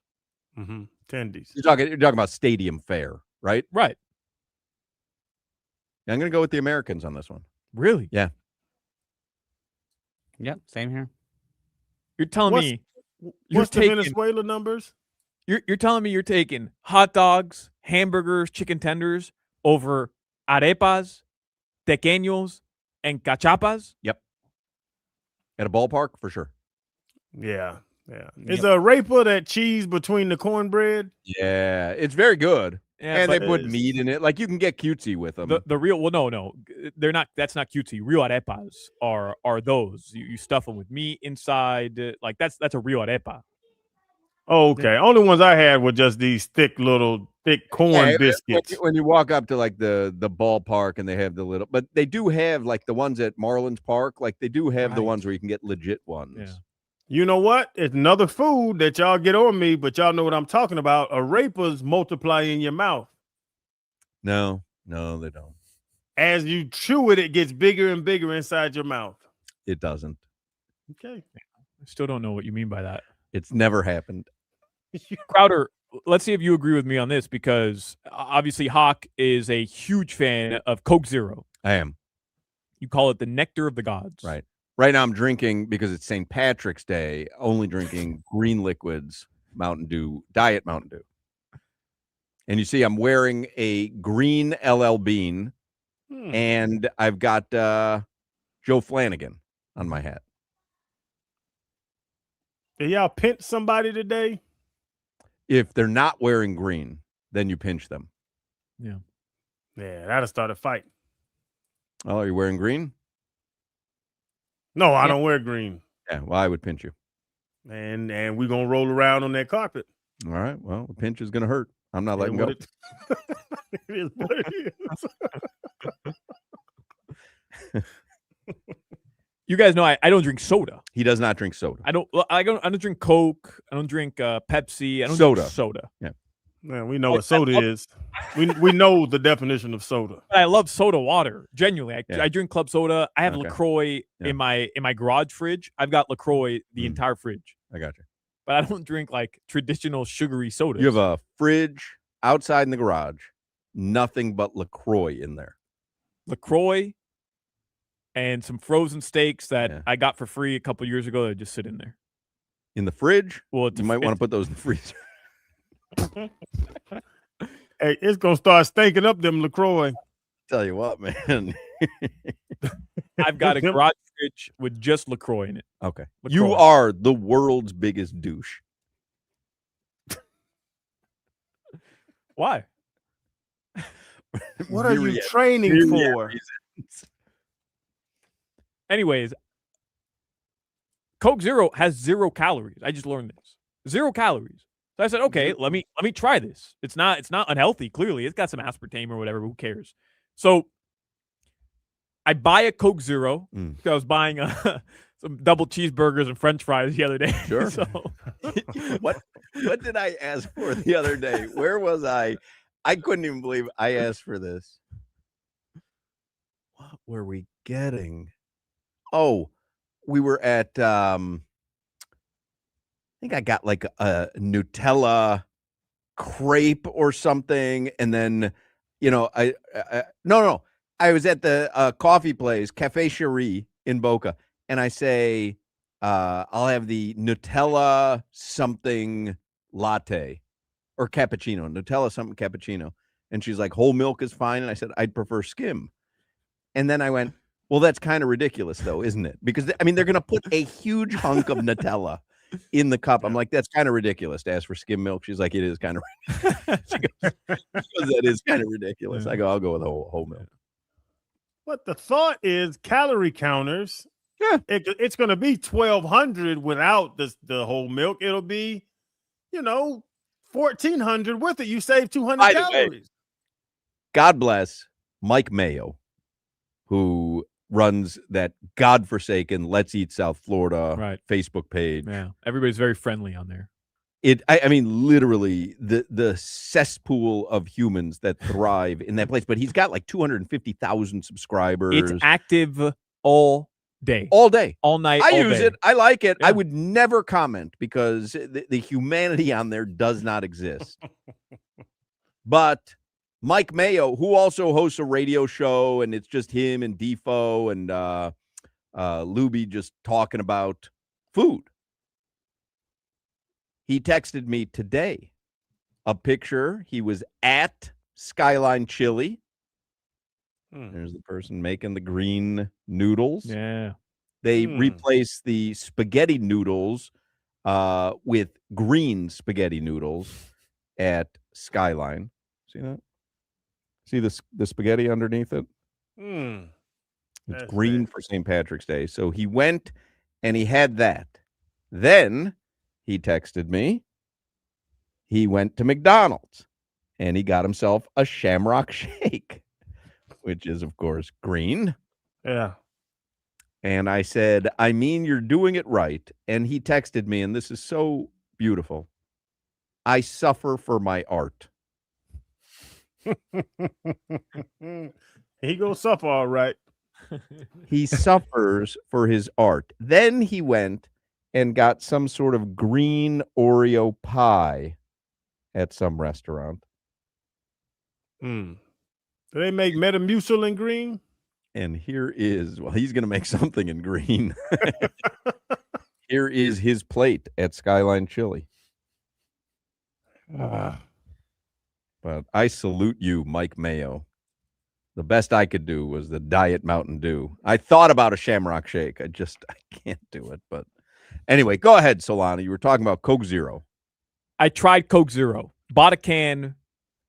Tendies. You're talking about stadium fare, right? Right. Yeah, I'm going to go with the Americans on this one. Really? Yeah. Yep, same here. You're telling me what's the Venezuela numbers? You're telling me you're taking hot dogs, hamburgers, chicken tenders over arepas, tequeños, and cachapas? Yep. At a ballpark, for sure. Yeah. Is a arepa that cheese between the cornbread? Yeah, it's very good. Yeah, and they put meat in it. Like, you can get cutesy with them. The real, no. They're not, that's not cutesy. Real arepas are those. You stuff them with meat inside. Like, that's a real arepa. Oh, okay. Only ones I had were just these thick corn biscuits. When you walk up to like the ballpark and they have the little, but they do have like the ones at Marlins Park. Like they do have the ones where you can get legit ones. Yeah. You know what? It's another food that y'all get on me, but y'all know what I'm talking about. Arepas multiply in your mouth. No, they don't. As you chew it, it gets bigger and bigger inside your mouth. It doesn't. Okay. I still don't know what you mean by that. It's never happened. Crowder, let's see if you agree with me on this, because obviously Hoch is a huge fan of Coke Zero. I am. You call it the nectar of the gods. Right. Right now I'm drinking, because it's St. Patrick's Day, only drinking green liquids, Mountain Dew, Diet Mountain Dew. And you see I'm wearing a green LL Bean, and I've got Joe Flanagan on my hat. Did y'all pinch somebody today? If they're not wearing green, then you pinch them. Yeah. Yeah, that'll start a fight. Oh, are you wearing green? No, I don't wear green. Yeah, well, I would pinch you. And we're going to roll around on that carpet. All right. Well, the pinch is going to hurt. I'm not letting go. It is what it is. You guys know I don't drink soda. He does not drink soda. I don't drink Coke. I don't drink Pepsi. I don't Soda. drink soda. Yeah. Man, we know what soda is. We know the definition of soda. I love soda water. Genuinely, I drink club soda. I have LaCroix in my garage fridge. I've got LaCroix the entire fridge. I got you. But I don't drink like traditional sugary sodas. You have a fridge outside in the garage, nothing but LaCroix in there. LaCroix and some frozen steaks that I got for free a couple years ago that just sit in there. In the fridge? Well, you might want to put those in the freezer. Hey, it's going to start stinking up them LaCroix. Tell you what, man. I've got a garage fridge with just LaCroix in it. Okay. LaCroix. You are the world's biggest douche. Why? What are you training for? Anyways, Coke Zero has 0 calories. I just learned this. 0 calories. So I said, okay, let me try this. It's not unhealthy. Clearly, it's got some aspartame or whatever. Who cares? So I buy a Coke Zero. I was buying some double cheeseburgers and French fries the other day. Sure. So What did I ask for the other day? Where was I? I couldn't even believe I asked for this. What were we getting? Oh, we were at I think I got like a Nutella crepe or something, and then I was at the coffee place Cafe Cherie in Boca, and I say I'll have the Nutella something latte or cappuccino, Nutella something cappuccino, and she's like, whole milk is fine, and I said I'd prefer skim, and then I went, well, that's kind of ridiculous though, isn't it? Because they're going to put a huge hunk of Nutella in the cup. I'm like, that's kind of ridiculous to ask for skim milk. She's like, it is kind of ridiculous. She goes, that is kind of ridiculous. I go, I'll go with whole milk. What the thought is calorie counters. Yeah. It's going to be 1,200 without the whole milk. It'll be, 1,400 with it. You save 200 calories. God bless Mike Mayo, who runs that godforsaken Let's Eat South Florida Facebook page. Yeah, everybody's very friendly on there. I mean, literally the cesspool of humans that thrive in that place. But he's got like 250,000 subscribers. It's active all day, all night. I use it. I like it. Yeah. I would never comment because the humanity on there does not exist. But Mike Mayo, who also hosts a radio show, and it's just him and Defoe and Luby just talking about food. He texted me today a picture. He was at Skyline Chili. There's the person making the green noodles. Yeah. They replace the spaghetti noodles with green spaghetti noodles at Skyline. See that? See the spaghetti underneath it? It's green for St. Patrick's Day. So he went and he had that. Then he texted me. He went to McDonald's and he got himself a Shamrock Shake, which is, of course, green. Yeah. And I said, I mean, you're doing it right. And he texted me, and this is so beautiful. I suffer for my art. He gonna suffer all right. He suffers for his art. Then he went and got some sort of green Oreo pie at some restaurant. Do they make Metamucil in green? And here is, well, he's going to make something in green. Here is his plate at Skyline Chili. But I salute you, Mike Mayo. The best I could do was the Diet Mountain Dew. I thought about a Shamrock Shake. I can't do it. But Anyway, go ahead, Solana. You were talking about Coke Zero. I tried Coke Zero, bought a can,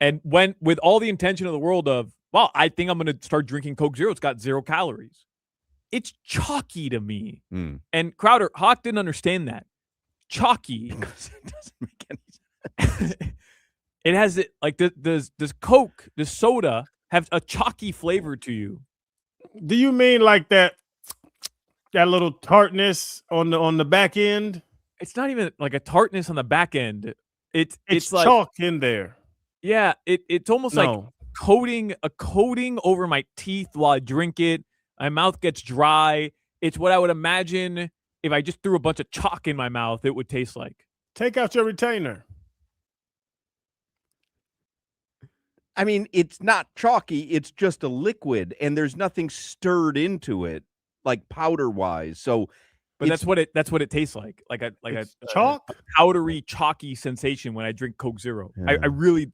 and went with all the intention of the world of, well, I think I'm going to start drinking Coke Zero. It's got 0 calories. It's chalky to me. And Crowder, Hoch didn't understand that. Chalky. Because it doesn't make any sense. It has it like does Coke, the soda, have a chalky flavor to you? Do you mean like that little tartness on the back end? It's not even like a tartness on the back end. It's like chalk in there. Yeah, it's almost like a coating over my teeth while I drink it. My mouth gets dry. It's what I would imagine if I just threw a bunch of chalk in my mouth, it would taste like. Take out your retainer. I mean, it's not chalky. It's just a liquid, and there's nothing stirred into it, like powder-wise. So, but that's what it tastes like a chalk, a powdery, chalky sensation when I drink Coke Zero. Yeah.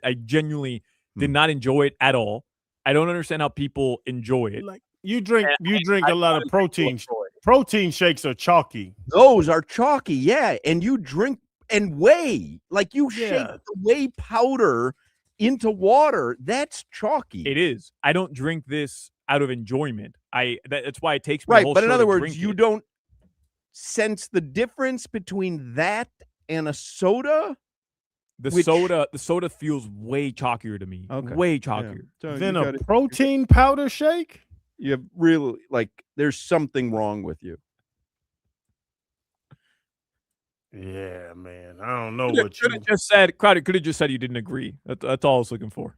I genuinely did not enjoy it at all. I don't understand how people enjoy it. Like you drink a lot of protein. Protein shakes are chalky. Those are chalky, yeah. And you drink and whey, like you shake the whey powder into water. That's chalky. It is. I don't drink this out of enjoyment. That's why it takes me right. a whole But in show other to words, drink you it. don't sense the difference between that and a soda. The soda feels way chalkier to me. Okay. Way chalkier. So Then you a gotta- protein powder shake? You have really there's something wrong with you. Yeah, man. I don't know Could what you have just said. Crowder could have just said you didn't agree. That's all I was looking for.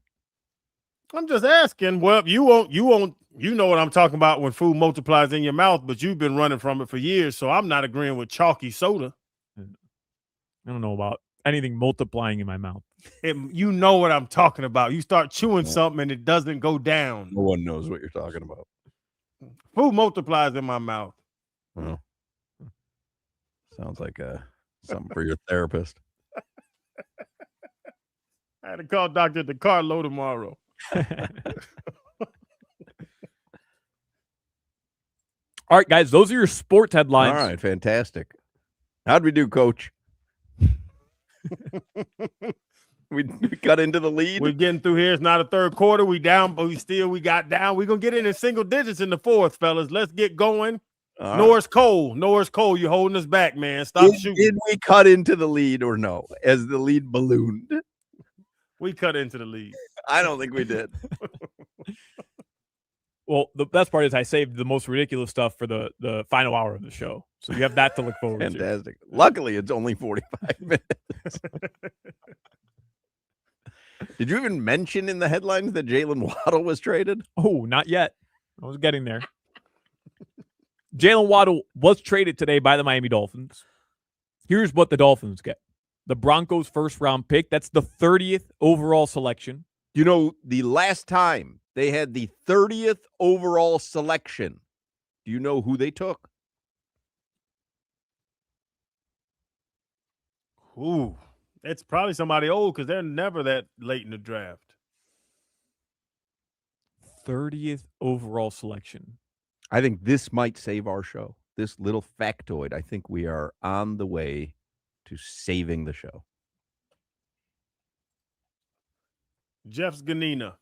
I'm just asking. Well, you won't. You know what I'm talking about when food multiplies in your mouth, but you've been running from it for years. So I'm not agreeing with chalky soda. I don't know about anything multiplying in my mouth. You know what I'm talking about. You start chewing something and it doesn't go down. No one knows what you're talking about. Food multiplies in my mouth. Well, sounds like something for your therapist. I had to call Dr. DeCarlo tomorrow. All right, guys, those are your sports headlines. All right, fantastic. How'd we do, Coach? we got into the lead. We're getting through here. It's not a third quarter. We down, but we got down. We're gonna get in single digits in the fourth, fellas. Let's get going. All Norris Cole, you're holding us back, man. Stop shooting. Did we cut into the lead or no? As the lead ballooned. We cut into the lead. I don't think we did. Well, the best part is I saved the most ridiculous stuff for the final hour of the show. So you have that to look forward to. Fantastic. Luckily, it's only 45 minutes. Did you even mention in the headlines that Jalen Waddle was traded? Oh, not yet. I was getting there. Jalen Waddle was traded today by the Miami Dolphins. Here's what the Dolphins get. The Broncos' first-round pick. That's the 30th overall selection. You know, the last time they had the 30th overall selection, do you know who they took? Ooh, it's probably somebody old because they're never that late in the draft. 30th overall selection. I think this might save our show. This little factoid. I think we are on the way to saving the show. Jeff Sganina.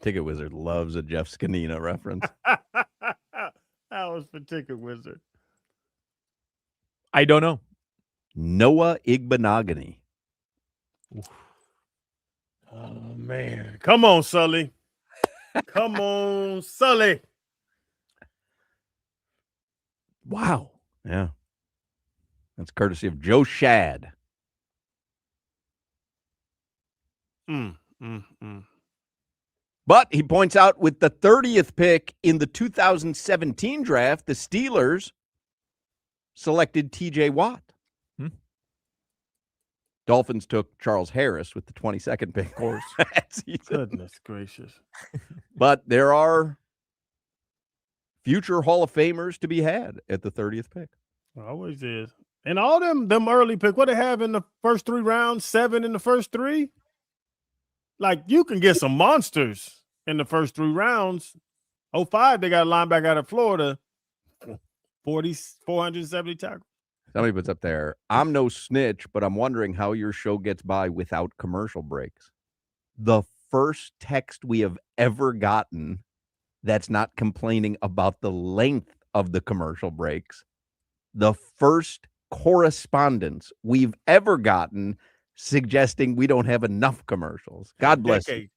Ticket Wizard loves a Jeff Sganina reference. That was for Ticket Wizard. I don't know. Noah Igbenogany. Oh, man. Come on, Sully. Come on, Sully. Wow. Yeah. That's courtesy of Joe Shad. But he points out with the 30th pick in the 2017 draft, the Steelers selected TJ Watt. Dolphins took Charles Harris with the 22nd pick. Of course. Goodness gracious. But there are future Hall of Famers to be had at the 30th pick. Always is. And all them early pick, what they have in the first 3 rounds, 7 in the first 3. Like, you can get some monsters in the first 3 rounds. 05, they got a linebacker out of Florida. 470 tackles. Somebody puts up there, I'm no snitch, but I'm wondering how your show gets by without commercial breaks. The first text we have ever gotten that's not complaining about the length of the commercial breaks. The first correspondence we've ever gotten suggesting we don't have enough commercials. God bless you.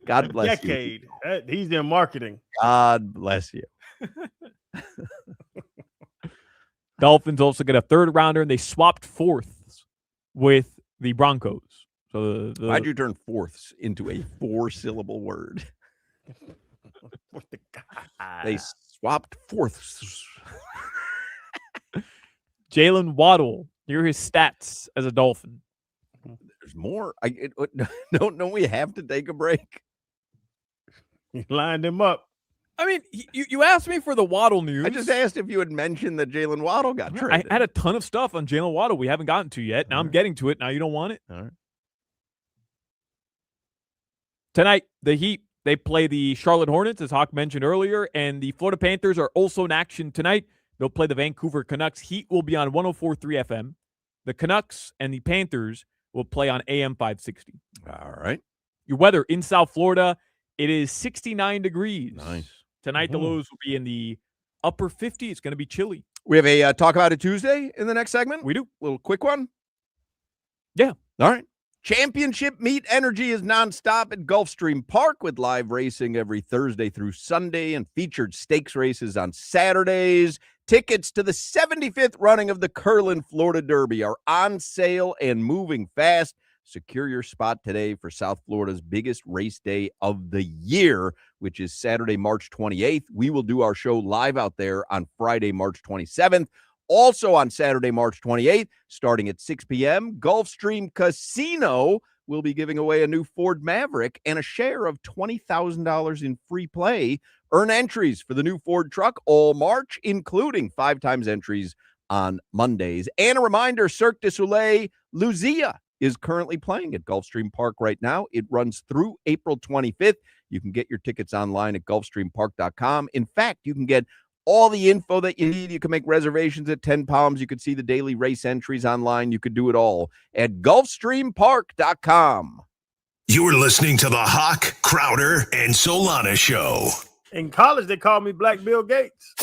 God bless you. He's in marketing. God bless you. Dolphins also get a third rounder, and they swapped fourths with the Broncos. So why'd you turn fourths into a 4-syllable word? They swapped fourths. Jalen Waddle, here are his stats as a Dolphin. There's more. Don't we have to take a break? You lined him up. I mean, you asked me for the Waddle news. I just asked if you had mentioned that Jalen Waddle got traded. I had a ton of stuff on Jalen Waddle we haven't gotten to yet. Now I'm getting to it. Now you don't want it? All right. Tonight, the Heat, they play the Charlotte Hornets, as Hoch mentioned earlier, and the Florida Panthers are also in action tonight. They'll play the Vancouver Canucks. Heat will be on 104.3 FM. The Canucks and the Panthers will play on AM 560. All right. Your weather in South Florida, it is 69 degrees. Nice. Tonight, the lows will be in the upper 50s. It's going to be chilly. We have a Talk About It Tuesday in the next segment. We do. Little quick one. Yeah. All right. Championship Meet Energy is nonstop at Gulfstream Park with live racing every Thursday through Sunday and featured stakes races on Saturdays. Tickets to the 75th running of the Curlin Florida Derby are on sale and moving fast. Secure your spot today for South Florida's biggest race day of the year, which is Saturday, March 28th. We will do our show live out there on Friday, March 27th. Also on Saturday, March 28th, starting at 6 p.m., Gulfstream Casino will be giving away a new Ford Maverick and a share of $20,000 in free play. Earn entries for the new Ford truck all March, including 5 times entries on Mondays. And a reminder, Cirque du Soleil Lucia is currently playing at Gulfstream Park right now. It runs through April 25th. You can get your tickets online at gulfstreampark.com. In fact, you can get all the info that you need. You can make reservations at 10 Palms. You could see the daily race entries online. You could do it all at gulfstreampark.com. You're listening to the Hoch, Crowder, and Solana Show. In college, they called me Black Bill Gates.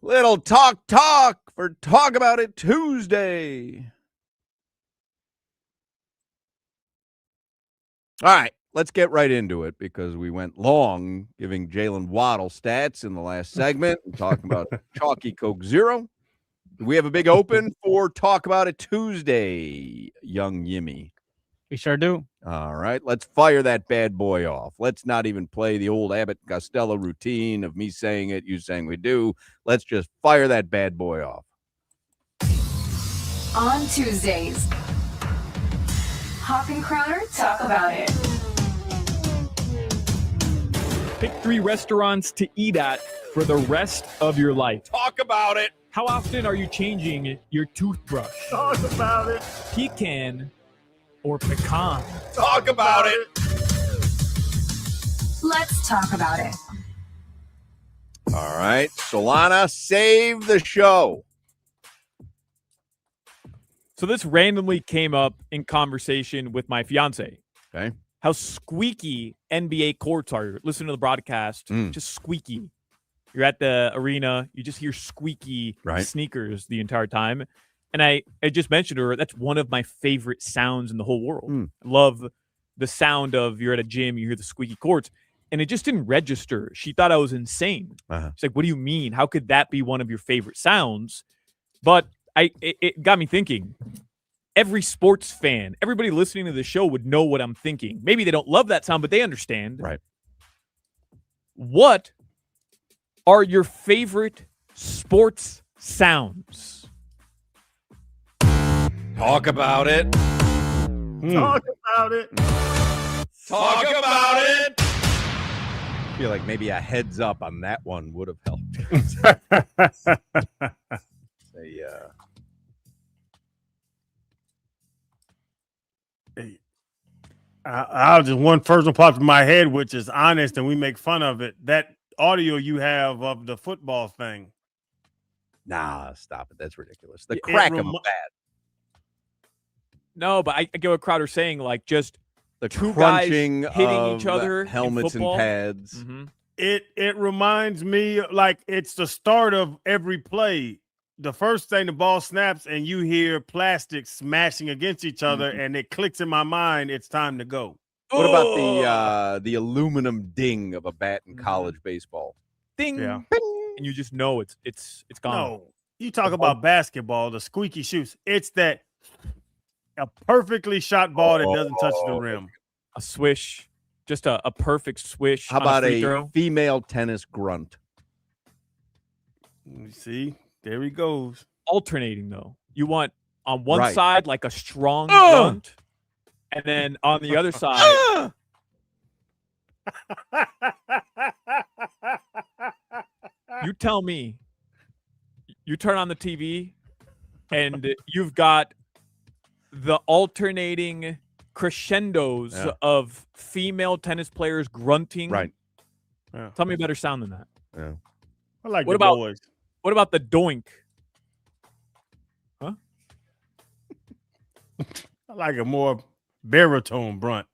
Little talk for Talk About It Tuesday. All right, let's get right into it because we went long giving Jalen Waddle stats in the last segment and talking about Chalky Coke Zero. We have a big open for Talk About It Tuesday, young Yimmy. We sure do. All right, let's fire that bad boy off. Let's not even play the old Abbott Costello routine of me saying it, you saying we do. Let's just fire that bad boy off. On Tuesdays, Hoch and Crowder talk about it. Pick 3 restaurants to eat at for the rest of your life. Talk about it. How often are you changing your toothbrush? Talk about it. Pecan or pecan? Talk about it. Let's talk about it. All right, Solana, save the show. So this randomly came up in conversation with my fiance. Okay. How squeaky NBA courts are. Listen to the broadcast, just squeaky. You're at the arena, you just hear squeaky sneakers the entire time. And I just mentioned to her, that's one of my favorite sounds in the whole world. I love the sound of you're at a gym, you hear the squeaky courts. And it just didn't register. She thought I was insane. She's like, what do you mean? How could that be one of your favorite sounds? But it got me thinking. Every sports fan, everybody listening to the show would know what I'm thinking. Maybe they don't love that sound, but they understand. Right. What are your favorite sports sounds? Talk about it. Talk about it. Talk about it. I feel like maybe a heads up on that one would have helped. I'll just one first one popped in my head, which is honest, and we make fun of it. That audio you have of the football thing. Nah, stop it. That's ridiculous. The crack of a bat. No, but I get what Crowder's saying. Like just the two guys crunching hitting each other, helmets and pads. It reminds me like it's the start of every play. The first thing the ball snaps and you hear plastic smashing against each other, and it clicks in my mind. It's time to go. What about the aluminum ding of a bat in college baseball? Ding, Yeah. and you just know it's gone. No, you talk about basketball, the squeaky shoes. It's that a perfectly shot ball that doesn't touch the rim. A swish, just a perfect swish. How on about free a throw. female tennis grunt? You see, there he goes. Alternating though, you want on one Right. side like a strong grunt, and then on the other side. You tell me. You turn on the TV, and you've got the alternating crescendos of female tennis players grunting. Right. Yeah. Tell me a better sound than that. Yeah. I like What the about boys. what about the doink? Huh? I like a more baritone brunt.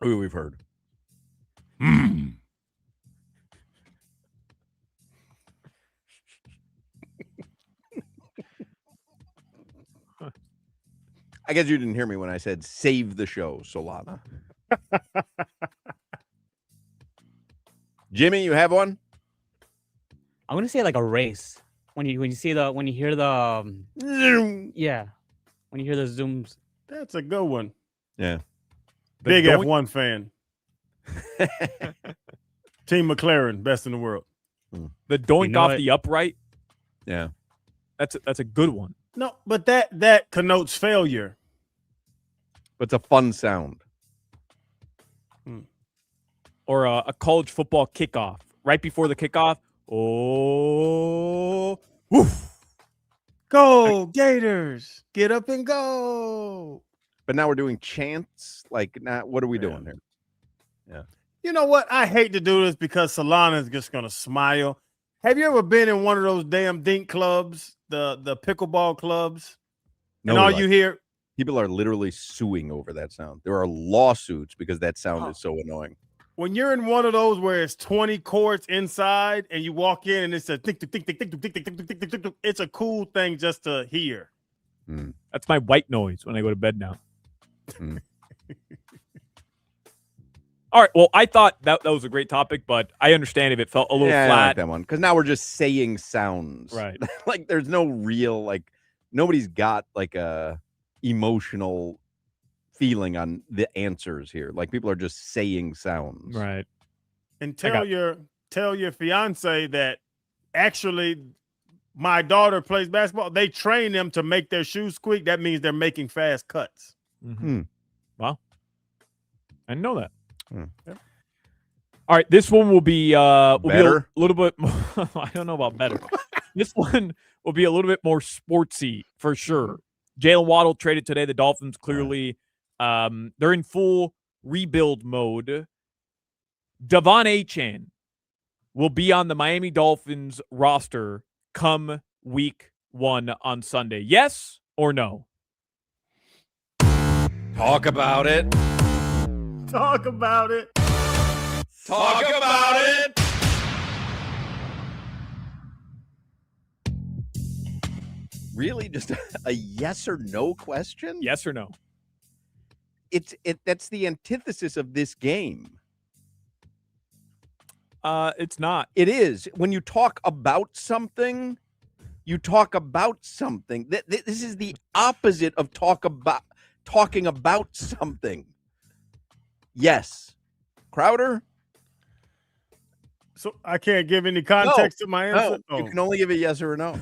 Who we've heard. I guess you didn't hear me when I said save the show, Solana. Jimmy, you have one? I'm gonna say like a race. When you hear the when you hear the zooms. That's a good one. Yeah. Big doink- F1 fan. Team McLaren, best in the world. The doink know off it. the upright. Yeah. That's a good one. No, but that connotes failure. But it's a fun sound. Or a college football kickoff right before the kickoff. Oh, woof. Go Gators! Get up and go! But now we're doing chants. Like, now, what are we doing here? Yeah. You know what? I hate to do this because Solana is just gonna smile. Have you ever been in one of those damn dink clubs, the pickleball clubs? No, And all like- you hear, People are literally suing over that sound. There are lawsuits because that sound is so annoying. when you're in one of those where it's 20 courts inside and you walk in and it's a tick, tick, tick, tick, tick, tick, tick, tick, tick, tick, tick, it's a cool thing just to hear. That's my white noise when I go to bed now. All right. Well, I thought that was a great topic, but I understand if it felt a little I flat. like that one, because now we're just saying sounds. Right. Like there's no real, like, nobody's got like a emotional feeling on the answers here. Like people are just saying sounds. Right. And tell your fiance that actually my daughter plays basketball. They train them to make their shoes squeak. That means they're making fast cuts. Wow. I didn't know that. Yeah. All right, this one will be better. A little bit more, I don't know about better. This one will be a little bit more sportsy for sure. Jalen Waddle traded today. The Dolphins clearly they're in full rebuild mode. Devon Achane will be on the Miami Dolphins roster come week 1 on Sunday. Yes or no? Talk about it. Talk about it. Talk about it. Really? Just a yes or no question? Yes or no? That's the antithesis of this game. It's not. It is. When you talk about something, you talk about something. This is the opposite of talking about something. Yes. Crowder? So I can't give any context to my answer? No, you can only give a yes or a no.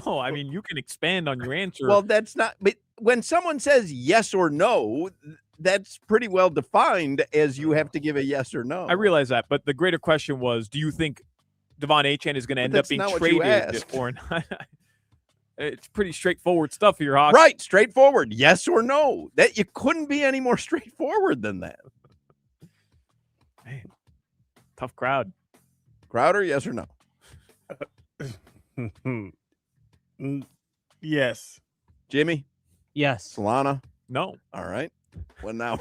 No, I mean, you can expand on your answer. Well, that's not, but when someone says yes or no, that's pretty well defined as you have to give a yes or no. I realize that, but the greater question was, do you think Devon Achane is going to end up being traded or not? It's pretty straightforward stuff here, Hoch. Right, straightforward. Yes or no. That you couldn't be any more straightforward than that. Man, tough crowd. Crowder, yes or no? Yes. Jimmy? Yes. Solana? No. All right. Well, now.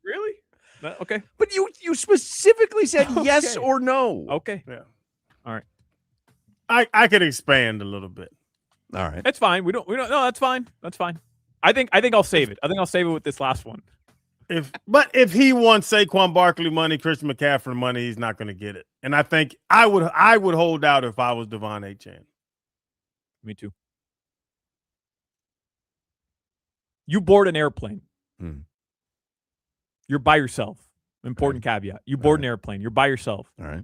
Really? Okay. But you specifically said yes or no. Okay. Yeah. All right. I could expand a little bit. All right. That's fine. We don't no, that's fine. That's fine. I think I'll save it. I think I'll save it with this last one. If he wants Saquon Barkley money, Christian McCaffrey money, he's not going to get it. And I think I would hold out if I was Devon Achane. Me too. You board an airplane. You're by yourself. Important caveat. You board an airplane. You're by yourself. All right.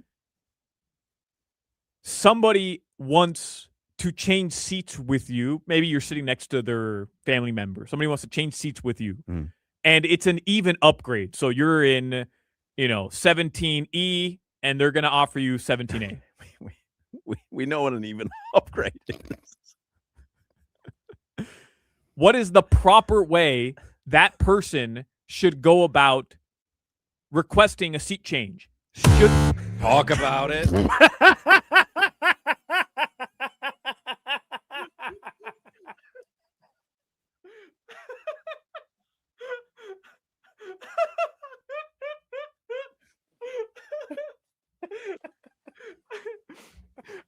Somebody wants to change seats with you. Maybe you're sitting next to their family member. Somebody wants to change seats with you. And it's an even upgrade. So you're in, 17E, and they're going to offer you 17A. We know what an even upgrade is. What is the proper way that person should go about requesting a seat change? Should talk about it.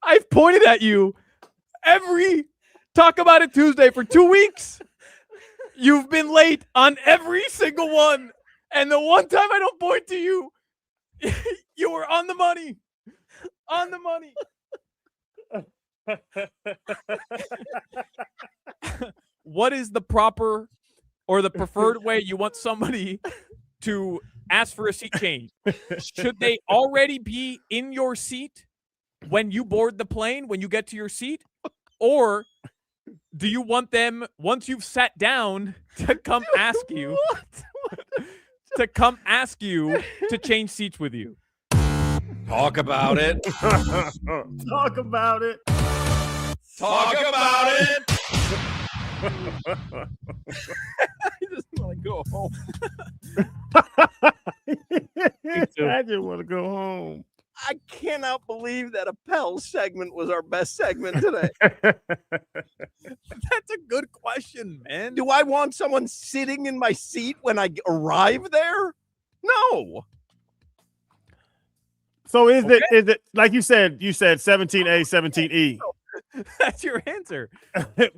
I've pointed at you every Talk About It Tuesday for 2 weeks. You've been late on every single one. And the one time I don't point to you, you were on the money. On the money. What is the proper or the preferred way you want somebody to ask for a seat change? Should they already be in your seat when you board the plane, when you get to your seat? Or do you want them, once you've sat down, to come ask you to change seats with you? Talk about it. Talk about it. Talk about it. I just want to go home. I just want to go home. I cannot believe that Appel segment was our best segment today. That That's a good question, man. Do I want someone sitting in my seat when I arrive there? No. So is it like you said 17A, 17E? That's your answer.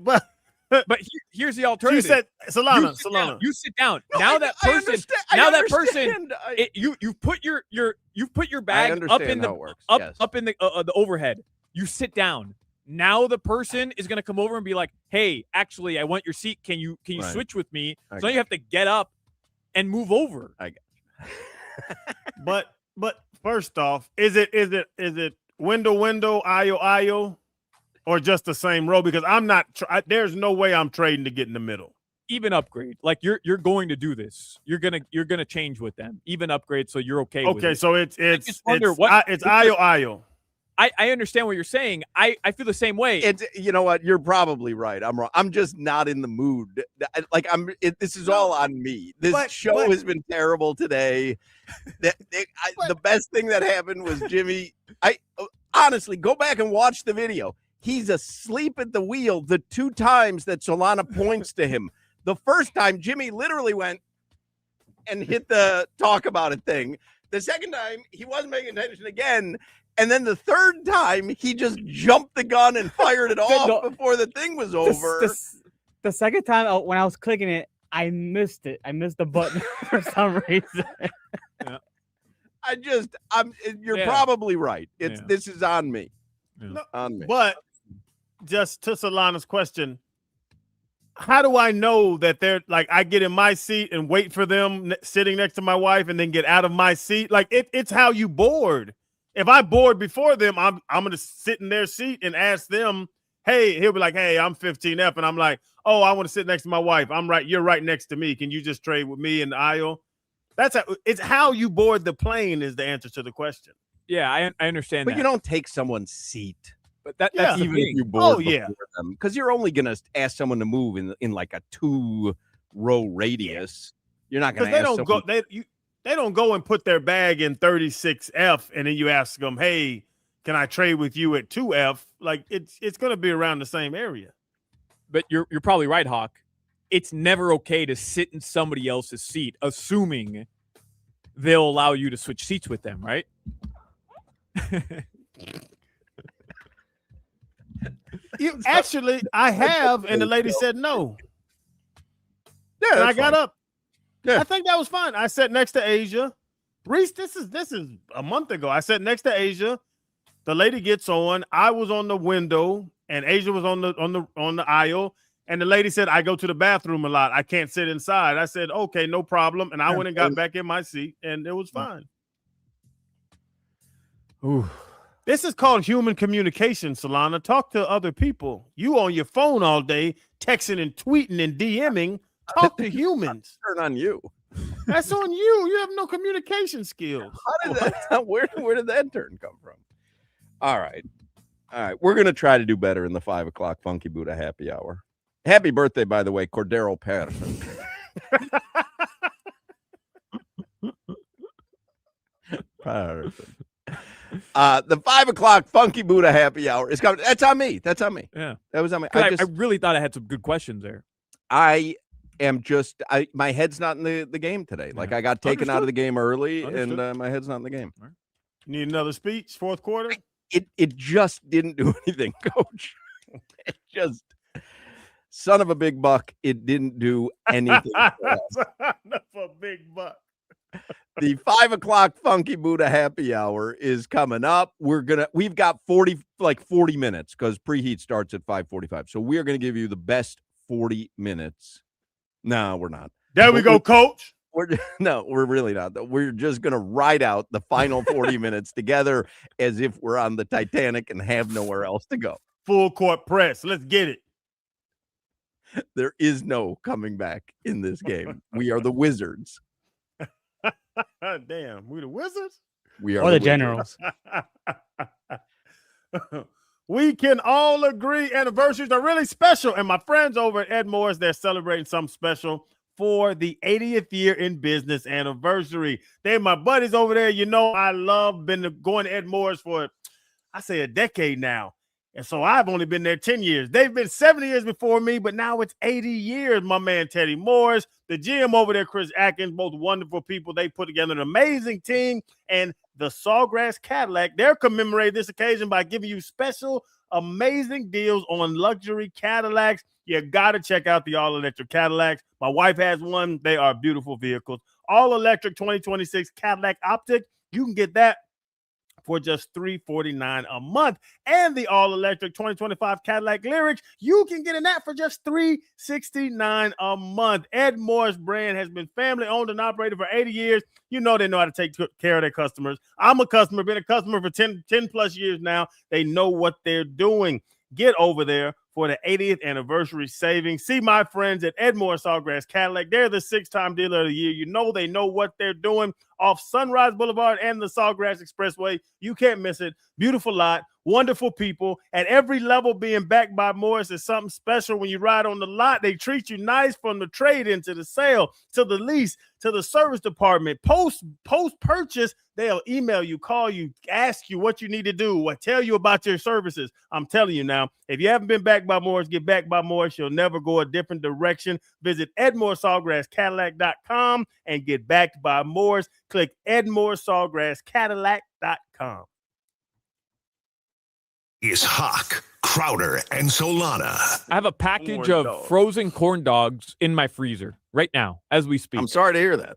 but here's the alternative. You said Solana. You sit down. No, now I that person. understand. Now I that person. understand. You've put your I bag understand up in how the it works. up Yes. up in the overhead. You sit down. Now the person is gonna come over and be like, "Hey, actually, I want your seat. Can you Right. switch with me?" I So got you have to get up and move over. I got But first off, is it window aisle, or just the same row? Because I'm not. There's no way I'm trading to get in the middle. Even upgrade. Like you're going to do this. You're gonna change with them. Even upgrade, so you're okay. with Okay, it. so it's aisle. I understand what you're saying. I feel the same way. It's, you know what? You're probably right. I'm wrong. I'm just not in the mood. This is all on me. This show has been terrible today. The best thing that happened was Jimmy. Honestly, go back and watch the video. He's asleep at the wheel the 2 times that Solana points to him. The first time, Jimmy literally went and hit the talk about it thing. The second time, he wasn't paying attention again. And then the third time, he just jumped the gun and fired it off before the thing was over. The second time when I was clicking it, I missed it. I missed the button for some reason. You're probably right. This is on me. On me. But just to Solana's question, how do I know that they're like, I get in my seat and wait for them sitting next to my wife and then get out of my seat? Like it's how you board. If I board before them, I'm going to sit in their seat and ask them, hey, he'll be like, hey, I'm 15F. And I'm like, oh, I want to sit next to my wife. I'm right. You're right next to me. Can you just trade with me in the aisle? It's how you board the plane is the answer to the question. Yeah, I understand but that. you don't take someone's seat. But that's even if you board them, because you're only going to ask someone to move in like a 2-row radius. You're not going to ask someone. They don't go and put their bag in 36F and then you ask them, hey, can I trade with you at 2F? Like it's going to be around the same area. But you're probably right, Hawk. It's never okay to sit in somebody else's seat, assuming they'll allow you to switch seats with them, right? Actually, I have, and the lady said no. Yeah, and I got fine. up. Yeah. I think that was fine. I sat next to Asia. Reese, this is a month ago. I sat next to Asia. The lady gets on. I was on the window, and Asia was on the aisle. And the lady said, I go to the bathroom a lot. I can't sit inside. I said, okay, no problem. And I went and got back in my seat, and it was fine. Ooh. This is called human communication, Solana. Talk to other people. You on your phone all day, texting and tweeting and DMing. Talk to humans. Turn on you. That's on you. You have no communication skills. How did that? Where did that turn come from? All right. We're gonna try to do better in the 5 o'clock Funky Buddha happy hour. Happy birthday, by the way, Cordero Patterson. The 5 o'clock Funky Buddha happy hour is coming. That's on me. Yeah, that was on me. I really thought I had some good questions there. I am just my head's not in the game today. Like I got taken out of the game early, and my head's not in the game. You need another speech, fourth quarter? It just didn't do anything, Coach. It just, son of a big buck, it didn't do anything. Son of a big buck. The 5 o'clock Funky Buddha happy hour is coming up. We've got 40 minutes because preheat starts at 5:45. So we are going to give you the best 40 minutes. No, we're not. There we go, Coach. We're really not. We're just going to ride out the final 40 minutes together as if we're on the Titanic and have nowhere else to go. Full court press. Let's get it. There is no coming back in this game. We are the Wizards. Damn, we the Wizards? We are or the Generals. We can all agree anniversaries are really special. And my friends over at Ed Moore's, they're celebrating something special for the 80th year in business anniversary. They're my buddies over there. You know, I love been going to Ed Moore's for, I say, a decade now. And so I've only been there 10 years. They've been 70 years before me, but now it's 80 years. My man Teddy Morris, the GM over there, Chris Atkins, both wonderful people. They put together an amazing team. And the Sawgrass Cadillac, they're commemorating this occasion by giving you special, amazing deals on luxury Cadillacs. You got to check out the all-electric Cadillacs. My wife has one. They are beautiful vehicles. All-electric 2026 Cadillac Optic. You can get that for just $349 a month. And the all-electric 2025 Cadillac Lyrics, you can get in that for just $369 a month. Ed Morris brand has been family-owned and operated for 80 years. You know they know how to take care of their customers. I'm a customer, been a customer for 10 plus years now. They know what they're doing. Get over there for the 80th anniversary savings. See my friends at Edmore Sawgrass Cadillac. They're the 6-time dealer of the year. You know they know what they're doing off Sunrise Boulevard and the Sawgrass Expressway. You can't miss it. Beautiful lot, wonderful people. At every level, being backed by Morris is something special. When you ride on the lot, they treat you nice, from the trade-in to the sale to the lease to the service department. Post-purchase, they'll email you, call you, ask you what you need to do, tell you about your services. I'm telling you now, if you haven't been backed by Morris, get backed by Morris. You'll never go a different direction. Visit EdmoreSawgrassCadillac.com and get backed by Morris. Click EdmoreSawgrassCadillac.com. Is Hoch, Crowder, and Solana. I have a package of frozen corn dogs in my freezer right now as we speak. I'm sorry to hear that.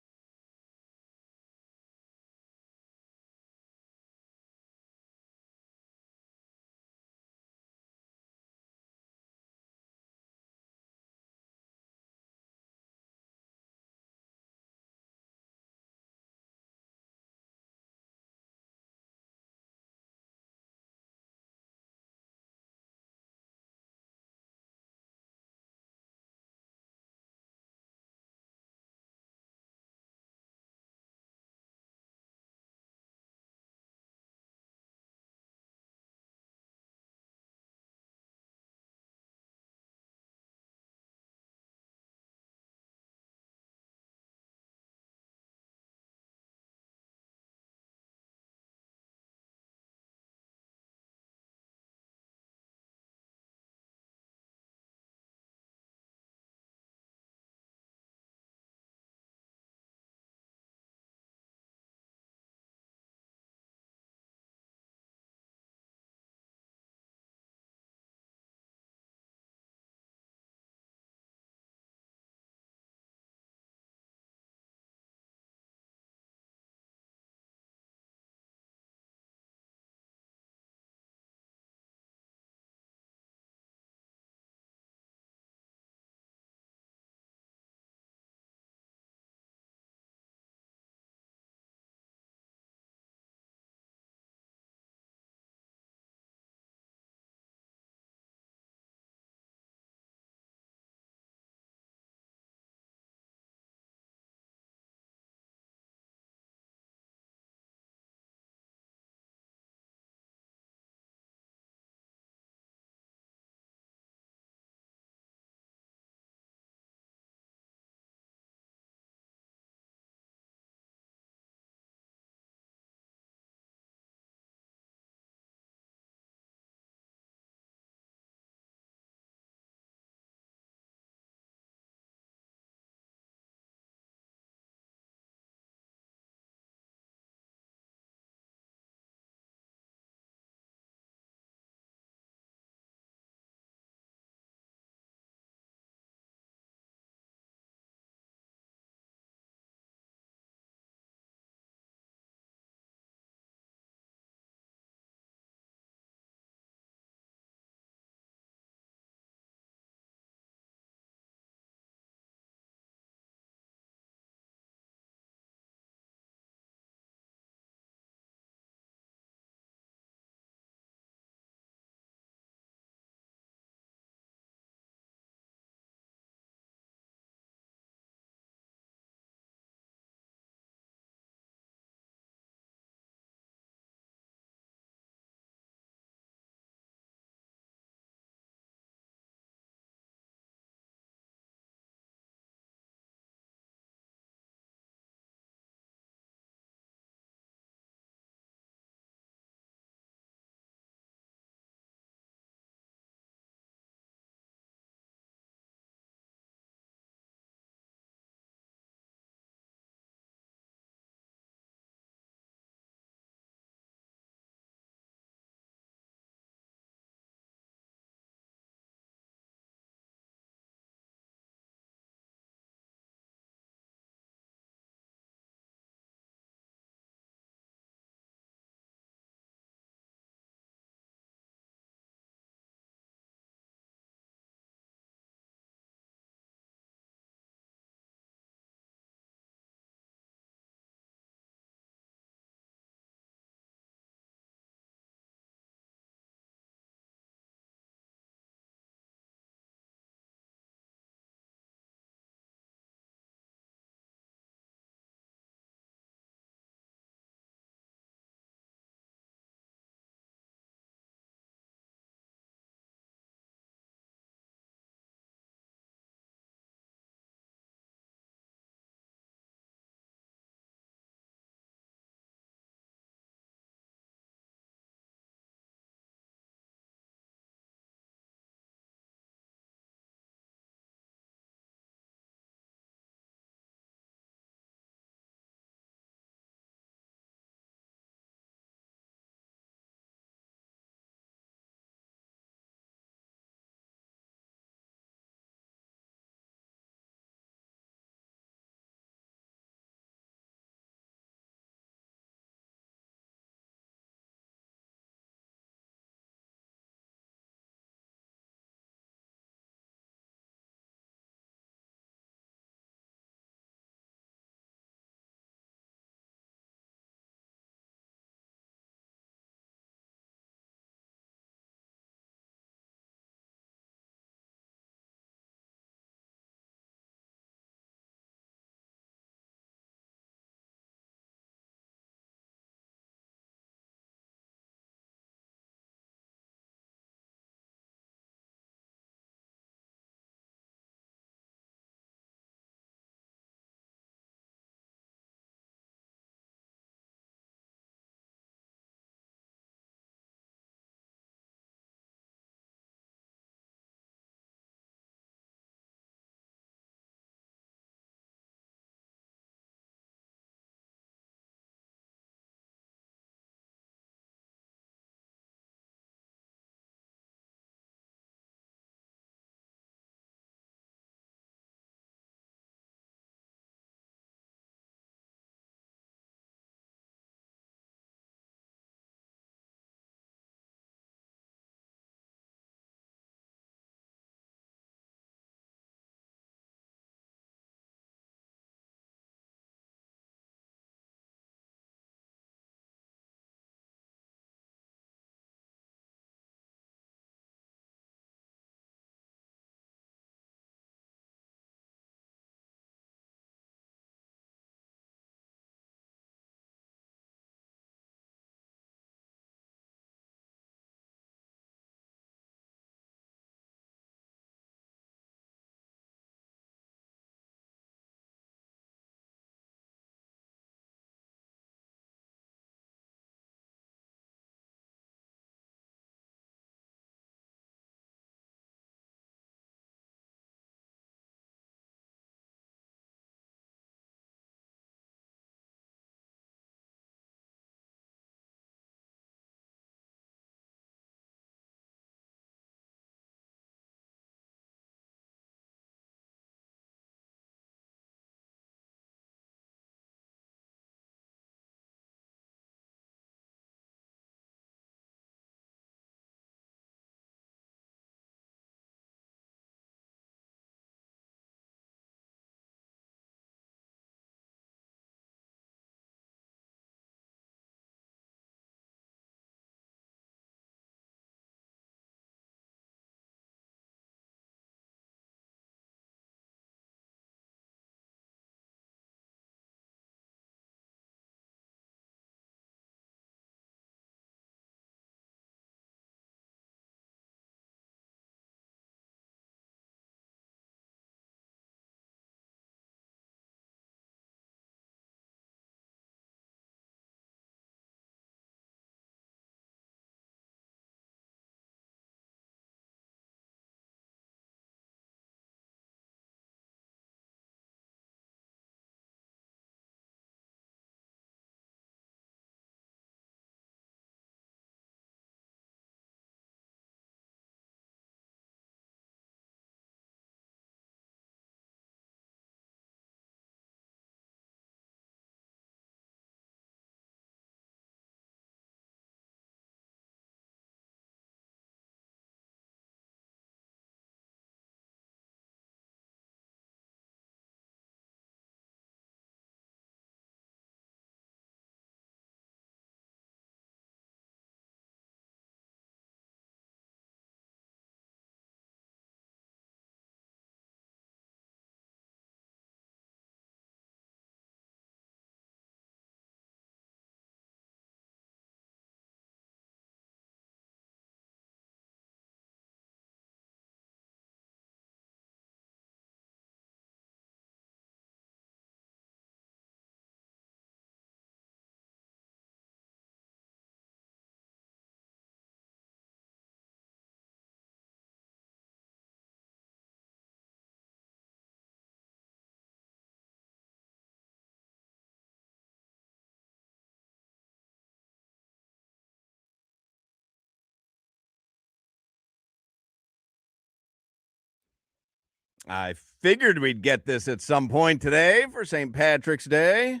I figured we'd get this at some point today for St. Patrick's Day.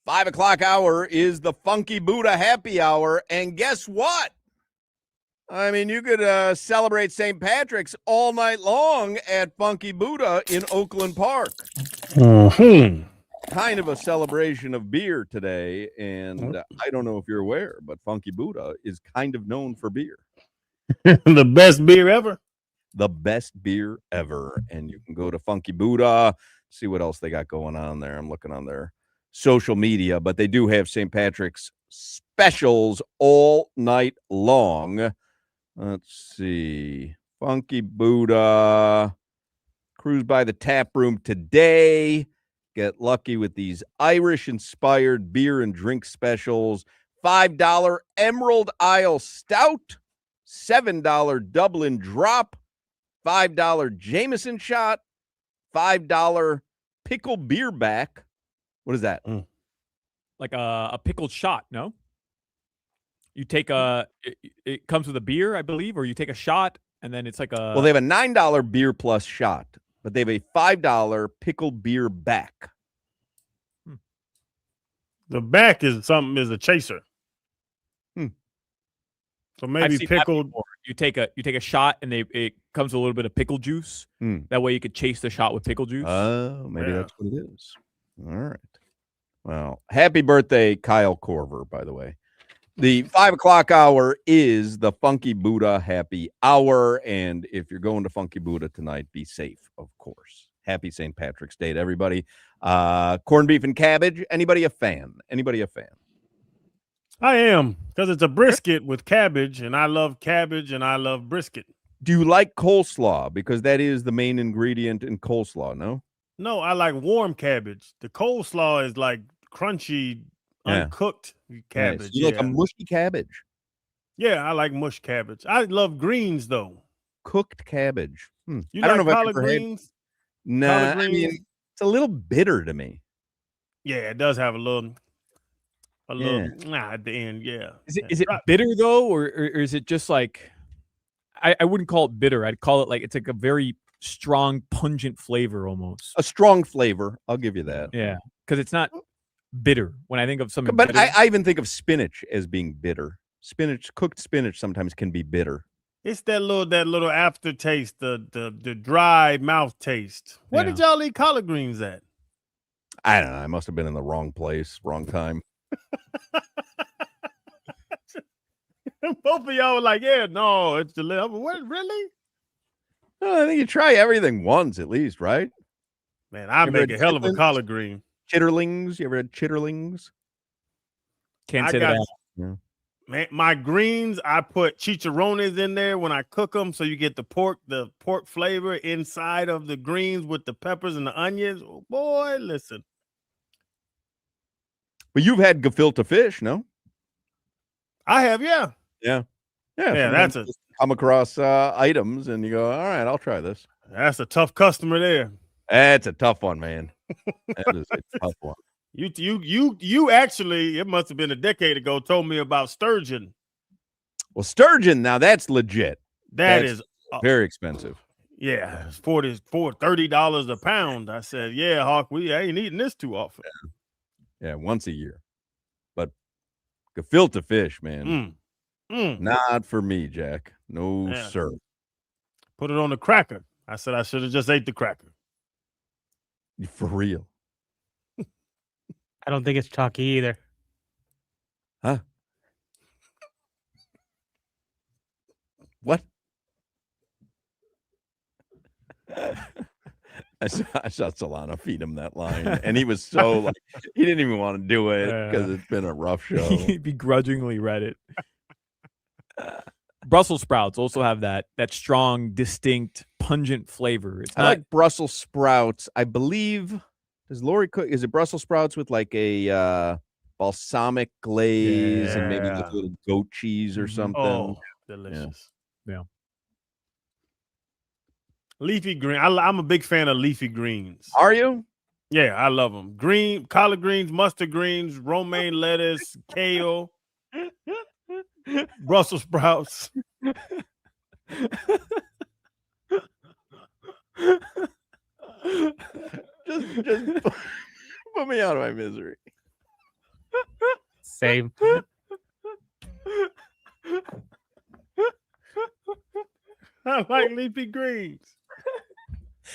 5 o'clock hour is the Funky Buddha happy hour. And guess what? I mean, you could celebrate St. Patrick's all night long at Funky Buddha in Oakland Park. Mm-hmm. Kind of a celebration of beer today. And I don't know if you're aware, but Funky Buddha is kind of known for beer. The best beer ever. The best beer ever. And you can go to Funky Buddha, see what else they got going on there. I'm looking on their social media, but they do have St. Patrick's specials all night long. Let's see. Funky Buddha. Cruise by the tap room today. Get lucky with these Irish-inspired beer and drink specials. $5 Emerald Isle Stout. $7 Dublin Drop. $5 Jameson Shot. $5 Pickle Beer Back. What is that? Like a pickled shot, no? You take it comes with a beer, I believe, or you take a shot, and then it's like a... Well, they have a $9 beer plus shot, but they have a $5 pickle beer back. The back is a chaser. So maybe pickled. You take a shot, and it comes with a little bit of pickle juice. That way you could chase the shot with pickle juice. Oh, maybe that's what it is. All right. Well, happy birthday, Kyle Korver, by the way. The 5 o'clock hour is the Funky Buddha happy hour. And if you're going to Funky Buddha tonight, be safe, of course. Happy St. Patrick's Day to everybody. Corned beef and cabbage. Anybody a fan? Anybody a fan? I am, because it's a brisket with cabbage, and I love cabbage, and I love brisket. Do you like coleslaw? Because that is the main ingredient in coleslaw, no? No, I like warm cabbage. The coleslaw is like crunchy, uncooked cabbage. Nice. You like a mushy cabbage? Yeah, I like mush cabbage. I love greens, though. Cooked cabbage. You I don't like know if collard greens? Nah, I mean, it's a little bitter to me. Yeah, it does have a little at the end. Yeah. Is it bitter though, or is it just like? I wouldn't call it bitter. I'd call it like it's like a very strong, pungent flavor almost. A strong flavor. I'll give you that. Yeah, because it's not bitter. When I think of something, but I even think of spinach as being bitter. Cooked spinach sometimes can be bitter. It's that little aftertaste, the dry mouth taste. Where did y'all eat collard greens at? I don't know. I must have been in the wrong place, wrong time. Both of y'all were like, "Yeah, no, it's the little." What, really? No, I think you try everything once at least, right? Man, I make a hell of a collard green. Chitterlings. You ever had chitterlings? Can't say that. Yeah. Man, my greens, I put chicharrones in there when I cook them, so you get the pork flavor inside of the greens with the peppers and the onions. Oh, boy, listen. But you've had gefilte fish, no? I have, yeah. Yeah. That's a come across items, and you go, all right, I'll try this. That's a tough customer there. That's a tough one, man. That is a tough one. You actually, it must have been a decade ago, told me about sturgeon. Well, sturgeon, now that's legit. That's is very expensive. Yeah, it's $30 a pound. I said, yeah, Hawk, I ain't eating this too often. Yeah, once a year. But gefilte fish, man. Not for me, Jack. No, sir. Put it on the cracker. I said I should have just ate the cracker. For real. I don't think it's chalky either. Huh? What? I saw Solana feed him that line, and he was so like he didn't even want to do it because it's been a rough show. He begrudgingly read it. Brussels sprouts also have that strong, distinct, pungent flavor. I like Brussels sprouts. I believe does Lori cook? Is it Brussels sprouts with like a balsamic glaze and maybe like a little goat cheese or something? Oh, delicious. Yeah. Leafy green. I'm a big fan of leafy greens. Are you? Yeah, I love them. Green, collard greens, mustard greens, romaine lettuce, kale, Brussels sprouts. just put me out of my misery. Same. I like leafy greens.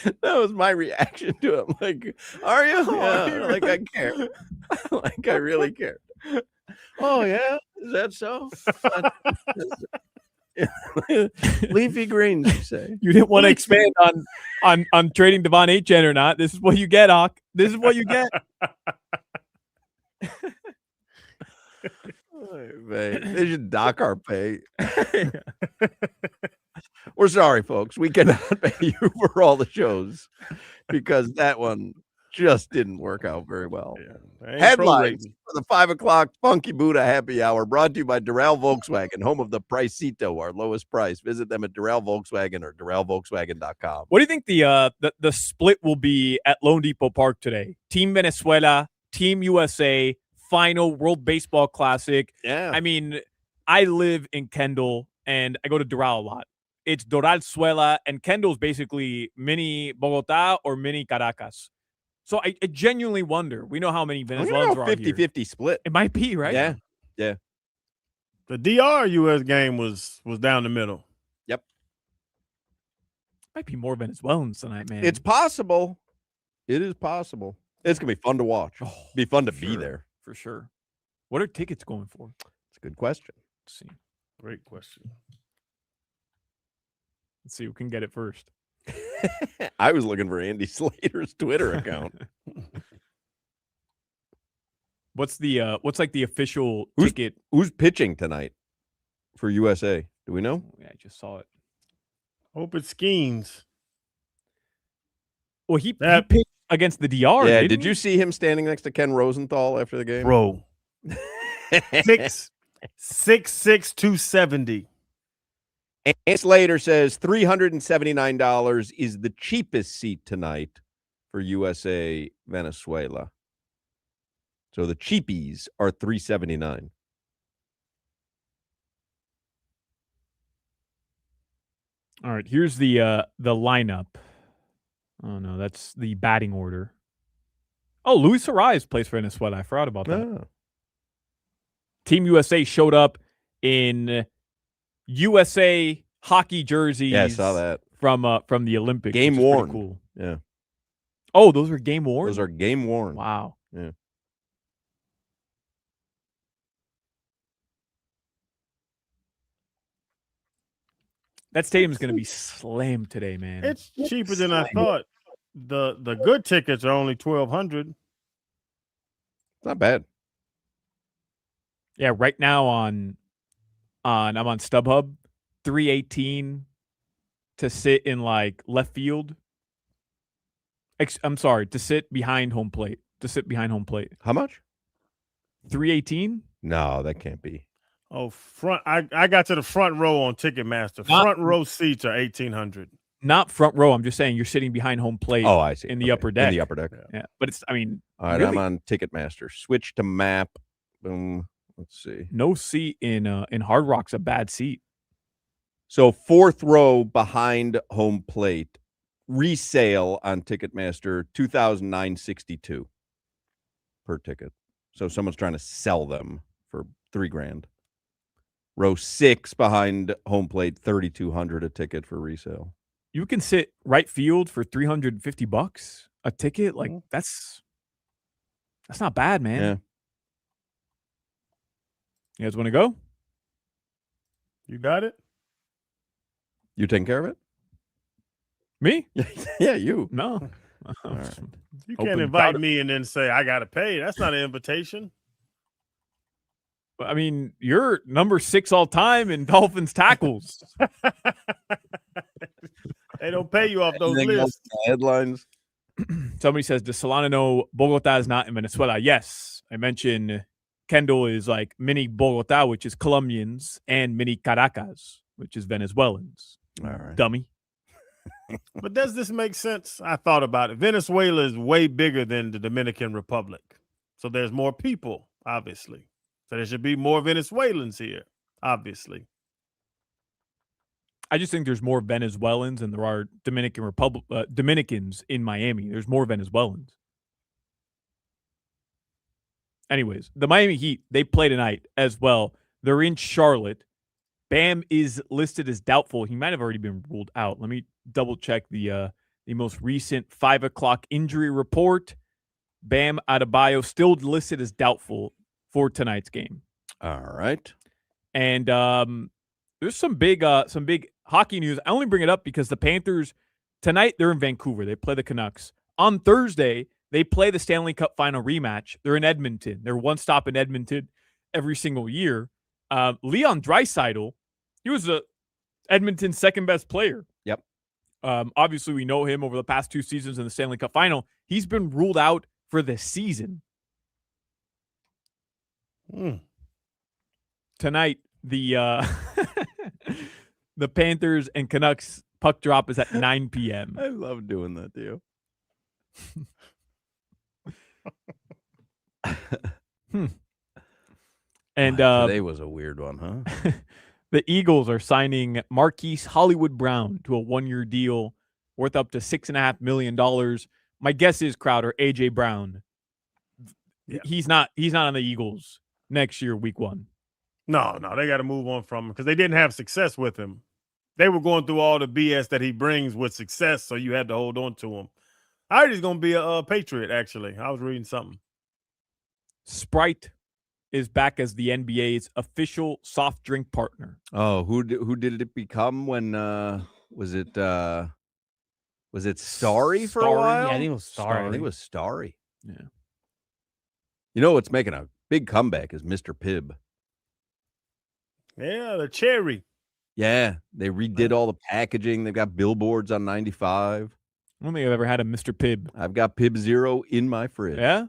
That was my reaction to it. I'm like, are you? Yeah, like I care. Like I really care. Oh yeah, is that so? Leafy greens, you say? You didn't want to expand on trading Devon Achane or not. This is what you get, Hoch. This is what you get. Oh, man. They should dock our pay. We're sorry, folks. We cannot pay you for all the shows because that one just didn't work out very well. Yeah, Headlines for the 5 o'clock Funky Buddha Happy Hour brought to you by Doral Volkswagen, home of the Pricito, our lowest price. Visit them at Doral Volkswagen or DoralVolkswagen.com. What do you think the split will be at Lone Depot Park today? Team Venezuela, Team USA, final World Baseball Classic. Yeah. I mean, I live in Kendall and I go to Doral a lot. It's Doral Suela, and Kendall's basically mini Bogota or mini Caracas. So I genuinely wonder. We know how many Venezuelans are 50-50 split. It might be, right? Yeah. Yeah. The DR US game was down the middle. Yep. Might be more Venezuelans tonight, man. It's possible. It is possible. It's going to be fun to watch. Be fun to be there. For sure. What are tickets going for? It's a good question. Let's see. Great question. Let's see who can get it first. I was looking for Andy Slater's Twitter account. What's like the official Who's, ticket? Who's pitching tonight for USA? Do we know? Yeah, I just saw it. Hope it Skeens. Well, he pitched against the DR. Yeah, didn't did he? you see him standing next to Ken Rosenthal after the game? Bro. 6'6", 270. And Slater says $379 is the cheapest seat tonight for USA Venezuela. So the cheapies are $379. All right, here's the lineup. Oh no, that's the batting order. Oh, Luis Ariz plays for Venezuela. I forgot about that. Oh. Team USA showed up in USA hockey jerseys. Yeah, I saw that. From the Olympics. Game which is pretty worn. Cool. Yeah. Oh, those are game worn? Those are game worn. Wow. Yeah. That stadium's going to be slammed today, man. It's cheaper than I thought. The good tickets are only $1,200. Not bad. Yeah, right now I'm on StubHub, $318 to sit in like left field. I'm sorry, to sit behind home plate. How much? $318? No, that can't be. Oh, front. I got to the front row on Ticketmaster. Front row seats are $1,800. Not front row. I'm just saying you're sitting behind home plate. Oh, I see. In the upper deck. In the upper deck. Yeah. But it's, I mean, all right, really, I'm on Ticketmaster. Switch to map. Boom. Let's see. No seat in Hard Rock's a bad seat. So fourth row behind home plate. Resale on Ticketmaster, $2,962 per ticket. So someone's trying to sell them for $3,000. Row 6 behind home plate, $3,200 a ticket for resale. You can sit right field for $350 a ticket. Like that's not bad, man. Yeah. You guys want to go? You got it? You taking care of it? Me? Yeah, you. No. Right. You can't invite me and then say I got to pay. That's not an invitation. I mean, you're number 6 all time in Dolphins tackles. They don't pay you off those Anything lists. else in the headlines. Somebody says, does Solana know Bogota is not in Venezuela? Yes. I mentioned Kendall is like mini Bogota, which is Colombians, and mini Caracas, which is Venezuelans. All right. Dummy. But does this make sense? I thought about it. Venezuela is way bigger than the Dominican Republic. So there's more people, obviously. So there should be more Venezuelans here, obviously. I just think there's more Venezuelans than there are Dominicans in Miami. There's more Venezuelans. Anyways, the Miami Heat, they play tonight as well. They're in Charlotte. Bam is listed as doubtful. He might have already been ruled out. Let me double check the most recent 5 o'clock injury report. Bam Adebayo still listed as doubtful for tonight's game. All right. And there's some big hockey news. I only bring it up because the Panthers tonight, they're in Vancouver. They play the Canucks. On Thursday, they play the Stanley Cup final rematch. They're in Edmonton. They're one stop in Edmonton every single year. Leon Draisaitl, he was Edmonton's second best player. Yep. Obviously, we know him over the past 2 seasons in the Stanley Cup final. He's been ruled out for the season. Tonight, the the Panthers and Canucks puck drop is at 9 p.m. I love doing that to you. And today was a weird one, huh? The Eagles are signing Marquise Hollywood Brown to a 1-year deal worth up to $6.5 million. My guess is, Crowder, A.J. Brown. Yeah. He's not on the Eagles next year, week 1. No, they got to move on from him because they didn't have success with him. They were going through all the BS that he brings with success, so you had to hold on to him. I heard he's going to be a Patriot, actually. I was reading something. Sprite is back as the NBA's official soft drink partner. Oh, who did it become when was it Starry for a while? Yeah, I think it was Starry. I think it was Starry. Yeah. You know what's making a big comeback is Mr. Pibb. Yeah, the cherry. Yeah, they redid all the packaging. They've got billboards on 95. I don't think I've ever had a Mr. Pibb. I've got Pibb Zero in my fridge. Yeah?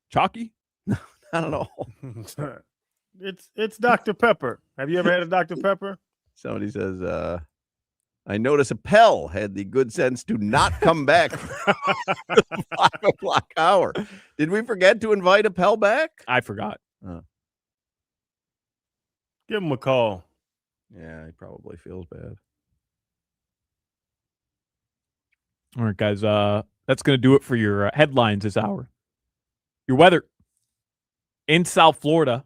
Chalky? No, not at all. It's Dr. Pepper. Have you ever had a Dr. Pepper? Somebody says, I notice Appel had the good sense to not come back for the 5 o'clock hour. Did we forget to invite Appel back? I forgot. Give him a call. Yeah, he probably feels bad. All right, guys. That's going to do it for your headlines this hour. Your weather. In South Florida,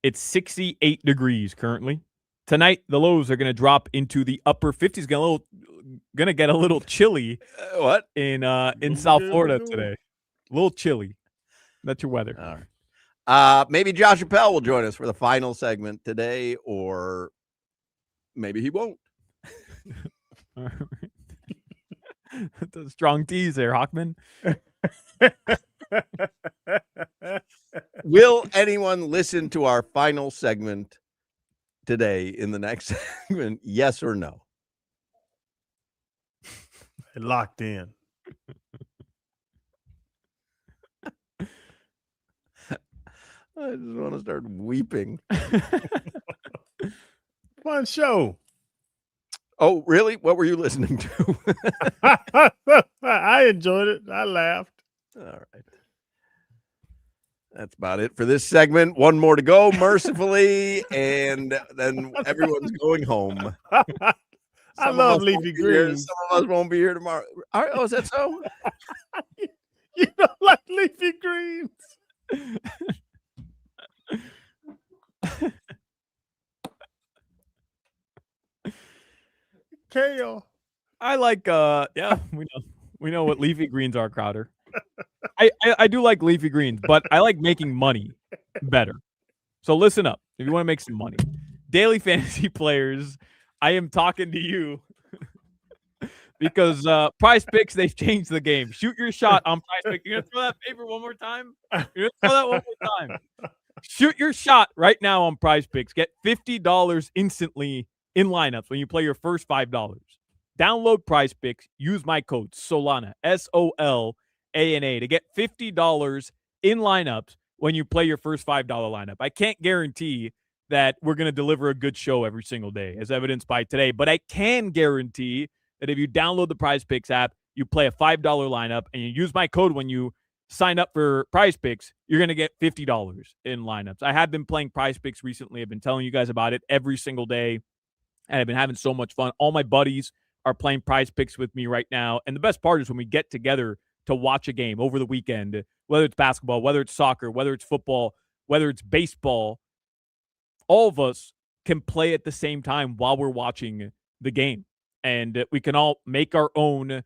it's 68 degrees currently. Tonight, the lows are going to drop into the upper 50s. Going to get a little chilly. What? In South Florida today. A little chilly. That's your weather. All right. Maybe Josh Appel will join us for the final segment today, or maybe he won't. All right. That's a strong tease there, Hochman. Will anyone listen to our final segment today in the next segment? Yes or no? Locked in. I just want to start weeping. Fun show. Oh, really? What were you listening to? I enjoyed it. I laughed. All right. That's about it for this segment. One more to go, mercifully, and then everyone's going home. I love leafy greens. Some of us won't be here tomorrow. All right, oh, is that so? You don't like leafy greens. Kale. I like yeah, we know what leafy greens are, Crowder. I do like leafy greens, but I like making money better. So listen up. If you want to make some money. Daily fantasy players, I am talking to you because Prize Picks, they've changed the game. Shoot your shot on Prize Picks. You're gonna throw that paper one more time? You're gonna throw that one more time. Shoot your shot right now on Prize Picks. Get $50 instantly in lineups when you play your first $5. Download Prize Picks. Use my code Solana, SOLANA, to get $50 in lineups when you play your first $5 lineup. I can't guarantee that we're going to deliver a good show every single day, as evidenced by today, but I can guarantee that if you download the Prize Picks app, you play a $5 lineup, and you use my code when you sign up for Prize Picks, you're going to get $50 in lineups. I have been playing Prize Picks recently. I've been telling you guys about it every single day. and I've been having so much fun. All my buddies are playing Prize Picks with me right now, and the best part is when we get together to watch a game over the weekend, whether it's basketball, whether it's soccer, whether it's football, whether it's baseball, all of us can play at the same time while we're watching the game. And we can all make our own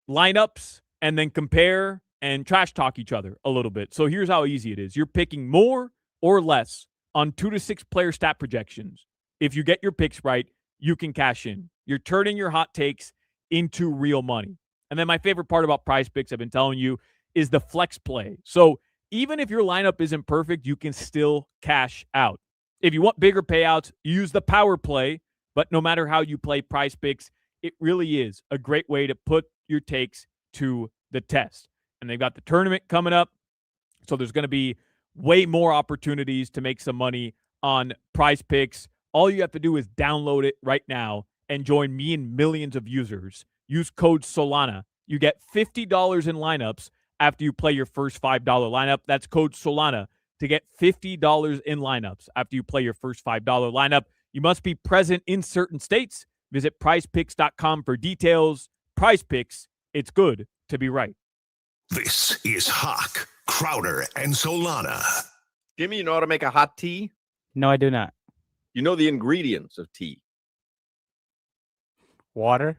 lineups and then compare and trash talk each other a little bit. So here's how easy it is. You're picking more or less on 2 to 6 player stat projections. If you get your picks right, you can cash in. You're turning your hot takes into real money. And then my favorite part about Prize Picks, I've been telling you, is the flex play. So even if your lineup isn't perfect, you can still cash out. If you want bigger payouts, use the power play. But no matter how you play Prize Picks, it really is a great way to put your takes to the test. And they've got the tournament coming up, so there's going to be way more opportunities to make some money on Prize Picks. All you have to do is download it right now and join me and millions of users. Use code Solana. You get $50 in lineups after you play your first $5 lineup. That's code Solana to get $50 in lineups after you play your first $5 lineup. You must be present in certain states. Visit prizepicks.com for details. Prize Picks, it's good to be right. This is Hoch, Crowder, and Solana. Jimmy, you know how to make a hot tea? No, I do not. You know the ingredients of tea? Water.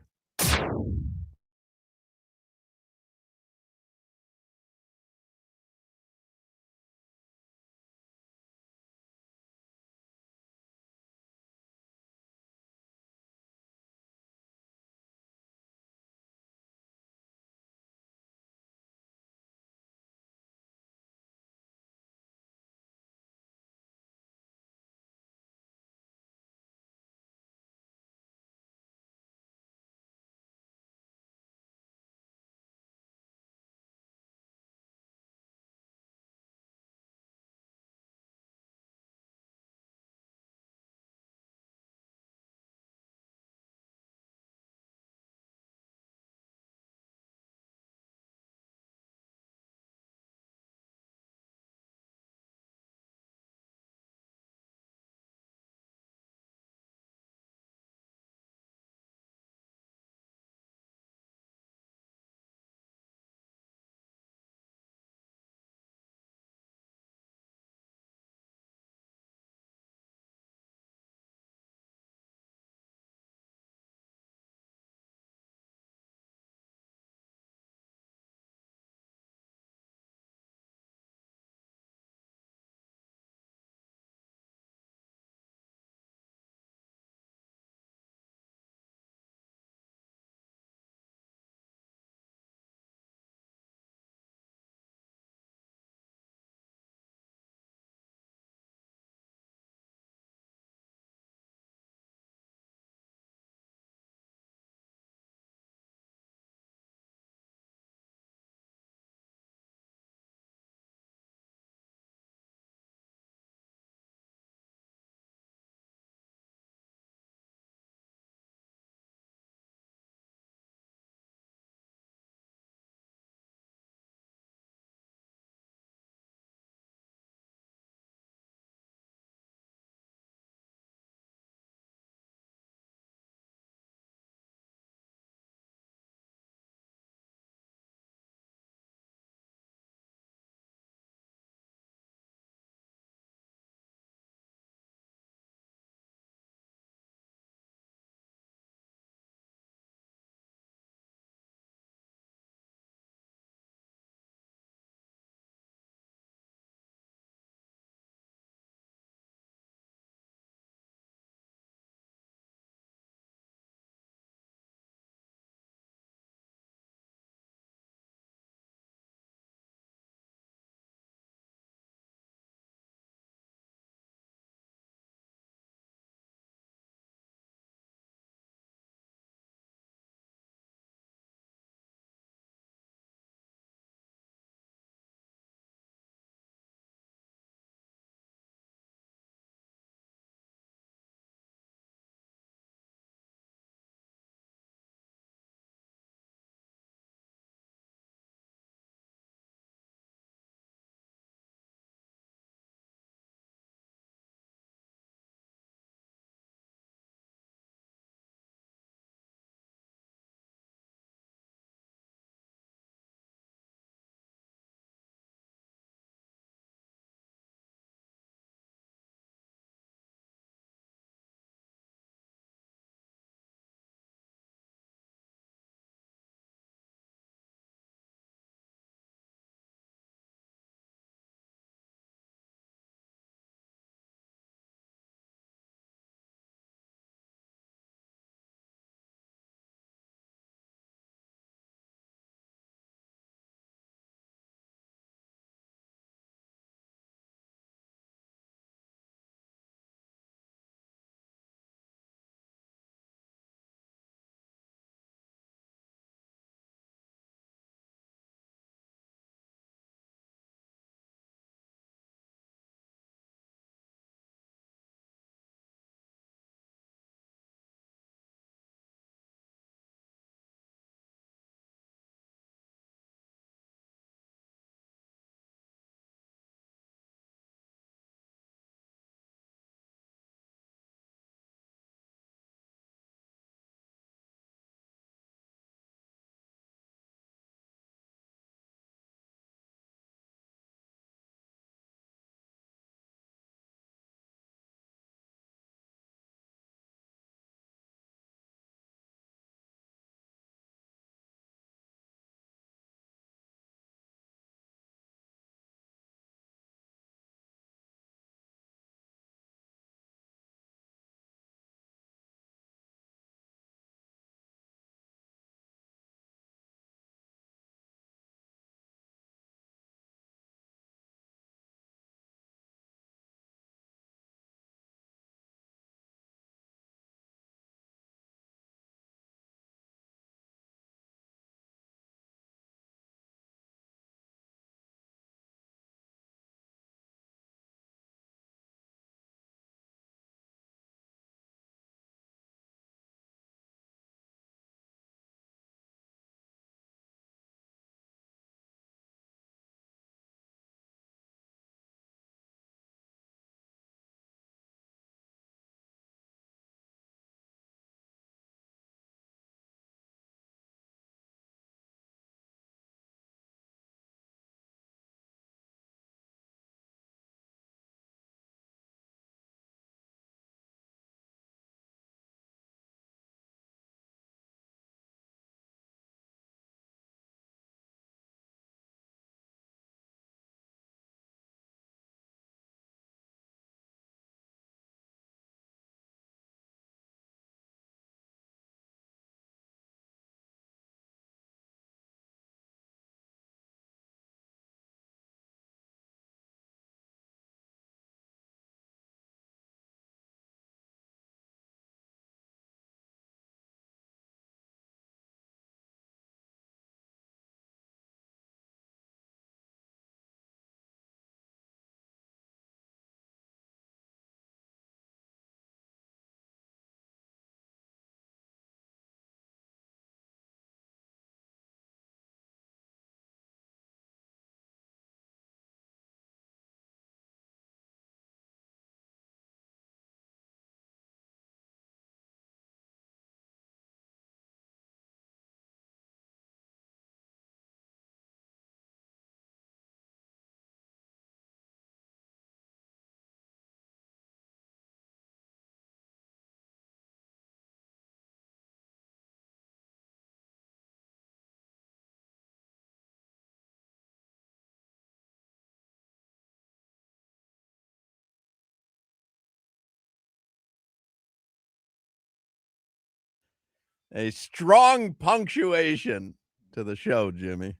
A strong punctuation to the show, Jimmy.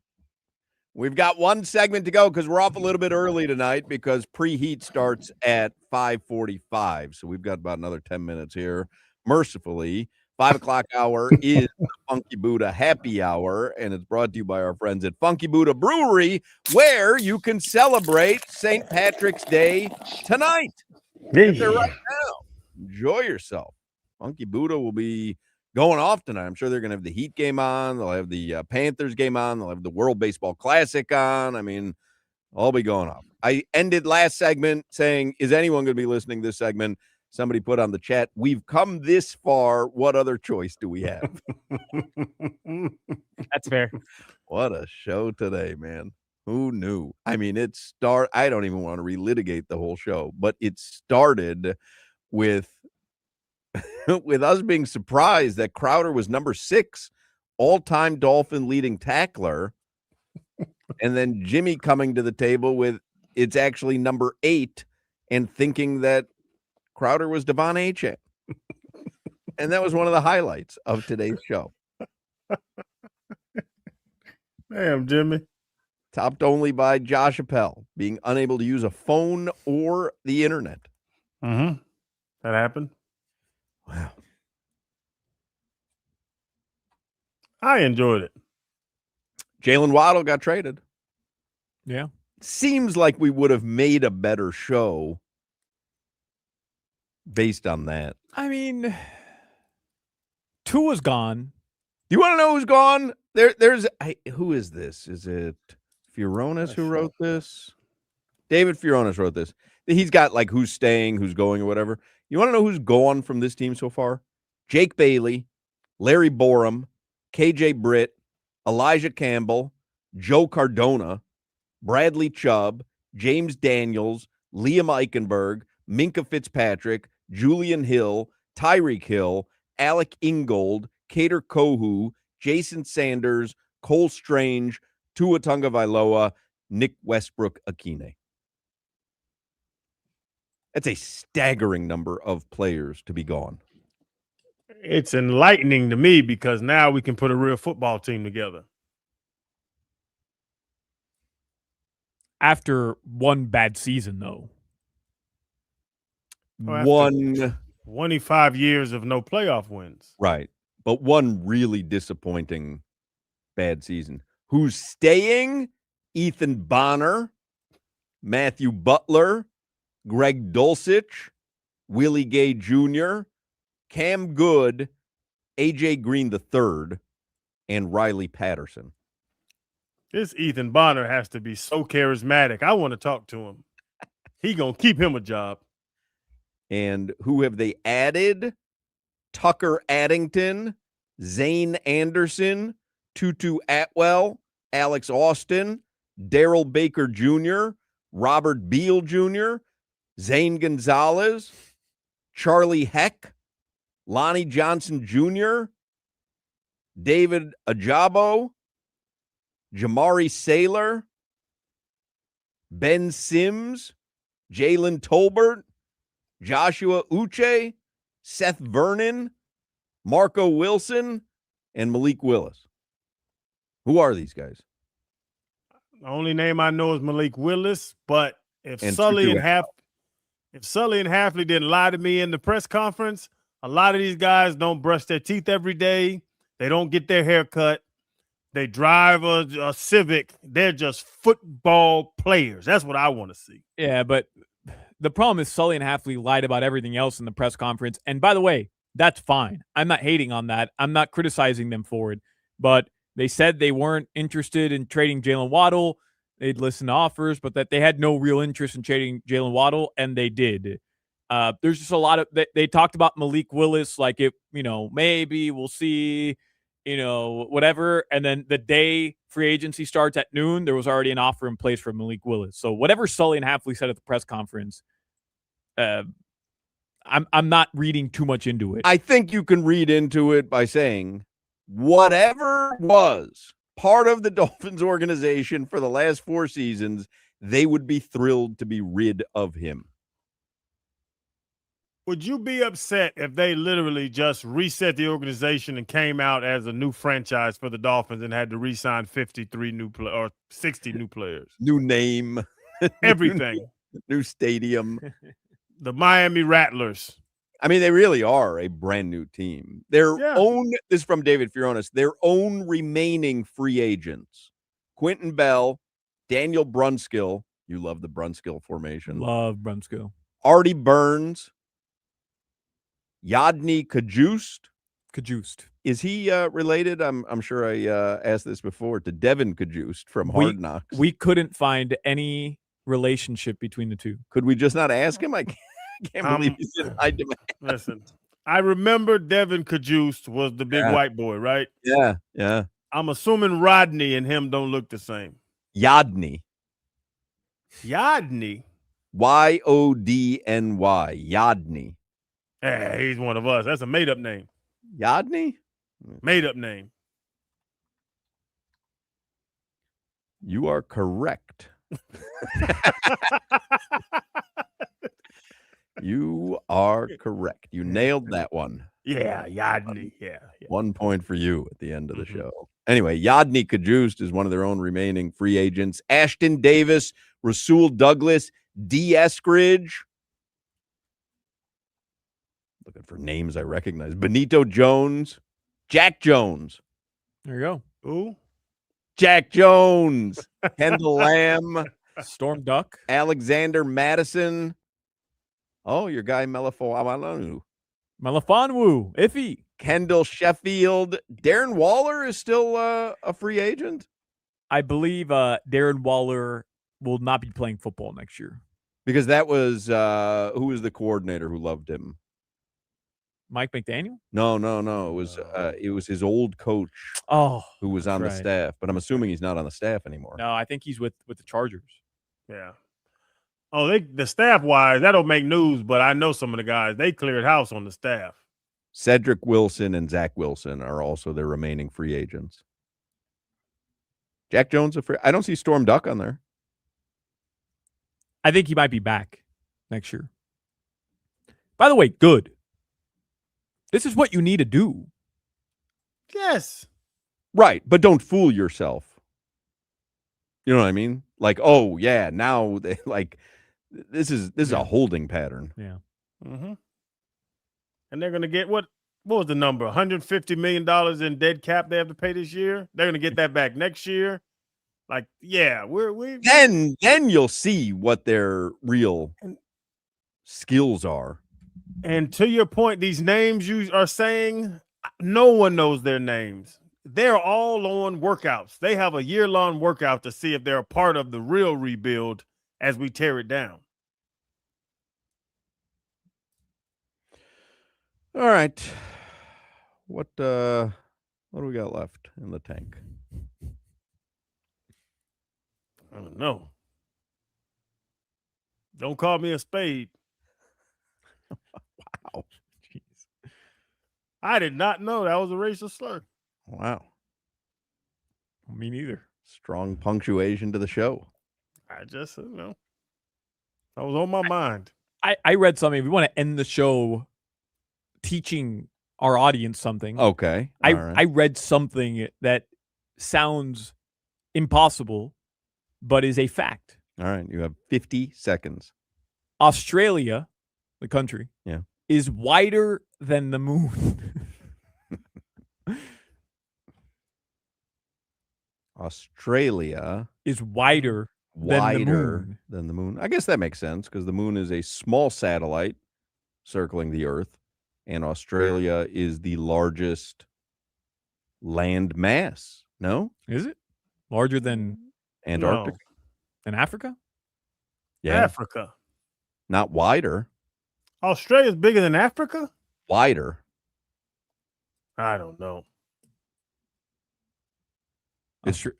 We've got one segment to go because we're off a little bit early tonight because preheat starts at 5:45. So we've got about another 10 minutes here. Mercifully, 5 o'clock hour is the Funky Buddha Happy Hour, and it's brought to you by our friends at Funky Buddha Brewery, where you can celebrate St. Patrick's Day tonight. Get there right now. Enjoy yourself. Funky Buddha will be going off tonight. I'm sure they're going to have the Heat game on. They'll have the Panthers game on. They'll have the World Baseball Classic on. I mean, I'll be going off. I ended last segment saying, is anyone going to be listening to this segment? Somebody put on the chat, we've come this far. What other choice do we have? That's fair. What a show today, man. Who knew? I mean, I don't even want to relitigate the whole show, but it started with with us being surprised that Crowder was number 6 all-time Dolphin leading tackler, and then Jimmy coming to the table with it's actually number 8 and thinking that Crowder was Devon Achane. And that was one of the highlights of today's show. Damn, Jimmy. Topped only by Josh Appel being unable to use a phone or the internet. Mm-hmm. That happened. Wow. I enjoyed it. Jalen Waddle got traded. Yeah. Seems like we would have made a better show based on that. I mean, Tua's gone. You want to know who's gone? Who is this? Is it Fioronis who wrote this? David Fioronis wrote this. He's got like who's staying, who's going, or whatever. You want to know who's gone from this team so far? Jake Bailey, Larry Borum, KJ Britt, Elijah Campbell, Joe Cardona, Bradley Chubb, James Daniels, Liam Eichenberg, Minka Fitzpatrick, Julian Hill, Tyreek Hill, Alec Ingold, Cater Kohu, Jason Sanders, Cole Strange, Tua Tagovailoa, Nick Westbrook-Akine. That's a staggering number of players to be gone. It's enlightening to me because now we can put a real football team together. After one bad season, though. 25 years of no playoff wins. Right. But one really disappointing bad season. Who's staying? Ethan Bonner, Matthew Butler, Greg Dulcich, Willie Gay Jr., Cam Good, AJ Green III, and Riley Patterson. This Ethan Bonner has to be so charismatic. I want to talk to him. He gonna keep him a job. And who have they added? Tucker Addington, Zane Anderson, Tutu Atwell, Alex Austin, Daryl Baker Jr., Robert Beal Jr., Zane Gonzalez, Charlie Heck, Lonnie Johnson Jr., David Ajabo, Jamari Saylor, Ben Sims, Jalen Tolbert, Joshua Uche, Seth Vernon, Marco Wilson, and Malik Willis. Who are these guys? The only name I know is Malik Willis, but if And Sully Tutu and Hafley didn't lie to me in the press conference, a lot of these guys don't brush their teeth every day. They don't get their hair cut. They drive a Civic. They're just football players. That's what I want to see. Yeah, but the problem is Sully and Hafley lied about everything else in the press conference. And by the way, that's fine. I'm not hating on that. I'm not criticizing them for it. But they said they weren't interested in trading Jalen Waddle. They'd listen to offers, but that they had no real interest in trading Jalen Waddle, and they did. There's just a lot of they talked about Malik Willis, like it, maybe we'll see, whatever. And then the day free agency starts at noon, there was already an offer in place for Malik Willis. So whatever Sully and Hafley said at the press conference, I'm not reading too much into it. I think you can read into it by saying whatever was part of the Dolphins organization for the last 4 seasons, they would be thrilled to be rid of him. Would you be upset if they literally just reset the organization and came out as a new franchise for the Dolphins and had to re-sign 53 new or 60 new players? New name. Everything. New stadium. The Miami Rattlers. I mean, they really are a brand new team. Their own, this is from David Fionis, their own remaining free agents. Quentin Bell, Daniel Brunskill. You love the Brunskill formation. Love Brunskill. Artie Burns. Yadni Kajust. Is he related? I'm sure I asked this before to Devin Kajust from Hard Knocks. We couldn't find any relationship between the two. Could we just not ask him? I can't believe he's in high demand. Listen, I remember Devin Kajust was the big white boy, right? Yeah. I'm assuming Rodney and him don't look the same. Yadni. Yodny? Yodny. Yadni. Hey, he's one of us. That's a made-up name. Yadni? Made-up name. You are correct. You are correct. You nailed that one. Yeah, Yodny. Yeah. 1 point for you at the end of the show. Anyway, Yadni Kajust is one of their own remaining free agents. Ashton Davis, Rasul Douglas, D. Eskridge. Looking for names I recognize. Benito Jones, Jack Jones. There you go. Who? Jack Jones, Kendall Lamb, Storm Duck, Alexander Madison. Oh, your guy Melifonwu. Iffy. Kendall Sheffield. Darren Waller is still a free agent. I believe Darren Waller will not be playing football next year. Because that was who was the coordinator who loved him? Mike McDaniel? No. It was his old coach. Who was on the staff, but I'm assuming he's not on the staff anymore. No, I think he's with the Chargers. Yeah. Oh, the staff wise, that don't make news, but I know some of the guys, they cleared house on the staff. Cedric Wilson and Zach Wilson are also their remaining free agents. Jack Jones, I don't see Storm Duck on there. I think he might be back next year. By the way, good. This is what you need to do. Yes. Right, but don't fool yourself. You know what I mean? Like, oh yeah, now they like this is a holding pattern. Yeah. Mm-hmm. And they're gonna get what was the number? $150 million in dead cap they have to pay this year. They're gonna get that back next year. Like, yeah, we then you'll see what their real skills are. And to your point, these names you are saying, no one knows their names. They're all on workouts. They have a year-long workout to see if they're a part of the real rebuild as we tear it down. All right. What do we got left in the tank? I don't know. Don't call me a spade. Wow. Jeez. I did not know that was a racial slur. Wow. Me neither. Strong punctuation to the show. I just, that was on my mind. I read something. We want to end the show teaching our audience something. Okay. I read something that sounds impossible, but is a fact. All right. You have 50 seconds. Australia, the country, is wider than the moon. Australia is wider than the moon. I guess that makes sense because the moon is a small satellite circling the Earth, and Australia is the largest land mass. No? Is it? Larger than Antarctica? No. Than Africa? Yeah. Africa. Not wider. Australia's bigger than Africa? Wider. I don't know.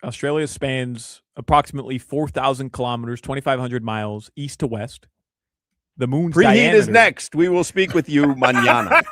Australia spans approximately 4,000 kilometers, 2,500 miles east to west. The moon's Preheat diameter is next. We will speak with you mañana.